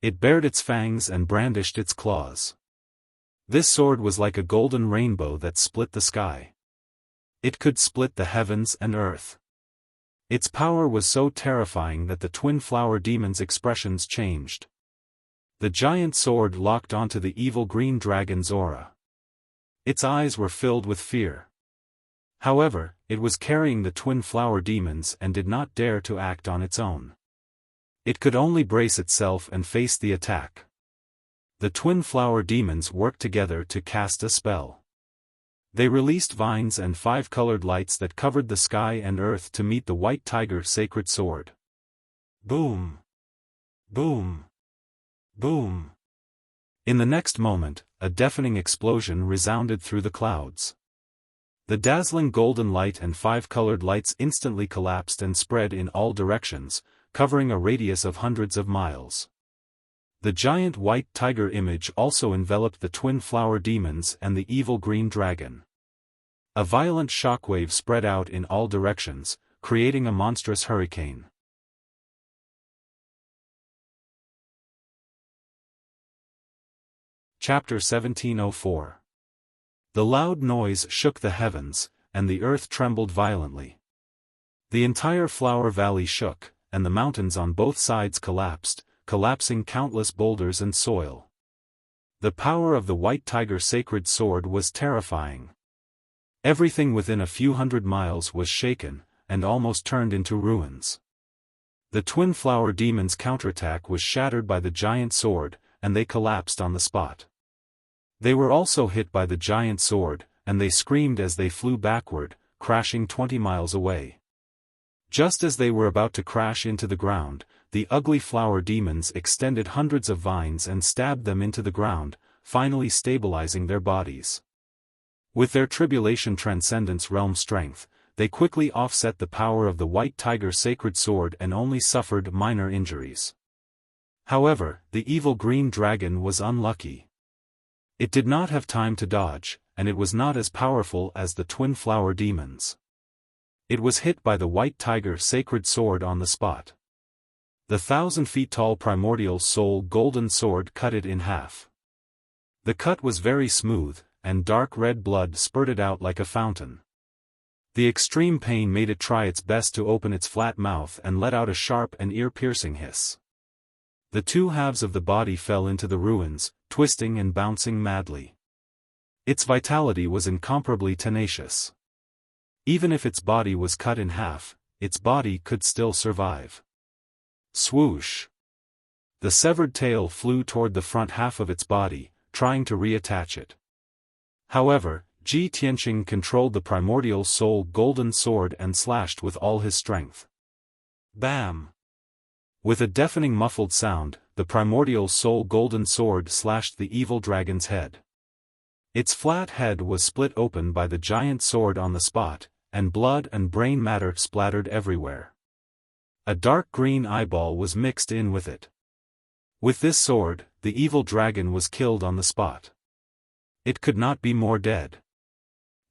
It bared its fangs and brandished its claws. This sword was like a golden rainbow that split the sky. It could split the heavens and earth. Its power was so terrifying that the twin flower demon's expressions changed. The giant sword locked onto the evil green dragon's aura. Its eyes were filled with fear. However, it was carrying the twin flower demons and did not dare to act on its own. It could only brace itself and face the attack. The twin flower demons worked together to cast a spell. They released vines and 5 colored lights that covered the sky and earth to meet the white tiger sacred sword. Boom! Boom! Boom! In the next moment, a deafening explosion resounded through the clouds. The dazzling golden light and 5 colored lights instantly collapsed and spread in all directions, covering a radius of hundreds of miles. The giant white tiger image also enveloped the twin flower demons and the evil green dragon. A violent shockwave spread out in all directions, creating a monstrous hurricane. Chapter 1704. The loud noise shook the heavens, and the earth trembled violently. The entire flower valley shook, and the mountains on both sides collapsed, collapsing countless boulders and soil. The power of the white tiger sacred sword was terrifying. Everything within a few hundred miles was shaken, and almost turned into ruins. The twin flower demons' counterattack was shattered by the giant sword, and they collapsed on the spot. They were also hit by the giant sword, and they screamed as they flew backward, crashing 20 miles away. Just as they were about to crash into the ground, the ugly flower demons extended hundreds of vines and stabbed them into the ground, finally stabilizing their bodies. With their Tribulation Transcendence realm strength, they quickly offset the power of the White Tiger sacred sword and only suffered minor injuries. However, the evil green dragon was unlucky. It did not have time to dodge, and it was not as powerful as the twin flower demons. It was hit by the White Tiger sacred sword on the spot. The 1,000-feet-tall primordial soul golden sword cut it in half. The cut was very smooth, and dark red blood spurted out like a fountain. The extreme pain made it try its best to open its flat mouth and let out a sharp and ear-piercing hiss. The two halves of the body fell into the ruins, twisting and bouncing madly. Its vitality was incomparably tenacious. Even if its body was cut in half, its body could still survive. Swoosh! The severed tail flew toward the front half of its body, trying to reattach it. However, Ji Tianqing controlled the primordial soul golden sword and slashed with all his strength. Bam! With a deafening muffled sound, the primordial soul golden sword slashed the evil dragon's head. Its flat head was split open by the giant sword on the spot, and blood and brain matter splattered everywhere. A dark green eyeball was mixed in with it. With this sword, the evil dragon was killed on the spot. It could not be more dead.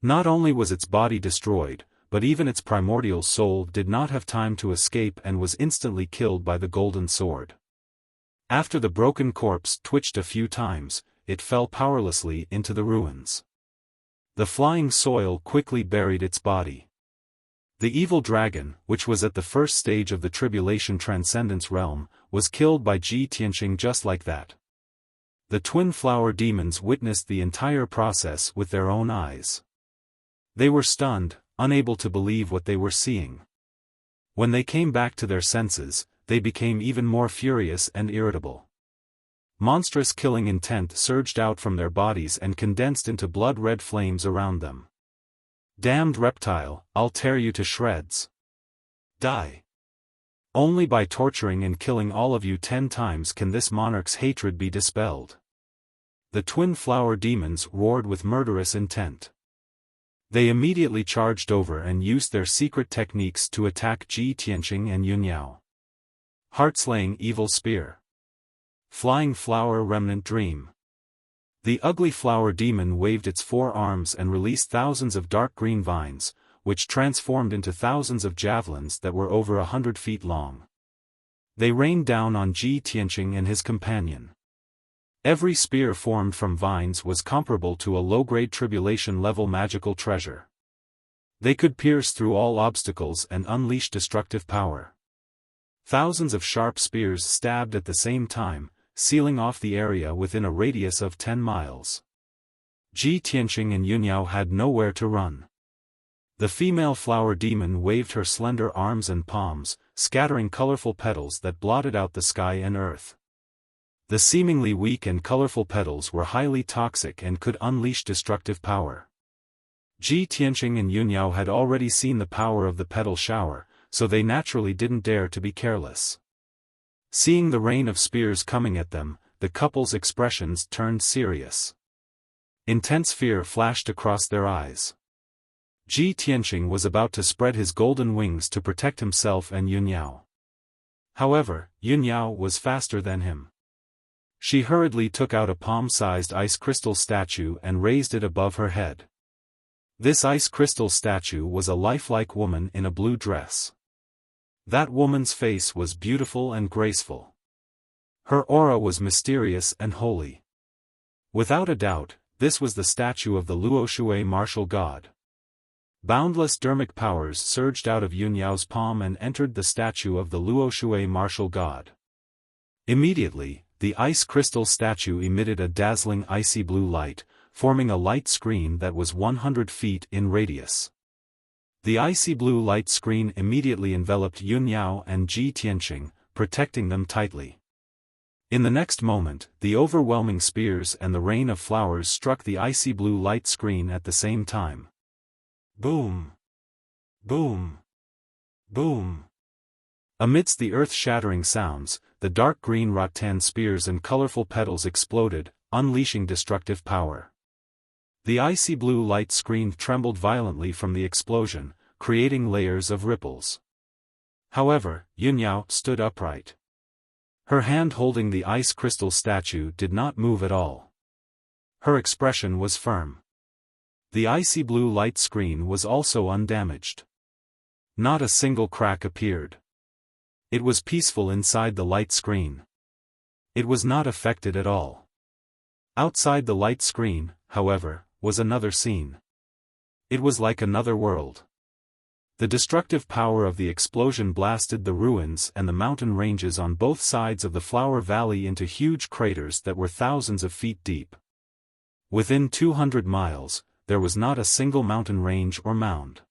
Not only was its body destroyed, but even its primordial soul did not have time to escape and was instantly killed by the golden sword. After the broken corpse twitched a few times, it fell powerlessly into the ruins. The flying soil quickly buried its body. The evil dragon, which was at the first stage of the Tribulation Transcendence realm, was killed by Ji Tianqing just like that. The twin flower demons witnessed the entire process with their own eyes. They were stunned, unable to believe what they were seeing. When they came back to their senses, they became even more furious and irritable. Monstrous killing intent surged out from their bodies and condensed into blood-red flames around them. Damned reptile, I'll tear you to shreds. Die. Only by torturing and killing all of you 10 times can this monarch's hatred be dispelled. The twin flower demons roared with murderous intent. They immediately charged over and used their secret techniques to attack Ji Tianqing and Yunyao. Heart-slaying evil spear. Flying flower remnant dream. The ugly flower demon waved its 4 arms and released thousands of dark green vines, which transformed into thousands of javelins that were over 100 feet long. They rained down on Ji Tianqing and his companion. Every spear formed from vines was comparable to a low-grade tribulation-level magical treasure. They could pierce through all obstacles and unleash destructive power. Thousands of sharp spears stabbed at the same time, sealing off the area within a radius of 10 miles. Ji Tianqing and Yunyao had nowhere to run. The female flower demon waved her slender arms and palms, scattering colorful petals that blotted out the sky and earth. The seemingly weak and colorful petals were highly toxic and could unleash destructive power. Ji Tianqing and Yunyao had already seen the power of the petal shower, so they naturally didn't dare to be careless. Seeing the rain of spears coming at them, the couple's expressions turned serious. Intense fear flashed across their eyes. Ji Tianqing was about to spread his golden wings to protect himself and Yunyao. However, Yunyao was faster than him. She hurriedly took out a palm-sized ice crystal statue and raised it above her head. This ice crystal statue was a lifelike woman in a blue dress. That woman's face was beautiful and graceful. Her aura was mysterious and holy. Without a doubt, this was the statue of the Luoshui martial god. Boundless dermic powers surged out of Yunyao's palm and entered the statue of the Luoshui martial god. Immediately, the ice crystal statue emitted a dazzling icy blue light, forming a light screen that was 100 feet in radius. The icy blue light screen immediately enveloped Yunyao and Ji Tianqing, protecting them tightly. In the next moment, the overwhelming spears and the rain of flowers struck the icy blue light screen at the same time. Boom! Boom! Boom! Amidst the earth-shattering sounds, the dark green rattan spears and colorful petals exploded, unleashing destructive power. The icy blue light screen trembled violently from the explosion, creating layers of ripples. However, Yunyao stood upright. Her hand holding the ice crystal statue did not move at all. Her expression was firm. The icy blue light screen was also undamaged. Not a single crack appeared. It was peaceful inside the light screen. It was not affected at all. Outside the light screen, however, was another scene. It was like another world. The destructive power of the explosion blasted the ruins and the mountain ranges on both sides of the Flower Valley into huge craters that were thousands of feet deep. Within 200 miles, there was not a single mountain range or mound.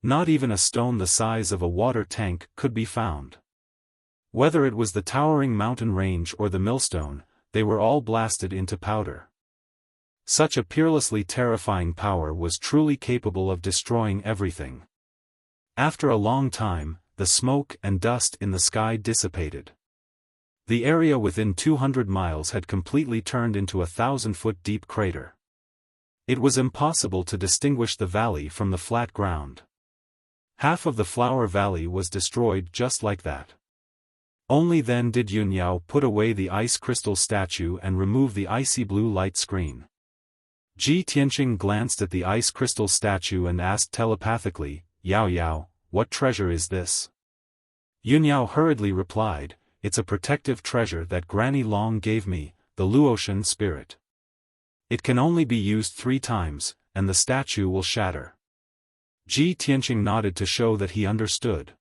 Not even a stone the size of a water tank could be found. Whether it was the towering mountain range or the millstone, they were all blasted into powder. Such a peerlessly terrifying power was truly capable of destroying everything. After a long time, the smoke and dust in the sky dissipated. The area within 200 miles had completely turned into a 1,000-foot-deep crater. It was impossible to distinguish the valley from the flat ground. Half of the Flower Valley was destroyed just like that. Only then did Yunyao put away the ice crystal statue and remove the icy blue light screen. Ji Tianqing glanced at the ice crystal statue and asked telepathically, "Yao Yao, what treasure is this?" Yunyao hurriedly replied, "It's a protective treasure that Granny Long gave me, the Luotian spirit. It can only be used 3 times, and the statue will shatter." Ji Tianqing nodded to show that he understood.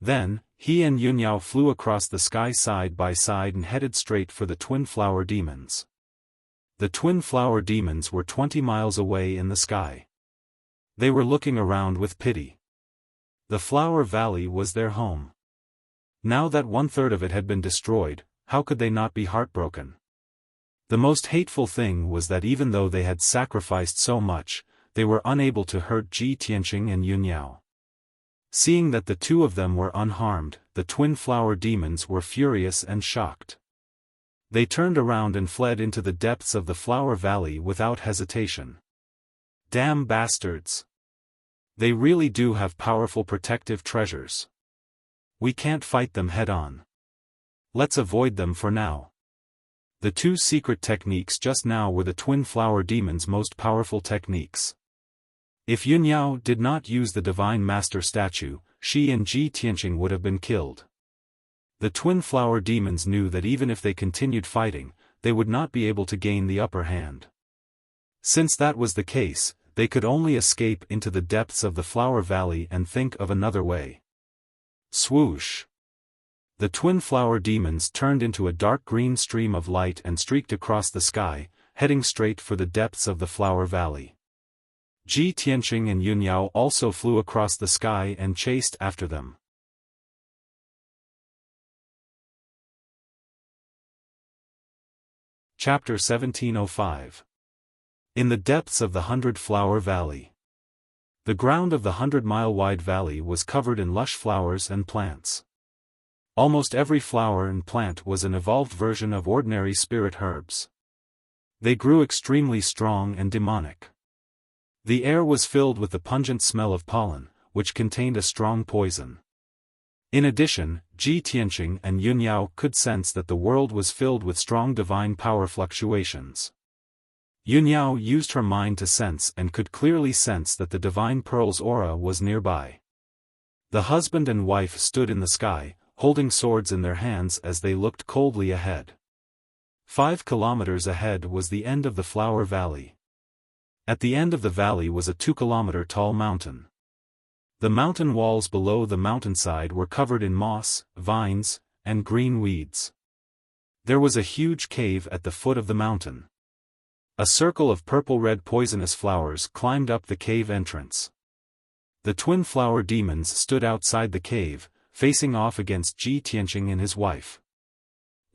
Then, he and Yunyao flew across the sky side by side and headed straight for the twin flower demons. The twin flower demons were 20 miles away in the sky. They were looking around with pity. The Flower Valley was their home. Now that 1/3 of it had been destroyed, how could they not be heartbroken? The most hateful thing was that even though they had sacrificed so much, they were unable to hurt Ji Tianqing and Yunyao. Seeing that the two of them were unharmed, the twin flower demons were furious and shocked. They turned around and fled into the depths of the Flower Valley without hesitation. Damn bastards! They really do have powerful protective treasures. We can't fight them head-on. Let's avoid them for now. The 2 secret techniques just now were the twin flower demons' most powerful techniques. If Yunyao did not use the Divine Master statue, she and Ji Tianqing would have been killed. The twin flower demons knew that even if they continued fighting, they would not be able to gain the upper hand. Since that was the case, they could only escape into the depths of the Flower Valley and think of another way. Swoosh! The twin flower demons turned into a dark green stream of light and streaked across the sky, heading straight for the depths of the Flower Valley. Ji Tianqing and Yunyao also flew across the sky and chased after them. Chapter 1705. In the depths of the 100-Flower Valley. The ground of the 100-mile-wide valley was covered in lush flowers and plants. Almost every flower and plant was an evolved version of ordinary spirit herbs. They grew extremely strong and demonic. The air was filled with the pungent smell of pollen, which contained a strong poison. In addition, Ji Tianqing and Yunyao could sense that the world was filled with strong divine power fluctuations. Yunyao used her mind to sense and could clearly sense that the divine pearl's aura was nearby. The husband and wife stood in the sky, holding swords in their hands as they looked coldly ahead. 5 kilometers ahead was the end of the Flower Valley. At the end of the valley was a 2-kilometer-tall mountain. The mountain walls below the mountainside were covered in moss, vines, and green weeds. There was a huge cave at the foot of the mountain. A circle of purple-red poisonous flowers climbed up the cave entrance. The twin flower demons stood outside the cave, facing off against Ji Tianqing and his wife.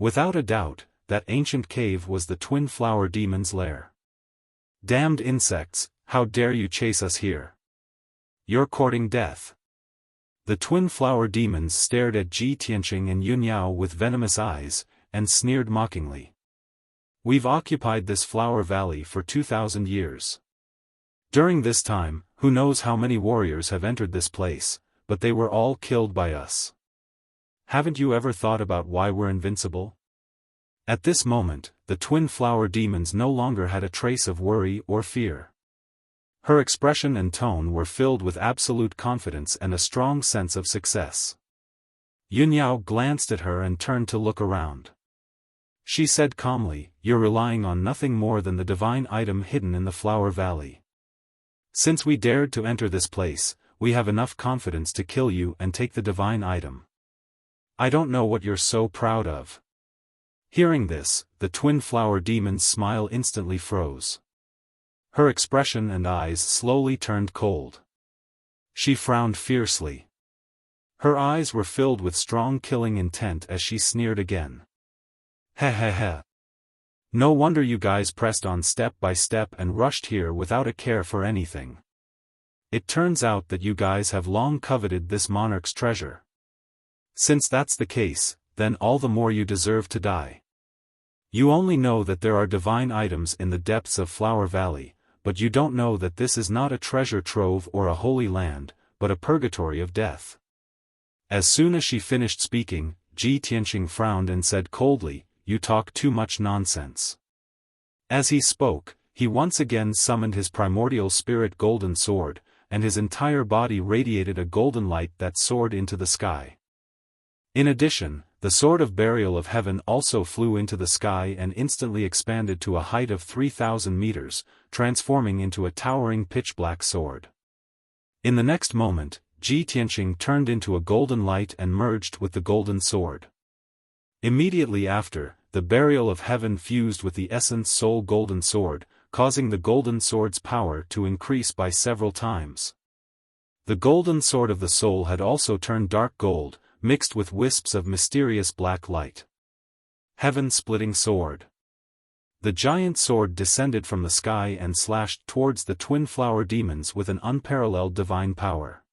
Without a doubt, that ancient cave was the twin flower demon's lair. Damned insects, how dare you chase us here? You're courting death. The twin flower demons stared at Ji Tianqing and Yun Yao with venomous eyes, and sneered mockingly. We've occupied this flower valley for 2,000 years. During this time, who knows how many warriors have entered this place, but they were all killed by us. Haven't you ever thought about why we're invincible? At this moment, the twin flower demons no longer had a trace of worry or fear. Her expression and tone were filled with absolute confidence and a strong sense of success. Yun Yao glanced at her and turned to look around. She said calmly, "You're relying on nothing more than the divine item hidden in the flower valley. Since we dared to enter this place, we have enough confidence to kill you and take the divine item. I don't know what you're so proud of." Hearing this, the twin flower demon's smile instantly froze. Her expression and eyes slowly turned cold. She frowned fiercely. Her eyes were filled with strong killing intent as she sneered again. "Heh heh heh. No wonder you guys pressed on step by step and rushed here without a care for anything. It turns out that you guys have long coveted this monarch's treasure. Since that's the case, then all the more you deserve to die. You only know that there are divine items in the depths of Flower Valley, but you don't know that this is not a treasure trove or a holy land, but a purgatory of death." As soon as she finished speaking, Ji Tianqing frowned and said coldly, "You talk too much nonsense." As he spoke, he once again summoned his primordial spirit golden sword, and his entire body radiated a golden light that soared into the sky. In addition, the sword of burial of heaven also flew into the sky and instantly expanded to a height of 3,000 meters, transforming into a towering pitch-black sword. In the next moment, Ji Tianqing turned into a golden light and merged with the golden sword. Immediately after, the burial of heaven fused with the essence soul golden sword, causing the golden sword's power to increase by several times. The golden sword of the soul had also turned dark gold, mixed with wisps of mysterious black light. Heaven-splitting sword. The giant sword descended from the sky and slashed towards the twin flower demons with an unparalleled divine power.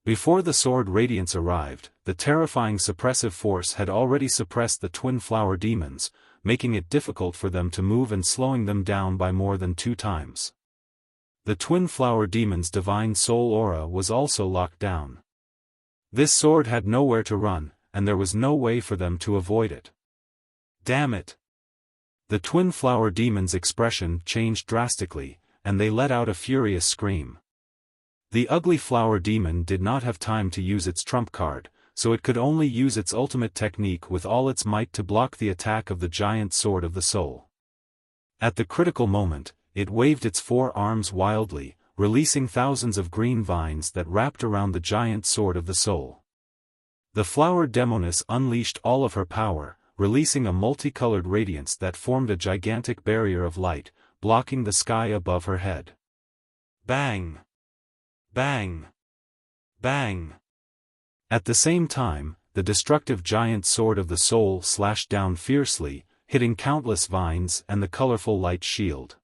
Before the sword radiance arrived, the terrifying suppressive force had already suppressed the twin flower demons, making it difficult for them to move and slowing them down by more than 2 times. The twin flower demon's divine soul aura was also locked down. This sword had nowhere to run, and there was no way for them to avoid it. Damn it! The twin flower demon's expression changed drastically, and they let out a furious scream. The ugly flower demon did not have time to use its trump card, so it could only use its ultimate technique with all its might to block the attack of the giant sword of the soul. At the critical moment, it waved its 4 arms wildly, releasing thousands of green vines that wrapped around the giant sword of the soul. The flower demoness unleashed all of her power, releasing a multicolored radiance that formed a gigantic barrier of light, blocking the sky above her head. Bang! Bang! Bang! At the same time, the destructive giant sword of the soul slashed down fiercely, hitting countless vines and the colorful light shield.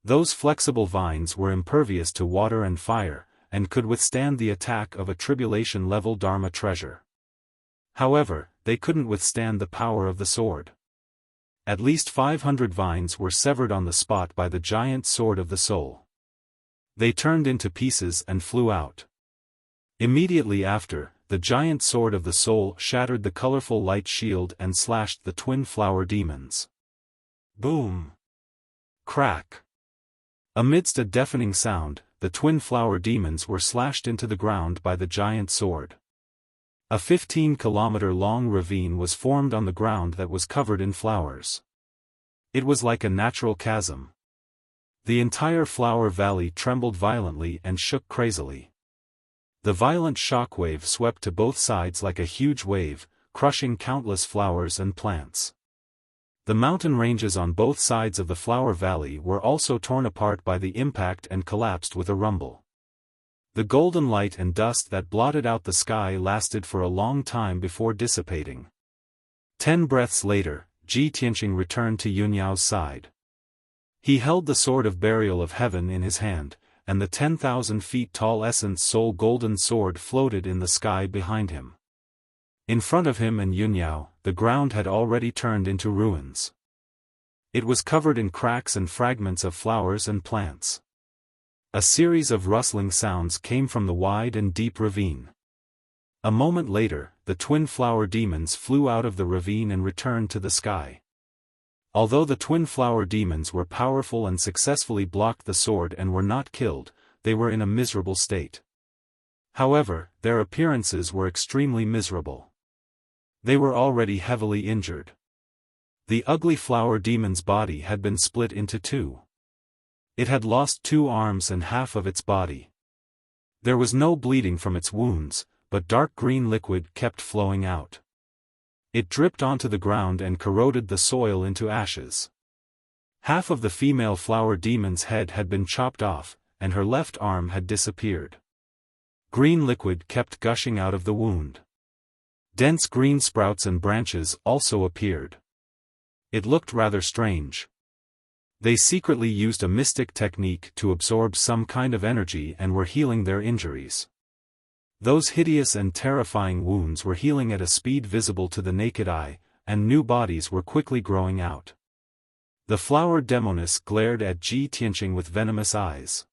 Those flexible vines were impervious to water and fire, and could withstand the attack of a tribulation-level Dharma treasure. However, they couldn't withstand the power of the sword. At least 500 vines were severed on the spot by the giant sword of the soul. They turned into pieces and flew out. Immediately after, the giant sword of the soul shattered the colorful light shield and slashed the twin flower demons. Boom! Crack! Amidst a deafening sound, the twin flower demons were slashed into the ground by the giant sword. A 15-kilometer-long ravine was formed on the ground that was covered in flowers. It was like a natural chasm. The entire flower valley trembled violently and shook crazily. The violent shockwave swept to both sides like a huge wave, crushing countless flowers and plants. The mountain ranges on both sides of the flower valley were also torn apart by the impact and collapsed with a rumble. The golden light and dust that blotted out the sky lasted for a long time before dissipating. 10 breaths later, Ji Tianqing returned to Yunyao's side. He held the sword of burial of heaven in his hand, and the 10,000 feet tall essence soul golden sword floated in the sky behind him. In front of him and Yunyao, the ground had already turned into ruins. It was covered in cracks and fragments of flowers and plants. A series of rustling sounds came from the wide and deep ravine. A moment later, the twin flower demons flew out of the ravine and returned to the sky. Although the twin flower demons were powerful and successfully blocked the sword and were not killed, they were in a miserable state. However, their appearances were extremely miserable. They were already heavily injured. The ugly flower demon's body had been split into two. It had lost 2 arms and half of its body. There was no bleeding from its wounds, but dark green liquid kept flowing out. It dripped onto the ground and corroded the soil into ashes. Half of the female flower demon's head had been chopped off, and her left arm had disappeared. Green liquid kept gushing out of the wound. Dense green sprouts and branches also appeared. It looked rather strange. They secretly used a mystic technique to absorb some kind of energy and were healing their injuries. Those hideous and terrifying wounds were healing at a speed visible to the naked eye, and new bodies were quickly growing out. The flower demoness glared at Ji Tianqing with venomous eyes.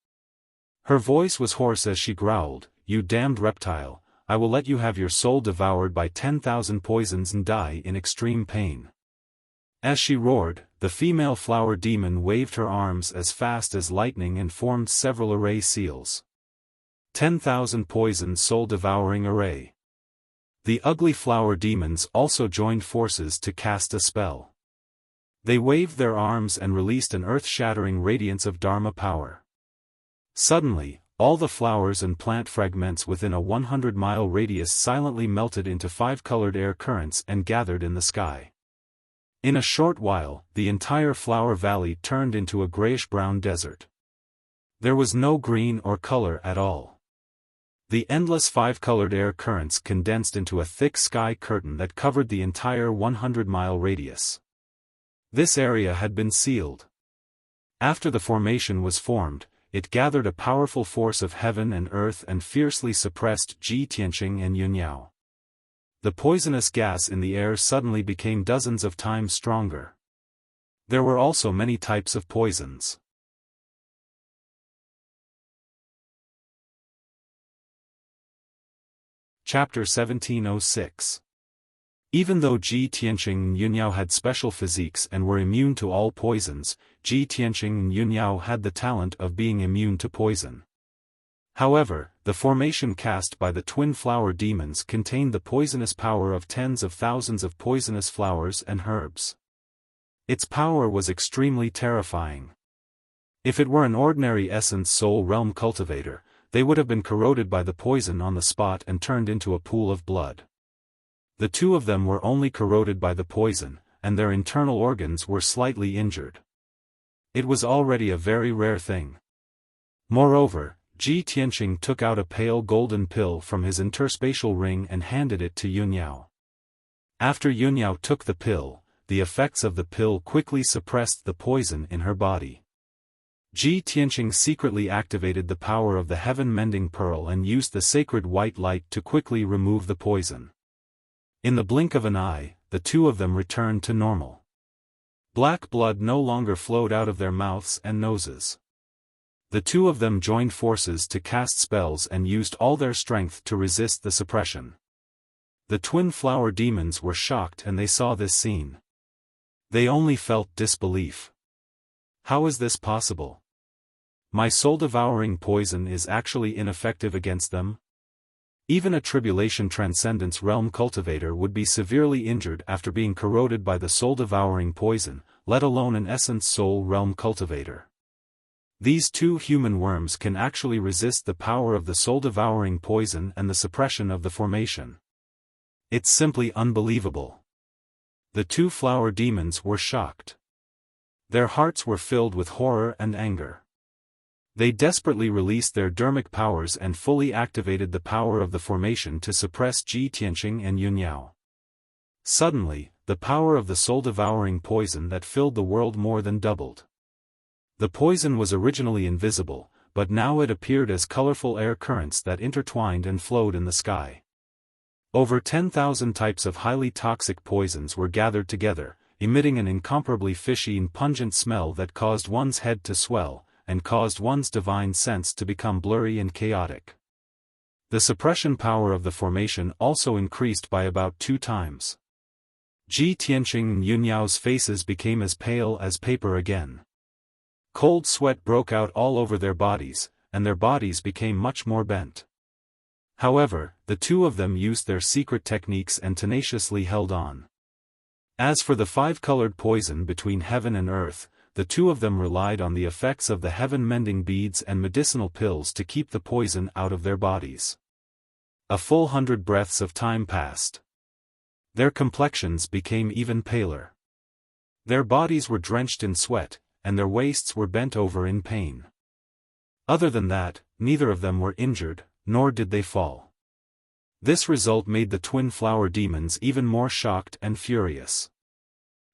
Her voice was hoarse as she growled, "You damned reptile, I will let you have your soul devoured by 10,000 poisons and die in extreme pain." As she roared, the female flower demon waved her arms as fast as lightning and formed several array seals. 10,000 poison soul-devouring array. The ugly flower demons also joined forces to cast a spell. They waved their arms and released an earth-shattering radiance of Dharma power. Suddenly, all the flowers and plant fragments within a 100-mile radius silently melted into 5-colored air currents and gathered in the sky. In a short while, the entire flower valley turned into a grayish-brown desert. There was no green or color at all. The endless 5-colored air currents condensed into a thick sky curtain that covered the entire 100-mile radius. This area had been sealed. After the formation was formed, it gathered a powerful force of heaven and earth and fiercely suppressed Ji Tianqing and Yunyao. The poisonous gas in the air suddenly became dozens of times stronger. There were also many types of poisons. Chapter 1706. Even though Ji Tianqing and Yunyao had special physiques and were immune to all poisons, Ji Tianqing and Yunyao had the talent of being immune to poison. However, the formation cast by the twin flower demons contained the poisonous power of tens of thousands of poisonous flowers and herbs. Its power was extremely terrifying. If it were an ordinary essence soul realm cultivator, they would have been corroded by the poison on the spot and turned into a pool of blood. The two of them were only corroded by the poison, and their internal organs were slightly injured. It was already a very rare thing. Moreover, Ji Tianqing took out a pale golden pill from his interspatial ring and handed it to Yunyao. After Yunyao took the pill, the effects of the pill quickly suppressed the poison in her body. Ji Tianqing secretly activated the power of the heaven-mending pearl and used the sacred white light to quickly remove the poison. In the blink of an eye, the two of them returned to normal. Black blood no longer flowed out of their mouths and noses. The two of them joined forces to cast spells and used all their strength to resist the suppression. The twin flower demons were shocked and they saw this scene. They only felt disbelief. How is this possible? My soul-devouring poison is actually ineffective against them? Even a tribulation transcendence realm cultivator would be severely injured after being corroded by the soul-devouring poison, let alone an essence soul realm cultivator. These two human worms can actually resist the power of the soul-devouring poison and the suppression of the formation. It's simply unbelievable. The two flower demons were shocked. Their hearts were filled with horror and anger. They desperately released their dermic powers and fully activated the power of the formation to suppress Ji Tianqing and Yunyao. Suddenly, the power of the soul-devouring poison that filled the world more than doubled. The poison was originally invisible, but now it appeared as colorful air currents that intertwined and flowed in the sky. Over 10,000 types of highly toxic poisons were gathered together, emitting an incomparably fishy and pungent smell that caused one's head to swell, and caused one's divine sense to become blurry and chaotic. The suppression power of the formation also increased by about 2 times. Ji Tianqing and Yunyao's faces became as pale as paper again. Cold sweat broke out all over their bodies, and their bodies became much more bent. However, the two of them used their secret techniques and tenaciously held on. As for the 5-colored poison between heaven and earth, the two of them relied on the effects of the heaven-mending beads and medicinal pills to keep the poison out of their bodies. A full 100 breaths of time passed. Their complexions became even paler. Their bodies were drenched in sweat, and their waists were bent over in pain. Other than that, neither of them were injured, nor did they fall. This result made the twin flower demons even more shocked and furious.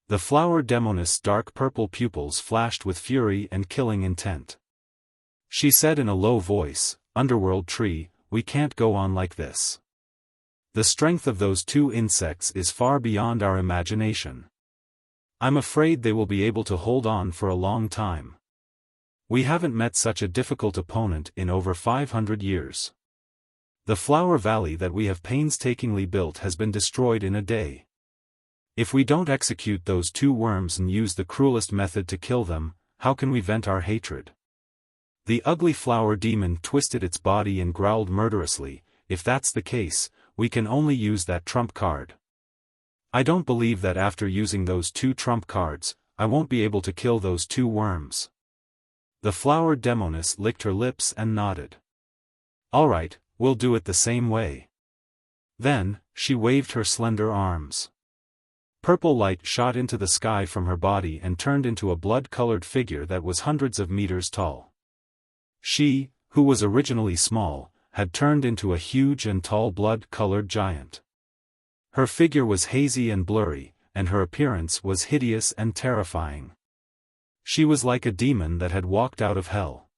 The flower demoness' dark purple pupils flashed with fury and killing intent. She said in a low voice, "Underworld tree, we can't go on like this. The strength of those 2 insects is far beyond our imagination. I'm afraid they will be able to hold on for a long time. We haven't met such a difficult opponent in over 500 years. The flower valley that we have painstakingly built has been destroyed in a day. If we don't execute those 2 worms and use the cruelest method to kill them, how can we vent our hatred?" The ugly flower demon twisted its body and growled murderously, "If that's the case, we can only use that trump card. I don't believe that after using those 2 trump cards, I won't be able to kill those 2 worms." The flower demoness licked her lips and nodded. "All right, we'll do it the same way." Then, she waved her slender arms. Purple light shot into the sky from her body and turned into a blood-colored figure that was hundreds of meters tall. She, who was originally small, had turned into a huge and tall blood-colored giant. Her figure was hazy and blurry, and her appearance was hideous and terrifying. She was like a demon that had walked out of hell.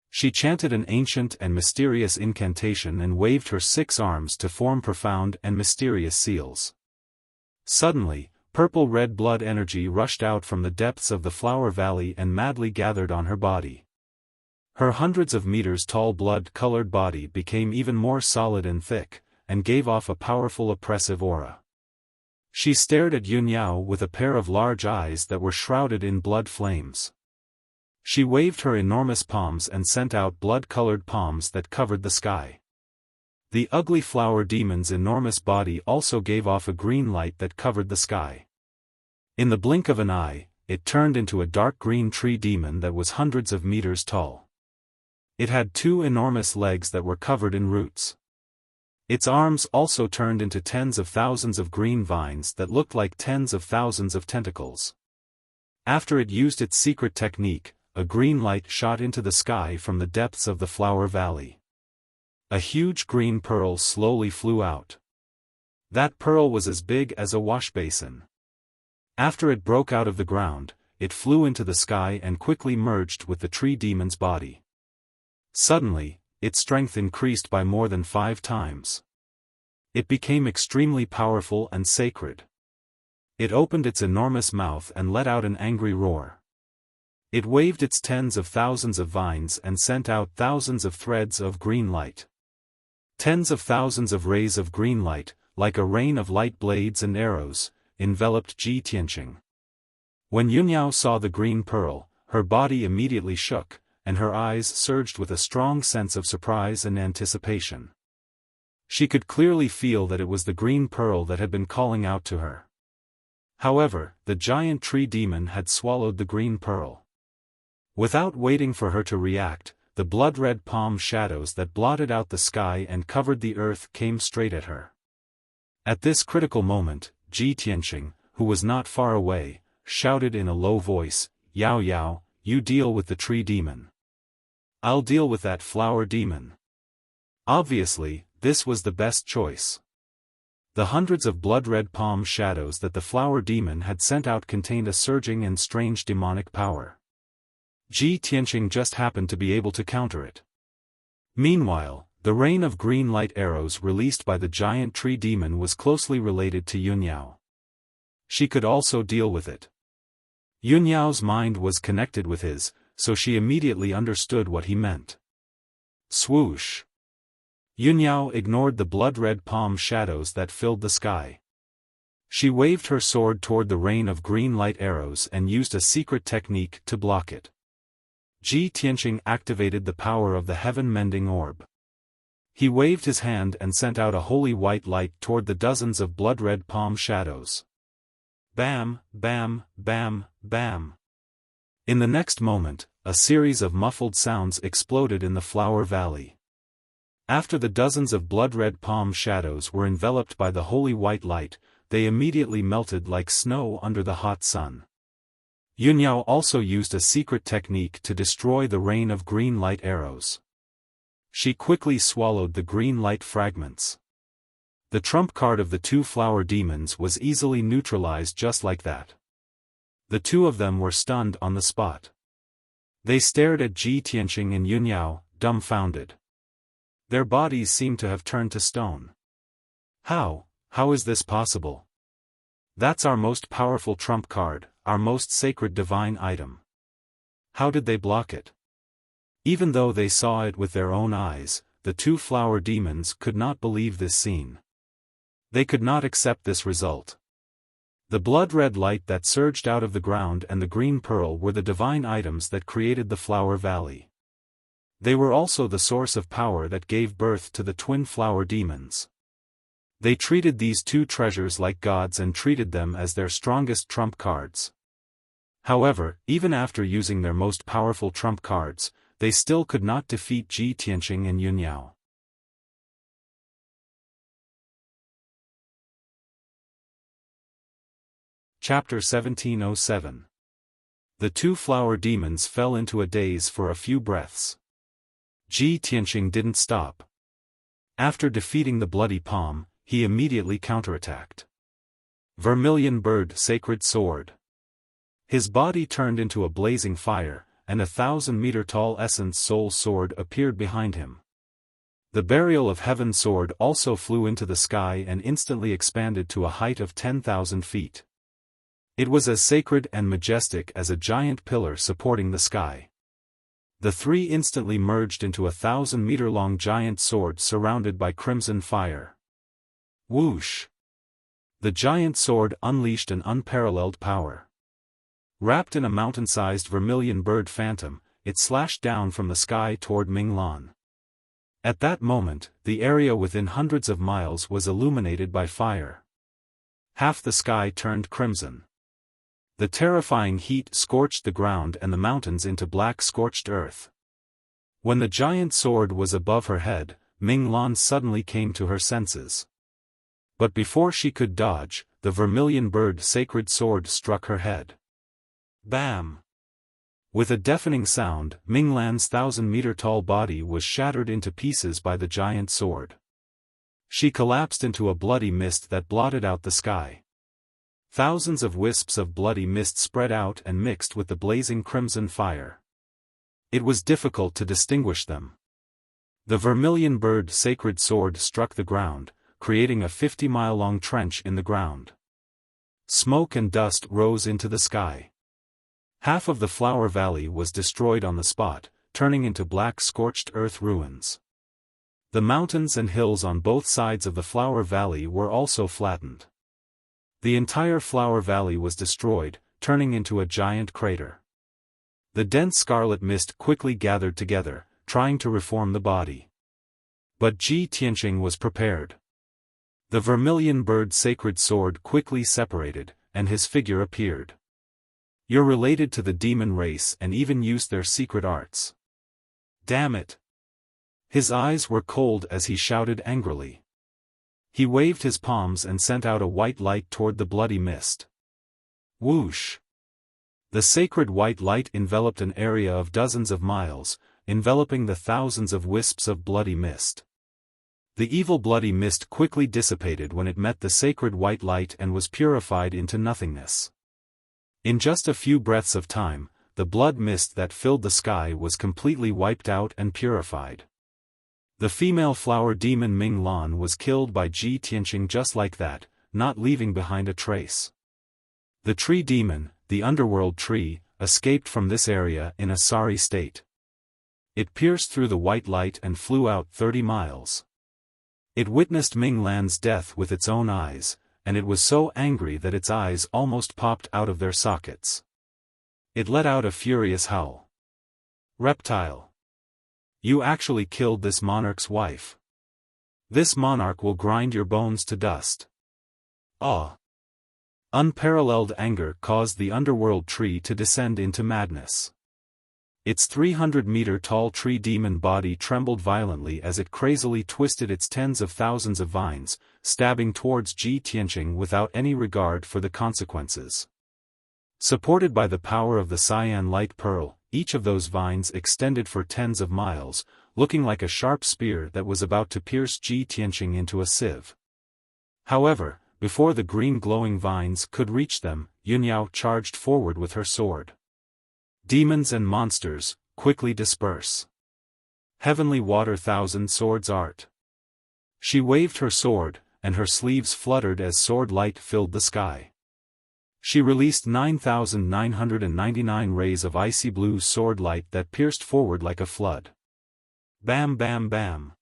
She chanted an ancient and mysterious incantation and waved her 6 arms to form profound and mysterious seals. Suddenly, purple-red blood energy rushed out from the depths of the flower valley and madly gathered on her body. Her hundreds of meters tall blood-colored body became even more solid and thick, and gave off a powerful oppressive aura. She stared at Yunyao with a pair of large eyes that were shrouded in blood flames. She waved her enormous palms and sent out blood-colored palms that covered the sky. The ugly flower demon's enormous body also gave off a green light that covered the sky. In the blink of an eye, it turned into a dark green tree demon that was hundreds of meters tall. It had 2 enormous legs that were covered in roots. Its arms also turned into tens of thousands of green vines that looked like tens of thousands of tentacles. After it used its secret technique, a green light shot into the sky from the depths of the flower valley. A huge green pearl slowly flew out. That pearl was as big as a wash basin. After it broke out of the ground, it flew into the sky and quickly merged with the tree demon's body. Suddenly, its strength increased by more than 5 times. It became extremely powerful and sacred. It opened its enormous mouth and let out an angry roar. It waved its tens of thousands of vines and sent out thousands of threads of green light. Tens of thousands of rays of green light, like a rain of light blades and arrows, enveloped Ji Tianqing. When Yunyao saw the green pearl, her body immediately shook, and her eyes surged with a strong sense of surprise and anticipation. She could clearly feel that it was the green pearl that had been calling out to her. However, the giant tree demon had swallowed the green pearl. Without waiting for her to react, the blood-red palm shadows that blotted out the sky and covered the earth came straight at her. At this critical moment, Ji Tianqing, who was not far away, shouted in a low voice, "Yao Yao, you deal with the tree demon. I'll deal with that flower demon." Obviously, this was the best choice. The hundreds of blood-red palm shadows that the flower demon had sent out contained a surging and strange demonic power. Ji Tianqing just happened to be able to counter it. Meanwhile, the rain of green light arrows released by the giant tree demon was closely related to Yunyao. She could also deal with it. Yunyao's mind was connected with his, so she immediately understood what he meant. Swoosh! Yunyao ignored the blood-red palm shadows that filled the sky. She waved her sword toward the rain of green light arrows and used a secret technique to block it. Ji Tianqing activated the power of the heaven-mending orb. He waved his hand and sent out a holy white light toward the dozens of blood-red palm shadows. Bam, bam, bam, bam. In the next moment, a series of muffled sounds exploded in the flower valley. After the dozens of blood-red palm shadows were enveloped by the holy white light, they immediately melted like snow under the hot sun. Yunyao also used a secret technique to destroy the rain of green light arrows. She quickly swallowed the green light fragments. The trump card of the two flower demons was easily neutralized just like that. The two of them were stunned on the spot. They stared at Ji Tianqing and Yunyao, dumbfounded. Their bodies seemed to have turned to stone. How is this possible? That's our most powerful trump card, our most sacred divine item. How did they block it? Even though they saw it with their own eyes, the two flower demons could not believe this scene. They could not accept this result. The blood-red light that surged out of the ground and the green pearl were the divine items that created the flower valley. They were also the source of power that gave birth to the twin flower demons. They treated these two treasures like gods and treated them as their strongest trump cards. However, even after using their most powerful trump cards, they still could not defeat Ji Tianqing and Yunyao. Chapter 1707. The two flower demons fell into a daze for a few breaths. Ji Tianqing didn't stop. After defeating the bloody palm, he immediately counterattacked. Vermilion Bird Sacred Sword. His body turned into a blazing fire, and a 1,000-meter-tall Essence Soul Sword appeared behind him. The Burial of Heaven Sword also flew into the sky and instantly expanded to a height of 10,000 feet. It was as sacred and majestic as a giant pillar supporting the sky. The three instantly merged into a 1,000-meter-long giant sword surrounded by crimson fire. Whoosh! The giant sword unleashed an unparalleled power. Wrapped in a mountain-sized vermilion bird phantom, it slashed down from the sky toward Minglan. At that moment, the area within hundreds of miles was illuminated by fire. Half the sky turned crimson. The terrifying heat scorched the ground and the mountains into black scorched earth. When the giant sword was above her head, Minglan suddenly came to her senses. But before she could dodge, the vermilion bird sacred sword struck her head. Bam! With a deafening sound, Minglan's 1,000-meter-tall body was shattered into pieces by the giant sword. She collapsed into a bloody mist that blotted out the sky. Thousands of wisps of bloody mist spread out and mixed with the blazing crimson fire. It was difficult to distinguish them. The vermilion bird sacred sword struck the ground, creating a 50-mile-long trench in the ground. Smoke and dust rose into the sky. Half of the flower valley was destroyed on the spot, turning into black scorched earth ruins. The mountains and hills on both sides of the flower valley were also flattened. The entire flower valley was destroyed, turning into a giant crater. The dense scarlet mist quickly gathered together, trying to reform the body. But Ji Tianqing was prepared. The vermilion bird sacred sword quickly separated, and his figure appeared. You're related to the demon race and even used their secret arts. Damn it! His eyes were cold as he shouted angrily. He waved his palms and sent out a white light toward the bloody mist. Whoosh! The sacred white light enveloped an area of dozens of miles, enveloping the thousands of wisps of bloody mist. The evil bloody mist quickly dissipated when it met the sacred white light and was purified into nothingness. In just a few breaths of time, the blood mist that filled the sky was completely wiped out and purified. The female flower demon Ming Lan was killed by Ji Tianqing just like that, not leaving behind a trace. The tree demon, the underworld tree, escaped from this area in a sorry state. It pierced through the white light and flew out 30 miles. It witnessed Ming Lan's death with its own eyes, and it was so angry that its eyes almost popped out of their sockets. It let out a furious howl. "Reptile! You actually killed this monarch's wife. This monarch will grind your bones to dust." Ah! Unparalleled anger caused the underworld tree to descend into madness. Its 300-meter-tall tree demon body trembled violently as it crazily twisted its tens of thousands of vines, stabbing towards Ji Tianqing without any regard for the consequences. Supported by the power of the cyan light pearl, each of those vines extended for tens of miles, looking like a sharp spear that was about to pierce Ji Tianqing into a sieve. However, before the green glowing vines could reach them, Yunyao charged forward with her sword. "Demons and monsters, quickly disperse. Heavenly water thousand swords art." She waved her sword, and her sleeves fluttered as sword light filled the sky. She released 9,999 rays of icy blue sword light that pierced forward like a flood. Bam bam bam.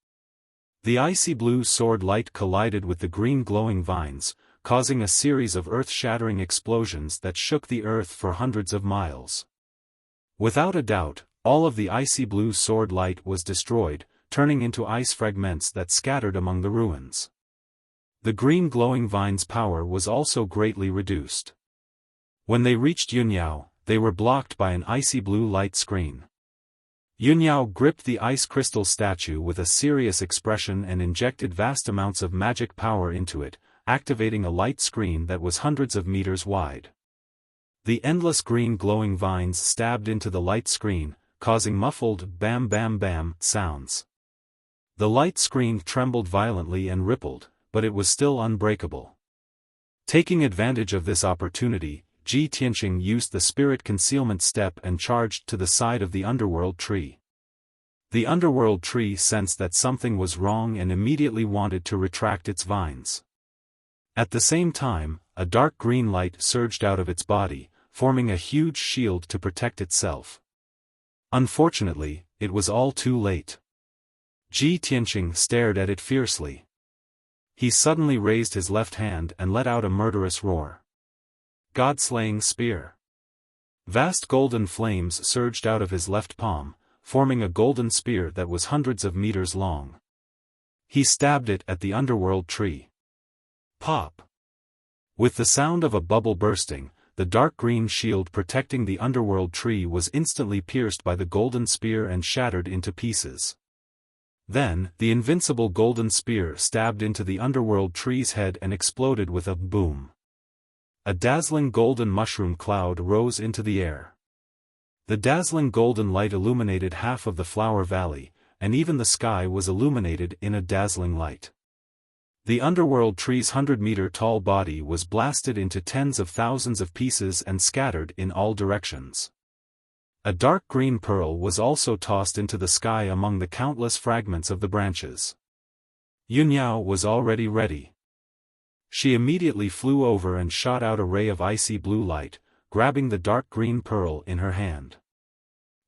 The icy blue sword light collided with the green glowing vines, causing a series of earth-shattering explosions that shook the earth for hundreds of miles. Without a doubt, all of the icy blue sword light was destroyed, turning into ice fragments that scattered among the ruins. The green glowing vines' power was also greatly reduced. When they reached Yunyao, they were blocked by an icy blue light screen. Yunyao gripped the ice crystal statue with a serious expression and injected vast amounts of magic power into it, activating a light screen that was hundreds of meters wide. The endless green glowing vines stabbed into the light screen, causing muffled bam bam bam sounds. The light screen trembled violently and rippled, but it was still unbreakable. Taking advantage of this opportunity, Ji Tianqing used the spirit concealment step and charged to the side of the underworld tree. The underworld tree sensed that something was wrong and immediately wanted to retract its vines. At the same time, a dark green light surged out of its body, forming a huge shield to protect itself. Unfortunately, it was all too late. Ji Tianqing stared at it fiercely. He suddenly raised his left hand and let out a murderous roar. God-slaying spear. Vast golden flames surged out of his left palm, forming a golden spear that was hundreds of meters long. He stabbed it at the underworld tree. Pop! With the sound of a bubble bursting, the dark green shield protecting the underworld tree was instantly pierced by the golden spear and shattered into pieces. Then, the invincible golden spear stabbed into the underworld tree's head and exploded with a boom. A dazzling golden mushroom cloud rose into the air. The dazzling golden light illuminated half of the flower valley, and even the sky was illuminated in a dazzling light. The underworld tree's 100-meter-tall body was blasted into tens of thousands of pieces and scattered in all directions. A dark green pearl was also tossed into the sky among the countless fragments of the branches. Yunyao was already ready. She immediately flew over and shot out a ray of icy blue light, grabbing the dark green pearl in her hand.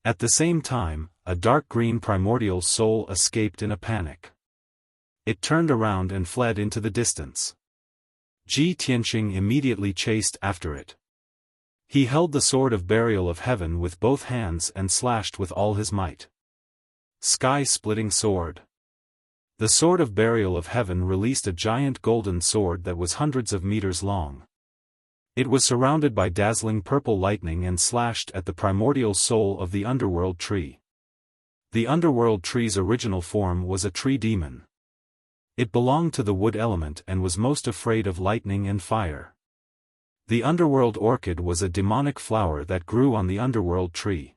At the same time, a dark green primordial soul escaped in a panic. It turned around and fled into the distance. Ji Tianqing immediately chased after it. He held the sword of burial of heaven with both hands and slashed with all his might. Sky-splitting sword. The sword of burial of heaven released a giant golden sword that was hundreds of meters long. It was surrounded by dazzling purple lightning and slashed at the primordial soul of the underworld tree. The underworld tree's original form was a tree demon. It belonged to the wood element and was most afraid of lightning and fire. The underworld orchid was a demonic flower that grew on the underworld tree.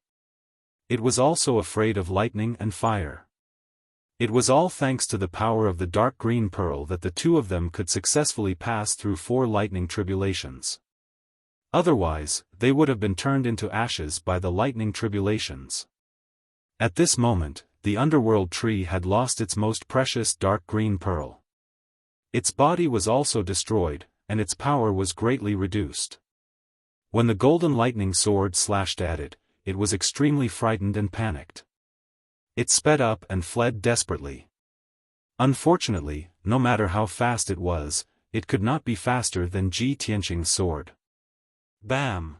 It was also afraid of lightning and fire. It was all thanks to the power of the dark green pearl that the two of them could successfully pass through 4 lightning tribulations. Otherwise, they would have been turned into ashes by the lightning tribulations. At this moment, the underworld tree had lost its most precious dark green pearl. Its body was also destroyed, and its power was greatly reduced. When the golden lightning sword slashed at it, it was extremely frightened and panicked. It sped up and fled desperately. Unfortunately, no matter how fast it was, it could not be faster than Ji Tianqing's sword. Bam!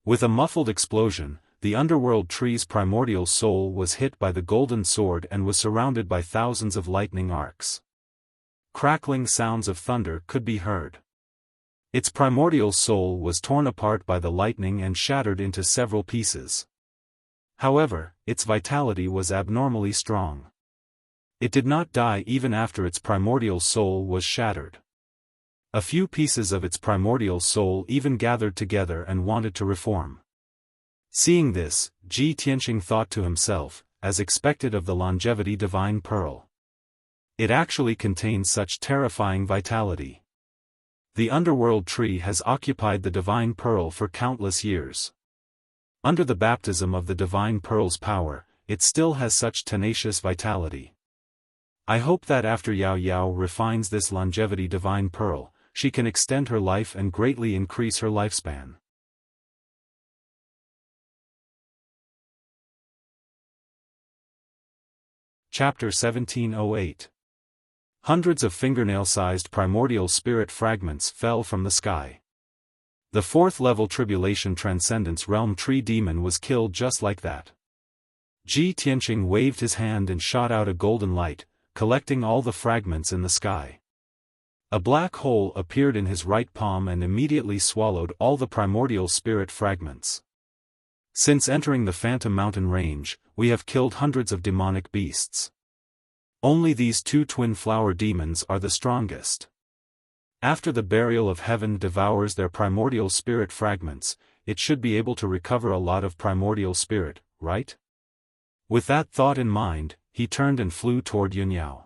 With a muffled explosion, the underworld tree's primordial soul was hit by the golden sword and was surrounded by thousands of lightning arcs. Crackling sounds of thunder could be heard. Its primordial soul was torn apart by the lightning and shattered into several pieces. However, its vitality was abnormally strong. It did not die even after its primordial soul was shattered. A few pieces of its primordial soul even gathered together and wanted to reform. Seeing this, Ji Tianqing thought to himself, as expected of the longevity divine pearl. It actually contains such terrifying vitality. The underworld tree has occupied the divine pearl for countless years. Under the baptism of the divine pearl's power, it still has such tenacious vitality. I hope that after Yao Yao refines this longevity divine pearl, she can extend her life and greatly increase her lifespan. Chapter 1708. Hundreds of fingernail-sized primordial spirit fragments fell from the sky. The 4th level Tribulation Transcendence Realm Tree Demon was killed just like that. Ji Tianqing waved his hand and shot out a golden light, collecting all the fragments in the sky. A black hole appeared in his right palm and immediately swallowed all the primordial spirit fragments. Since entering the Phantom Mountain range, we have killed hundreds of demonic beasts. Only these 2 twin flower demons are the strongest. After the burial of heaven devours their primordial spirit fragments, it should be able to recover a lot of primordial spirit, right? With that thought in mind, he turned and flew toward Yunyao.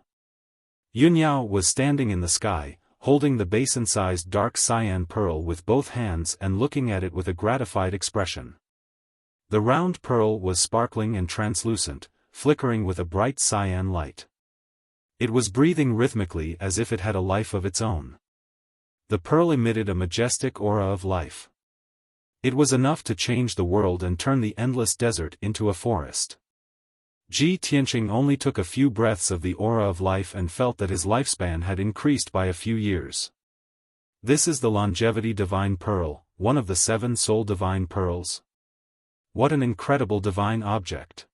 Yunyao was standing in the sky, holding the basin-sized dark cyan pearl with both hands and looking at it with a gratified expression. The round pearl was sparkling and translucent, flickering with a bright cyan light. It was breathing rhythmically as if it had a life of its own. The pearl emitted a majestic aura of life. It was enough to change the world and turn the endless desert into a forest. Ji Tianqing only took a few breaths of the aura of life and felt that his lifespan had increased by a few years. This is the longevity divine pearl, one of the 7 soul divine pearls. What an incredible divine object.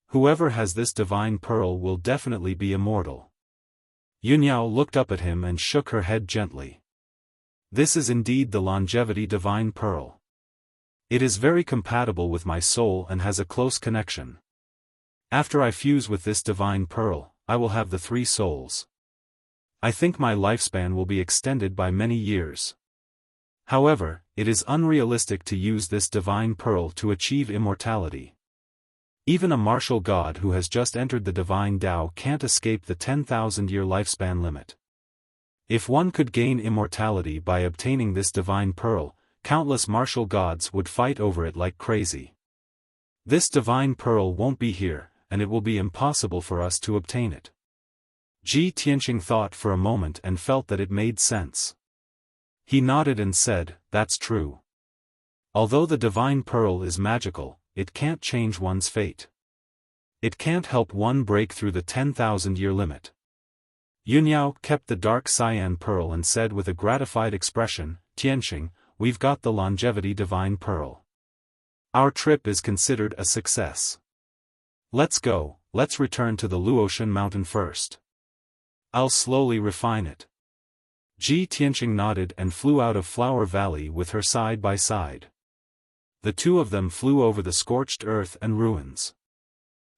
Whoever has this divine pearl will definitely be immortal. Yunyao looked up at him and shook her head gently. This is indeed the longevity divine pearl. It is very compatible with my soul and has a close connection. After I fuse with this divine pearl, I will have the 3 souls. I think my lifespan will be extended by many years. However, it is unrealistic to use this divine pearl to achieve immortality. Even a martial god who has just entered the divine Tao can't escape the 10,000-year lifespan limit. If one could gain immortality by obtaining this divine pearl, countless martial gods would fight over it like crazy. This divine pearl won't be here, and it will be impossible for us to obtain it. Ji Tianqing thought for a moment and felt that it made sense. He nodded and said, "That's true. Although the divine pearl is magical, it can't change one's fate. It can't help one break through the 10,000-year limit." Yunyao kept the dark cyan pearl and said with a gratified expression, "Tianqing, we've got the longevity divine pearl. Our trip is considered a success. Let's go, let's return to the Luotian mountain first. I'll slowly refine it." Ji Tianqing nodded and flew out of Flower Valley with her side by side. The 2 of them flew over the scorched earth and ruins.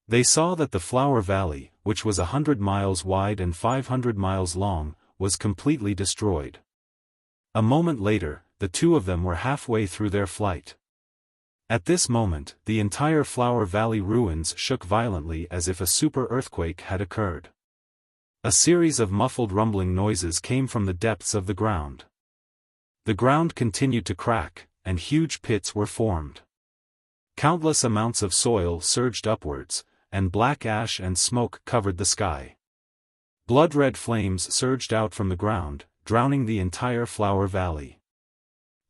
They saw that the Flower Valley, which was 100 miles wide and 500 miles long, was completely destroyed. A moment later, the 2 of them were halfway through their flight. At this moment, the entire Flower Valley ruins shook violently as if a super earthquake had occurred. A series of muffled rumbling noises came from the depths of the ground. The ground continued to crack, and huge pits were formed. Countless amounts of soil surged upwards, and black ash and smoke covered the sky. Blood-red flames surged out from the ground, drowning the entire Flower Valley.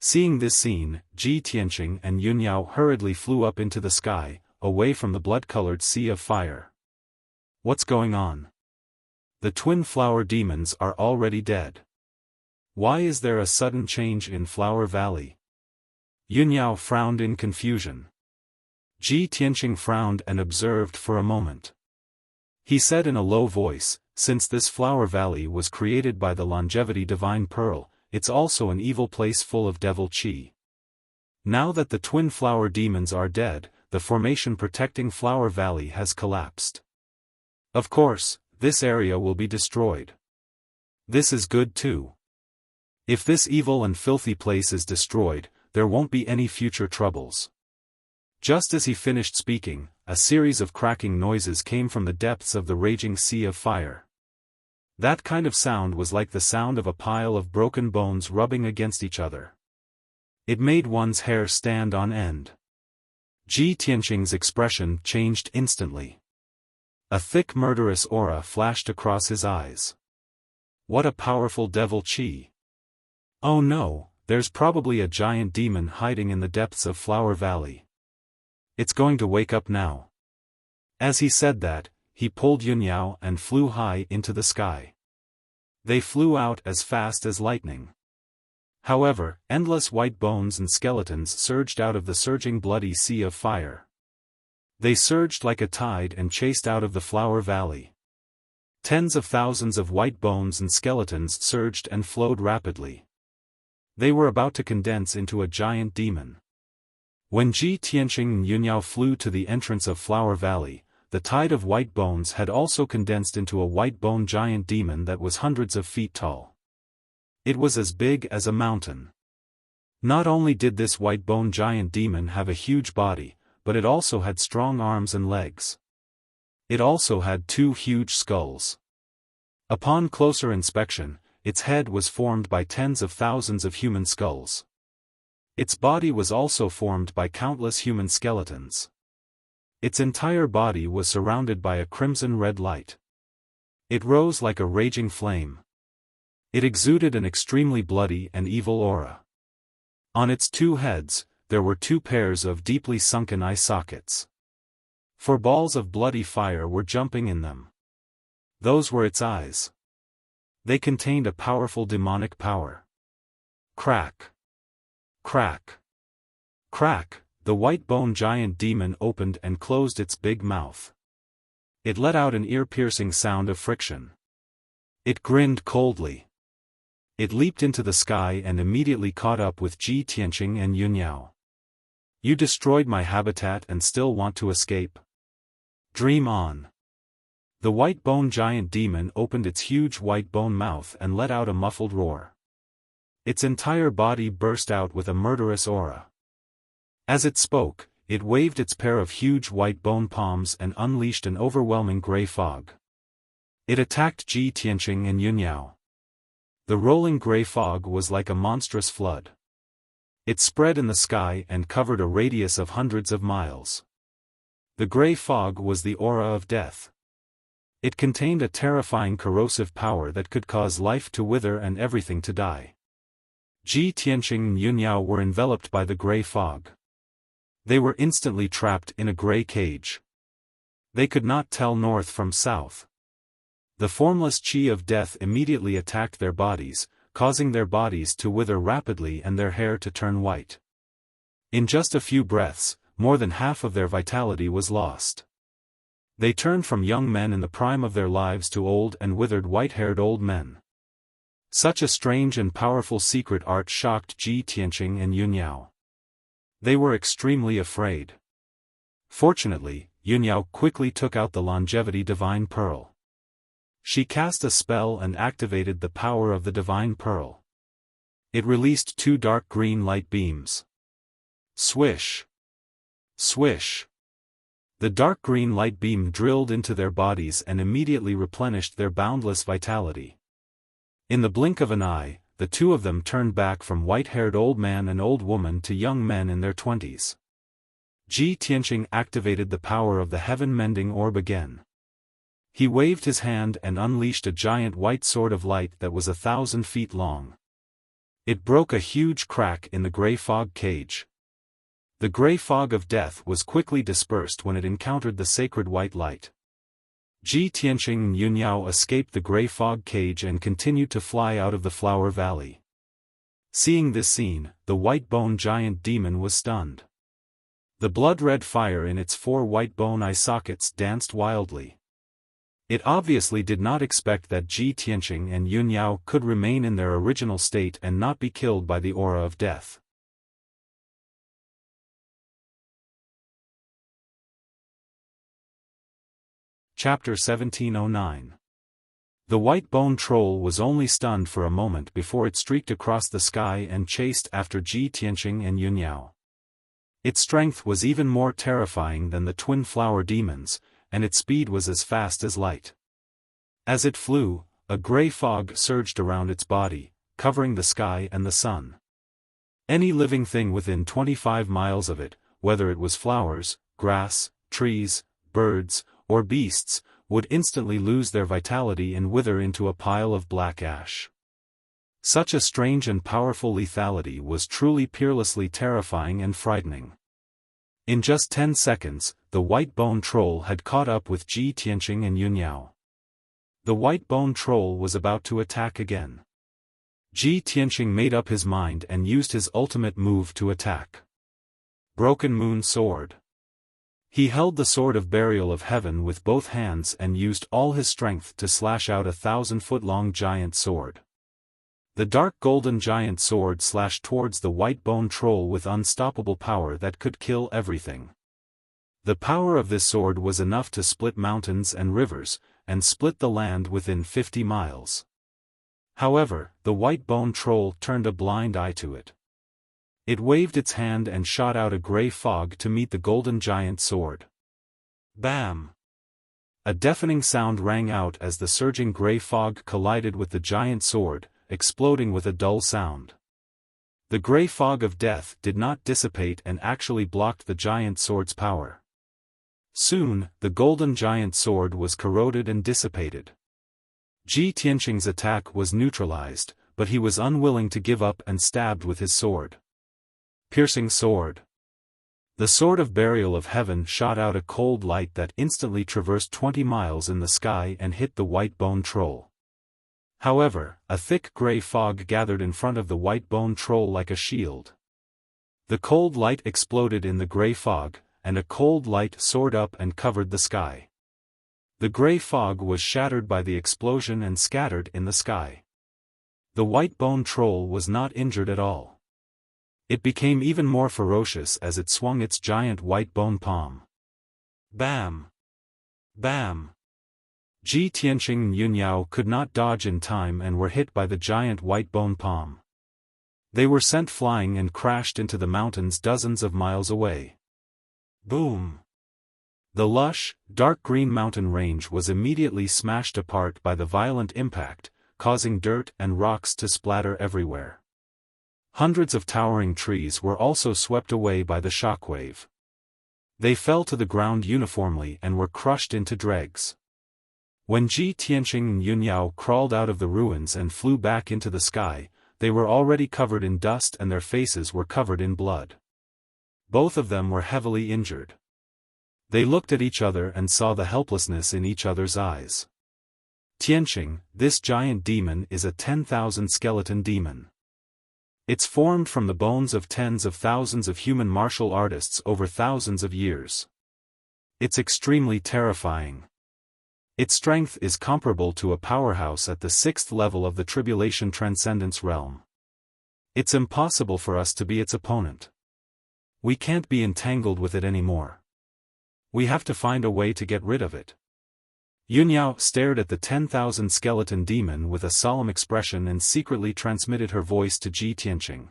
Seeing this scene, Ji Tianqing and Yunyao hurriedly flew up into the sky, away from the blood-colored sea of fire. What's going on? The twin flower demons are already dead. Why is there a sudden change in Flower Valley? Yunyao frowned in confusion. Ji Tianqing frowned and observed for a moment. He said in a low voice, since this Flower Valley was created by the longevity divine pearl, it's also an evil place full of devil qi. Now that the twin flower demons are dead, the formation protecting Flower Valley has collapsed. Of course, this area will be destroyed. This is good too. If this evil and filthy place is destroyed, there won't be any future troubles. Just as he finished speaking, a series of cracking noises came from the depths of the raging sea of fire. That kind of sound was like the sound of a pile of broken bones rubbing against each other. It made one's hair stand on end. Ji Tianqing's expression changed instantly. A thick murderous aura flashed across his eyes. What a powerful devil qi! Oh no, there's probably a giant demon hiding in the depths of Flower Valley. It's going to wake up now. As he said that, he pulled Yunyao and flew high into the sky. They flew out as fast as lightning. However, endless white bones and skeletons surged out of the surging bloody sea of fire. They surged like a tide and chased out of the Flower Valley. Tens of thousands of white bones and skeletons surged and flowed rapidly. They were about to condense into a giant demon. When Ji Tianqing and Yunyao flew to the entrance of Flower Valley, the tide of white bones had also condensed into a white bone giant demon that was hundreds of feet tall. It was as big as a mountain. Not only did this white bone giant demon have a huge body, but it also had strong arms and legs. It also had two huge skulls. Upon closer inspection, its head was formed by tens of thousands of human skulls. Its body was also formed by countless human skeletons. Its entire body was surrounded by a crimson-red light. It rose like a raging flame. It exuded an extremely bloody and evil aura. On its two heads, there were two pairs of deeply sunken eye sockets. 4 balls of bloody fire were jumping in them. Those were its eyes. They contained a powerful demonic power. Crack! Crack! Crack! The white bone giant demon opened and closed its big mouth. It let out an ear-piercing sound of friction. It grinned coldly. It leaped into the sky and immediately caught up with Ji Tianqing and Yunyao. You destroyed my habitat and still want to escape? Dream on. The white bone giant demon opened its huge white bone mouth and let out a muffled roar. Its entire body burst out with a murderous aura. As it spoke, it waved its pair of huge white bone palms and unleashed an overwhelming gray fog. It attacked Ji Tianqing and Yunyao. The rolling gray fog was like a monstrous flood. It spread in the sky and covered a radius of hundreds of miles. The gray fog was the aura of death. It contained a terrifying corrosive power that could cause life to wither and everything to die. Ji Tianqing and Yunyao were enveloped by the gray fog. They were instantly trapped in a gray cage. They could not tell north from south. The formless qi of death immediately attacked their bodies, causing their bodies to wither rapidly and their hair to turn white. In just a few breaths, more than half of their vitality was lost. They turned from young men in the prime of their lives to old and withered white-haired old men. Such a strange and powerful secret art shocked Ji Tianqing and Yunyao. They were extremely afraid. Fortunately, Yunyao quickly took out the longevity divine pearl. She cast a spell and activated the power of the divine pearl. It released 2 dark green light beams. Swish! Swish! The dark green light beam drilled into their bodies and immediately replenished their boundless vitality. In the blink of an eye, the two of them turned back from white-haired old man and old woman to young men in their 20s. Ji Tianqing activated the power of the heaven-mending orb again. He waved his hand and unleashed a giant white sword of light that was 1,000 feet long. It broke a huge crack in the gray fog cage. The gray fog of death was quickly dispersed when it encountered the sacred white light. Ji Tianqing and Yunyao escaped the gray fog cage and continued to fly out of the Flower Valley. Seeing this scene, the white bone giant demon was stunned. The blood-red fire in its 4 white bone eye sockets danced wildly. It obviously did not expect that Ji Tianqing and Yunyao could remain in their original state and not be killed by the aura of death. Chapter 1709. The white bone troll was only stunned for a moment before it streaked across the sky and chased after Ji Tianqing and Yunyao. Its strength was even more terrifying than the twin flower demons, and its speed was as fast as light. As it flew, a gray fog surged around its body, covering the sky and the sun. Any living thing within 25 miles of it, whether it was flowers, grass, trees, birds, or beasts, would instantly lose their vitality and wither into a pile of black ash. Such a strange and powerful lethality was truly peerlessly terrifying and frightening. In just 10 seconds, the white bone troll had caught up with Ji Tianqing and Yunyao. The white bone troll was about to attack again. Ji Tianqing made up his mind and used his ultimate move to attack. Broken Moon Sword. He held the Sword of Burial of Heaven with both hands and used all his strength to slash out a 1,000-foot-long giant sword. The dark golden giant sword slashed towards the white bone troll with unstoppable power that could kill everything. The power of this sword was enough to split mountains and rivers, and split the land within 50 miles. However, the white bone troll turned a blind eye to it. It waved its hand and shot out a gray fog to meet the golden giant sword. Bam! A deafening sound rang out as the surging gray fog collided with the giant sword, exploding with a dull sound. The gray fog of death did not dissipate and actually blocked the giant sword's power. Soon, the golden giant sword was corroded and dissipated. Ji Tianqing's attack was neutralized, but he was unwilling to give up and stabbed with his sword. Piercing sword. The Sword of Burial of Heaven shot out a cold light that instantly traversed 20 miles in the sky and hit the white bone troll. However, a thick gray fog gathered in front of the white bone troll like a shield. The cold light exploded in the gray fog, and a cold light soared up and covered the sky. The gray fog was shattered by the explosion and scattered in the sky. The white bone troll was not injured at all. It became even more ferocious as it swung its giant white bone palm. Bam! Bam! Ji Tianqing and Yunyao could not dodge in time and were hit by the giant white bone palm. They were sent flying and crashed into the mountains dozens of miles away. Boom! The lush, dark green mountain range was immediately smashed apart by the violent impact, causing dirt and rocks to splatter everywhere. Hundreds of towering trees were also swept away by the shockwave. They fell to the ground uniformly and were crushed into dregs. When Ji Tianqing and Yunyao crawled out of the ruins and flew back into the sky, they were already covered in dust and their faces were covered in blood. Both of them were heavily injured. They looked at each other and saw the helplessness in each other's eyes. Tianqing, this giant demon is a 10,000 skeleton demon. It's formed from the bones of tens of thousands of human martial artists over thousands of years. It's extremely terrifying. Its strength is comparable to a powerhouse at the 6th level of the Tribulation Transcendence realm. It's impossible for us to be its opponent. We can't be entangled with it anymore. We have to find a way to get rid of it. Yunyao stared at the 10,000 skeleton demon with a solemn expression and secretly transmitted her voice to Ji Tianqing.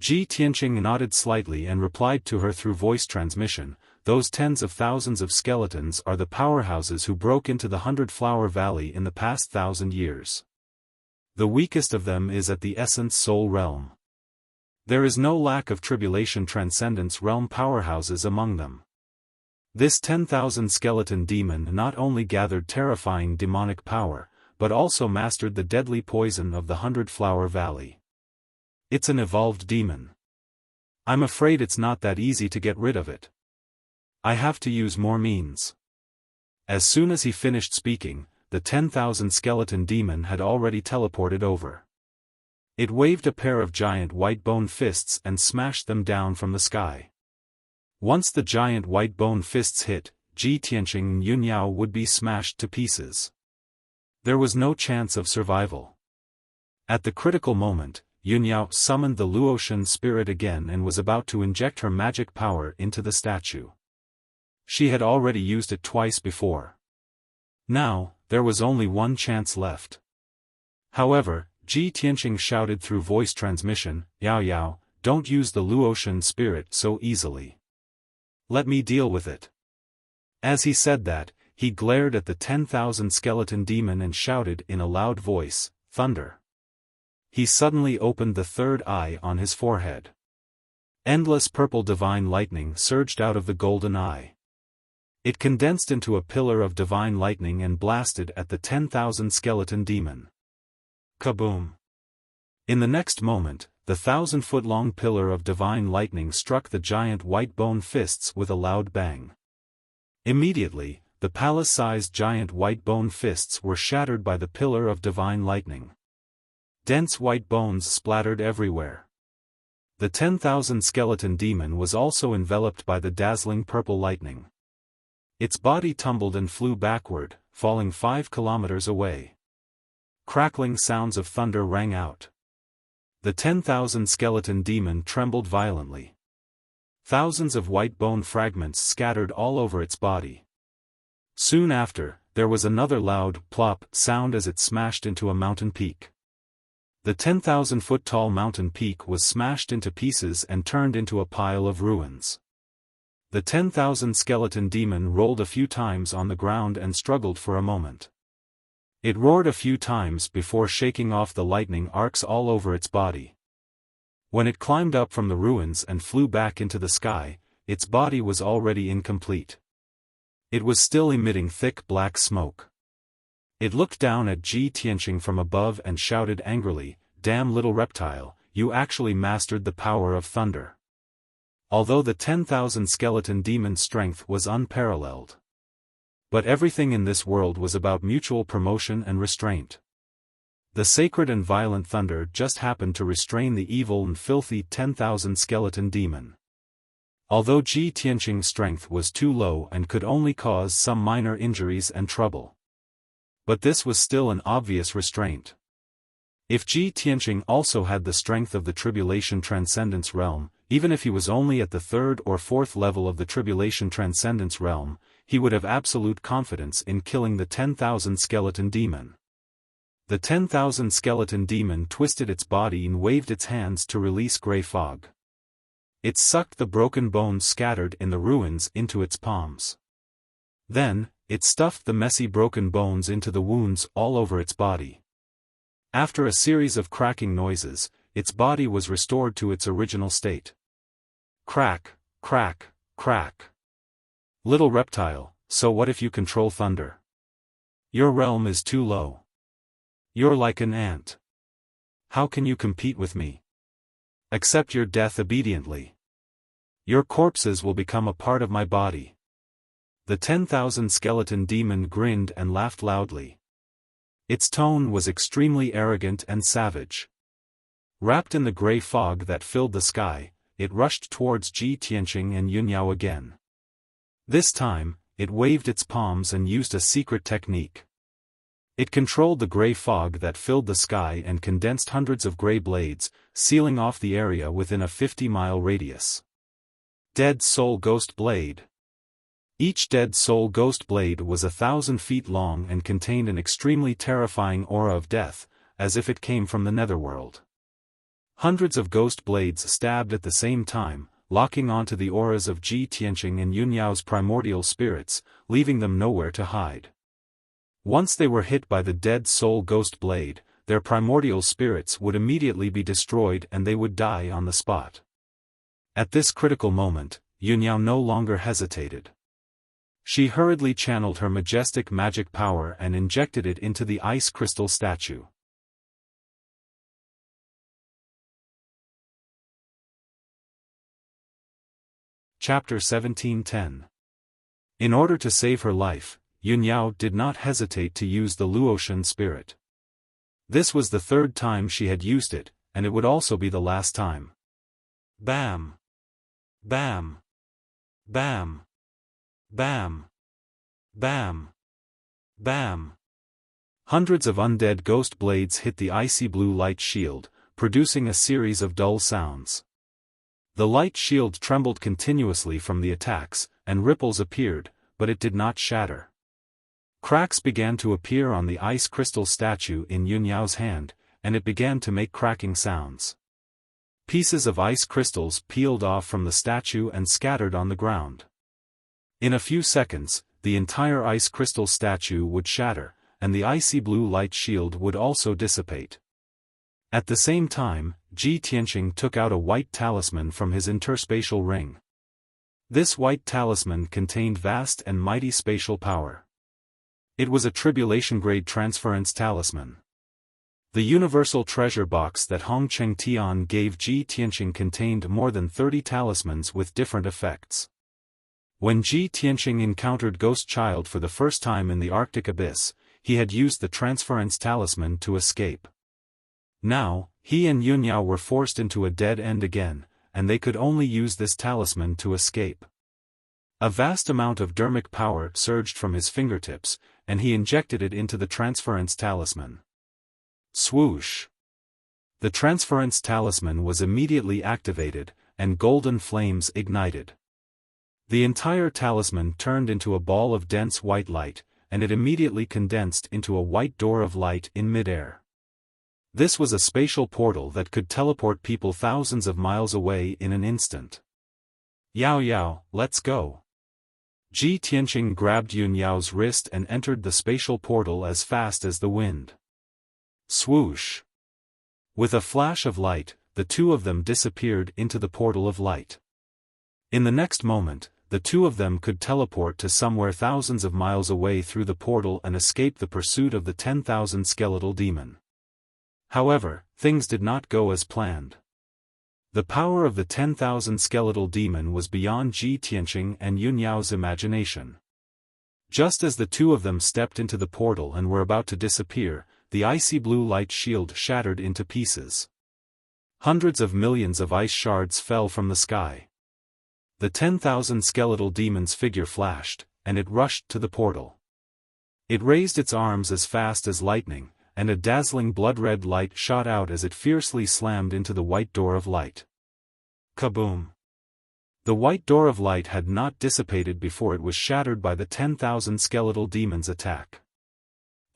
Ji Tianqing nodded slightly and replied to her through voice transmission, "Those tens of thousands of skeletons are the powerhouses who broke into the 100-Flower Valley in the past 1,000 years. The weakest of them is at the Essence Soul Realm. There is no lack of Tribulation Transcendence Realm powerhouses among them. This 10,000 skeleton demon not only gathered terrifying demonic power, but also mastered the deadly poison of the 100-Flower Valley. It's an evolved demon. I'm afraid it's not that easy to get rid of it. I have to use more means." As soon as he finished speaking, the 10,000 skeleton demon had already teleported over. It waved a pair of giant white bone fists and smashed them down from the sky. Once the giant white bone fists hit, Ji Tianqing and Yunyao would be smashed to pieces. There was no chance of survival. At the critical moment, Yunyao summoned the Luotian spirit again and was about to inject her magic power into the statue. She had already used it twice before. Now, there was only one chance left. However, Ji Tianqing shouted through voice transmission, "Yao Yao, don't use the Luotian spirit so easily. Let me deal with it." As he said that, he glared at the 10,000 skeleton demon and shouted in a loud voice, "Thunder." He suddenly opened the third eye on his forehead. Endless purple divine lightning surged out of the golden eye. It condensed into a pillar of divine lightning and blasted at the 10,000 skeleton demon. Kaboom! In the next moment, the 1,000-foot-long pillar of divine lightning struck the giant white bone fists with a loud bang. Immediately, the palace-sized giant white bone fists were shattered by the pillar of divine lightning. Dense white bones splattered everywhere. The 10,000 skeleton demon was also enveloped by the dazzling purple lightning. Its body tumbled and flew backward, falling 5 kilometers away. Crackling sounds of thunder rang out. The 10,000 skeleton demon trembled violently. Thousands of white bone fragments scattered all over its body. Soon after, there was another loud plop sound as it smashed into a mountain peak. The 10,000-foot-tall mountain peak was smashed into pieces and turned into a pile of ruins. The 10,000 skeleton demon rolled a few times on the ground and struggled for a moment. It roared a few times before shaking off the lightning arcs all over its body. When it climbed up from the ruins and flew back into the sky, its body was already incomplete. It was still emitting thick black smoke. It looked down at Ji Tianqing from above and shouted angrily, "Damn little reptile, you actually mastered the power of thunder." Although the 10,000 skeleton demon's strength was unparalleled. But everything in this world was about mutual promotion and restraint. The sacred and violent thunder just happened to restrain the evil and filthy 10,000 skeleton demon. Although Ji Tianqing's strength was too low and could only cause some minor injuries and trouble. But this was still an obvious restraint. If Ji Tianqing also had the strength of the Tribulation Transcendence Realm, even if he was only at the 3rd or 4th level of the Tribulation Transcendence Realm, he would have absolute confidence in killing the 10,000 skeleton demon. The 10,000 skeleton demon twisted its body and waved its hands to release gray fog. It sucked the broken bones scattered in the ruins into its palms. Then, it stuffed the messy broken bones into the wounds all over its body. After a series of cracking noises, its body was restored to its original state. Crack, crack, crack. Little reptile, so what if you control thunder? Your realm is too low. You're like an ant. How can you compete with me? Accept your death obediently. Your corpses will become a part of my body. The 10,000 skeleton demon grinned and laughed loudly. Its tone was extremely arrogant and savage. Wrapped in the gray fog that filled the sky, it rushed towards Ji Tianqing and Yunyao again. This time, it waved its palms and used a secret technique. It controlled the gray fog that filled the sky and condensed hundreds of gray blades, sealing off the area within a 50-mile radius. Dead Soul Ghost Blade. Each Dead Soul Ghost Blade was 1,000 feet long and contained an extremely terrifying aura of death, as if it came from the netherworld. Hundreds of ghost blades stabbed at the same time, locking onto the auras of Ji Tianqing and Yunyao's primordial spirits, leaving them nowhere to hide. Once they were hit by the dead soul ghost blade, their primordial spirits would immediately be destroyed and they would die on the spot. At this critical moment, Yunyao no longer hesitated. She hurriedly channeled her majestic magic power and injected it into the ice crystal statue. Chapter 1710. In order to save her life, Yunyao did not hesitate to use the Luotian spirit. This was the third time she had used it, and it would also be the last time. Bam! Bam! Bam! Bam! Bam! Bam! Hundreds of undead ghost blades hit the icy blue light shield, producing a series of dull sounds. The light shield trembled continuously from the attacks, and ripples appeared, but it did not shatter. Cracks began to appear on the ice crystal statue in Yunyao's hand, and it began to make cracking sounds. Pieces of ice crystals peeled off from the statue and scattered on the ground. In a few seconds, the entire ice crystal statue would shatter, and the icy blue light shield would also dissipate. At the same time, Ji Tianqing took out a white talisman from his interspatial ring. This white talisman contained vast and mighty spatial power. It was a tribulation-grade transference talisman. The universal treasure box that Hong Cheng Tian gave Ji Tianqing contained more than 30 talismans with different effects. When Ji Tianqing encountered Ghost Child for the first time in the Arctic Abyss, he had used the transference talisman to escape. Now, he and Yunyao were forced into a dead end again, and they could only use this talisman to escape. A vast amount of dermic power surged from his fingertips, and he injected it into the transference talisman. Swoosh! The transference talisman was immediately activated, and golden flames ignited. The entire talisman turned into a ball of dense white light, and it immediately condensed into a white door of light in midair. This was a spatial portal that could teleport people thousands of miles away in an instant. Yao Yao, let's go. Ji Tianqing grabbed Yunyao's wrist and entered the spatial portal as fast as the wind. Swoosh! With a flash of light, the two of them disappeared into the portal of light. In the next moment, the two of them could teleport to somewhere thousands of miles away through the portal and escape the pursuit of the 10,000 skeletal demon. However, things did not go as planned. The power of the 10,000 skeletal demon was beyond Ji Tianqing and Yunyao's imagination. Just as the two of them stepped into the portal and were about to disappear, the icy blue light shield shattered into pieces. Hundreds of millions of ice shards fell from the sky. The 10,000 skeletal demon's figure flashed, and it rushed to the portal. It raised its arms as fast as lightning, and a dazzling blood-red light shot out as it fiercely slammed into the white door of light. Kaboom! The white door of light had not dissipated before it was shattered by the 10,000 skeletal demon's attack.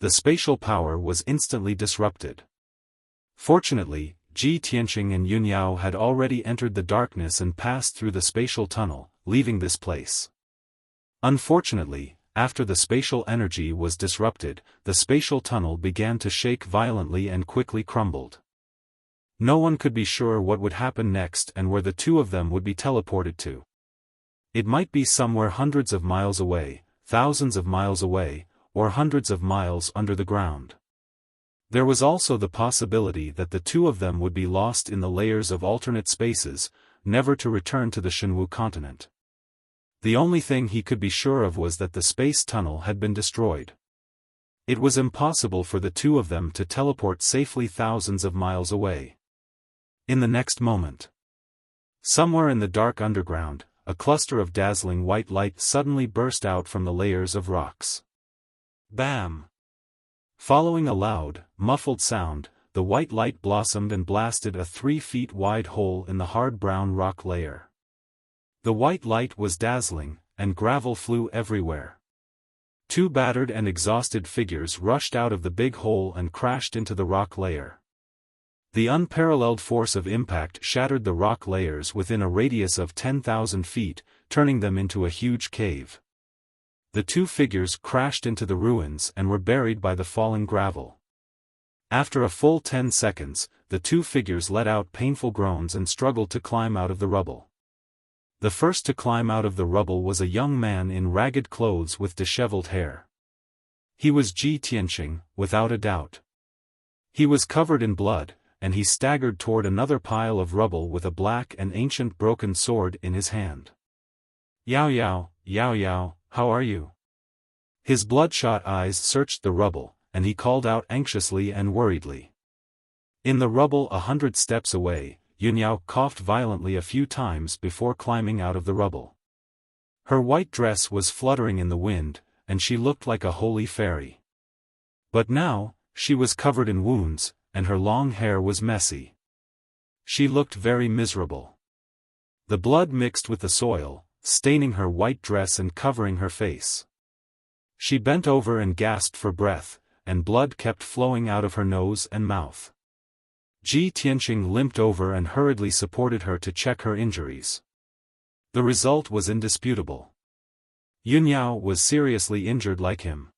The spatial power was instantly disrupted. Fortunately, Ji Tianqing and Yunyao had already entered the darkness and passed through the spatial tunnel, leaving this place. Unfortunately, after the spatial energy was disrupted, the spatial tunnel began to shake violently and quickly crumbled. No one could be sure what would happen next and where the two of them would be teleported to. It might be somewhere hundreds of miles away, thousands of miles away, or hundreds of miles under the ground. There was also the possibility that the two of them would be lost in the layers of alternate spaces, never to return to the Shenwu continent. The only thing he could be sure of was that the space tunnel had been destroyed. It was impossible for the two of them to teleport safely thousands of miles away. In the next moment, somewhere in the dark underground, a cluster of dazzling white light suddenly burst out from the layers of rocks. Bam! Following a loud, muffled sound, the white light blossomed and blasted a 3 feet wide hole in the hard brown rock layer. The white light was dazzling, and gravel flew everywhere. Two battered and exhausted figures rushed out of the big hole and crashed into the rock layer. The unparalleled force of impact shattered the rock layers within a radius of 10,000 feet, turning them into a huge cave. The two figures crashed into the ruins and were buried by the falling gravel. After a full 10 seconds, the two figures let out painful groans and struggled to climb out of the rubble. The first to climb out of the rubble was a young man in ragged clothes with disheveled hair. He was Ji Tianqing, without a doubt. He was covered in blood, and he staggered toward another pile of rubble with a black and ancient broken sword in his hand. Yao Yao, how are you? His bloodshot eyes searched the rubble, and he called out anxiously and worriedly. In the rubble 100 steps away, Yunyao coughed violently a few times before climbing out of the rubble. Her white dress was fluttering in the wind, and she looked like a holy fairy. But now, she was covered in wounds, and her long hair was messy. She looked very miserable. The blood mixed with the soil, staining her white dress and covering her face. She bent over and gasped for breath, and blood kept flowing out of her nose and mouth. Ji Tianqing limped over and hurriedly supported her to check her injuries. The result was indisputable. Yunyao was seriously injured like him.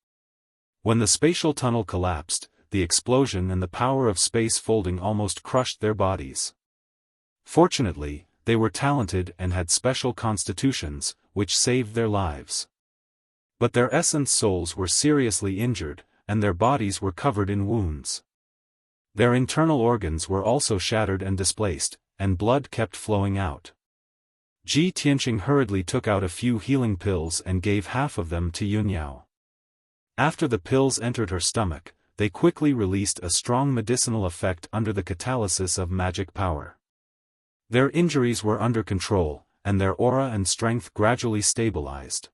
When the spatial tunnel collapsed, the explosion and the power of space folding almost crushed their bodies. Fortunately, they were talented and had special constitutions, which saved their lives. But their essence souls were seriously injured, and their bodies were covered in wounds. Their internal organs were also shattered and displaced, and blood kept flowing out. Ji Tianqing hurriedly took out a few healing pills and gave half of them to Yunyao. After the pills entered her stomach, they quickly released a strong medicinal effect under the catalysis of magic power. Their injuries were under control, and their aura and strength gradually stabilized.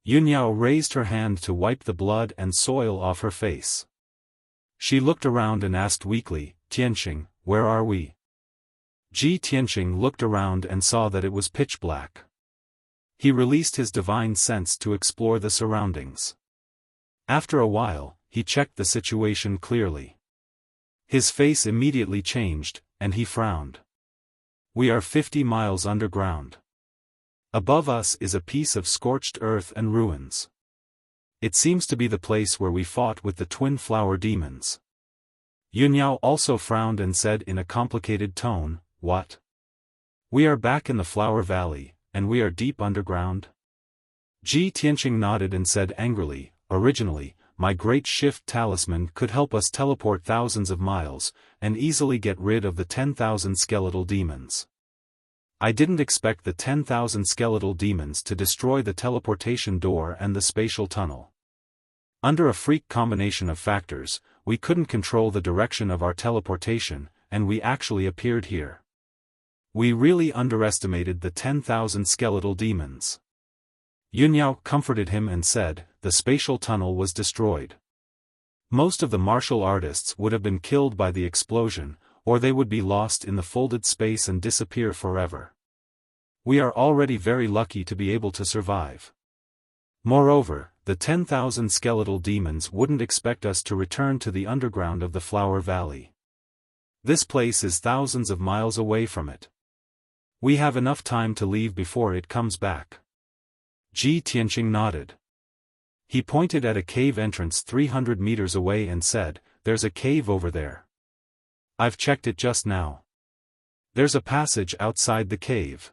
Yunyao raised her hand to wipe the blood and soil off her face. She looked around and asked weakly, Tianqing, where are we? Ji Tianqing looked around and saw that it was pitch black. He released his divine sense to explore the surroundings. After a while, he checked the situation clearly. His face immediately changed, and he frowned. We are 50 miles underground. Above us is a piece of scorched earth and ruins. It seems to be the place where we fought with the twin flower demons. Yunyao also frowned and said in a complicated tone, What? We are back in the Flower Valley, and we are deep underground? Ji Tianqing nodded and said angrily, Originally, my great shift talisman could help us teleport thousands of miles, and easily get rid of the 10,000 skeletal demons. I didn't expect the 10,000 skeletal demons to destroy the teleportation door and the spatial tunnel. Under a freak combination of factors, we couldn't control the direction of our teleportation, and we actually appeared here. We really underestimated the 10,000 skeletal demons. Yunyao comforted him and said, the spatial tunnel was destroyed. Most of the martial artists would have been killed by the explosion, or they would be lost in the folded space and disappear forever. We are already very lucky to be able to survive. Moreover, the 10,000 skeletal demons wouldn't expect us to return to the underground of the Flower Valley. This place is thousands of miles away from it. We have enough time to leave before it comes back. Ji Tianqing nodded. He pointed at a cave entrance 300 meters away and said, There's a cave over there. I've checked it just now. There's a passage outside the cave.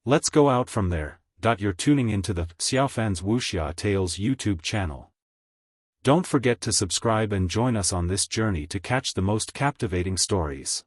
Let's go out from there. You're tuning into the Xiaofan's Wuxia Tales YouTube channel. Don't forget to subscribe and join us on this journey to catch the most captivating stories.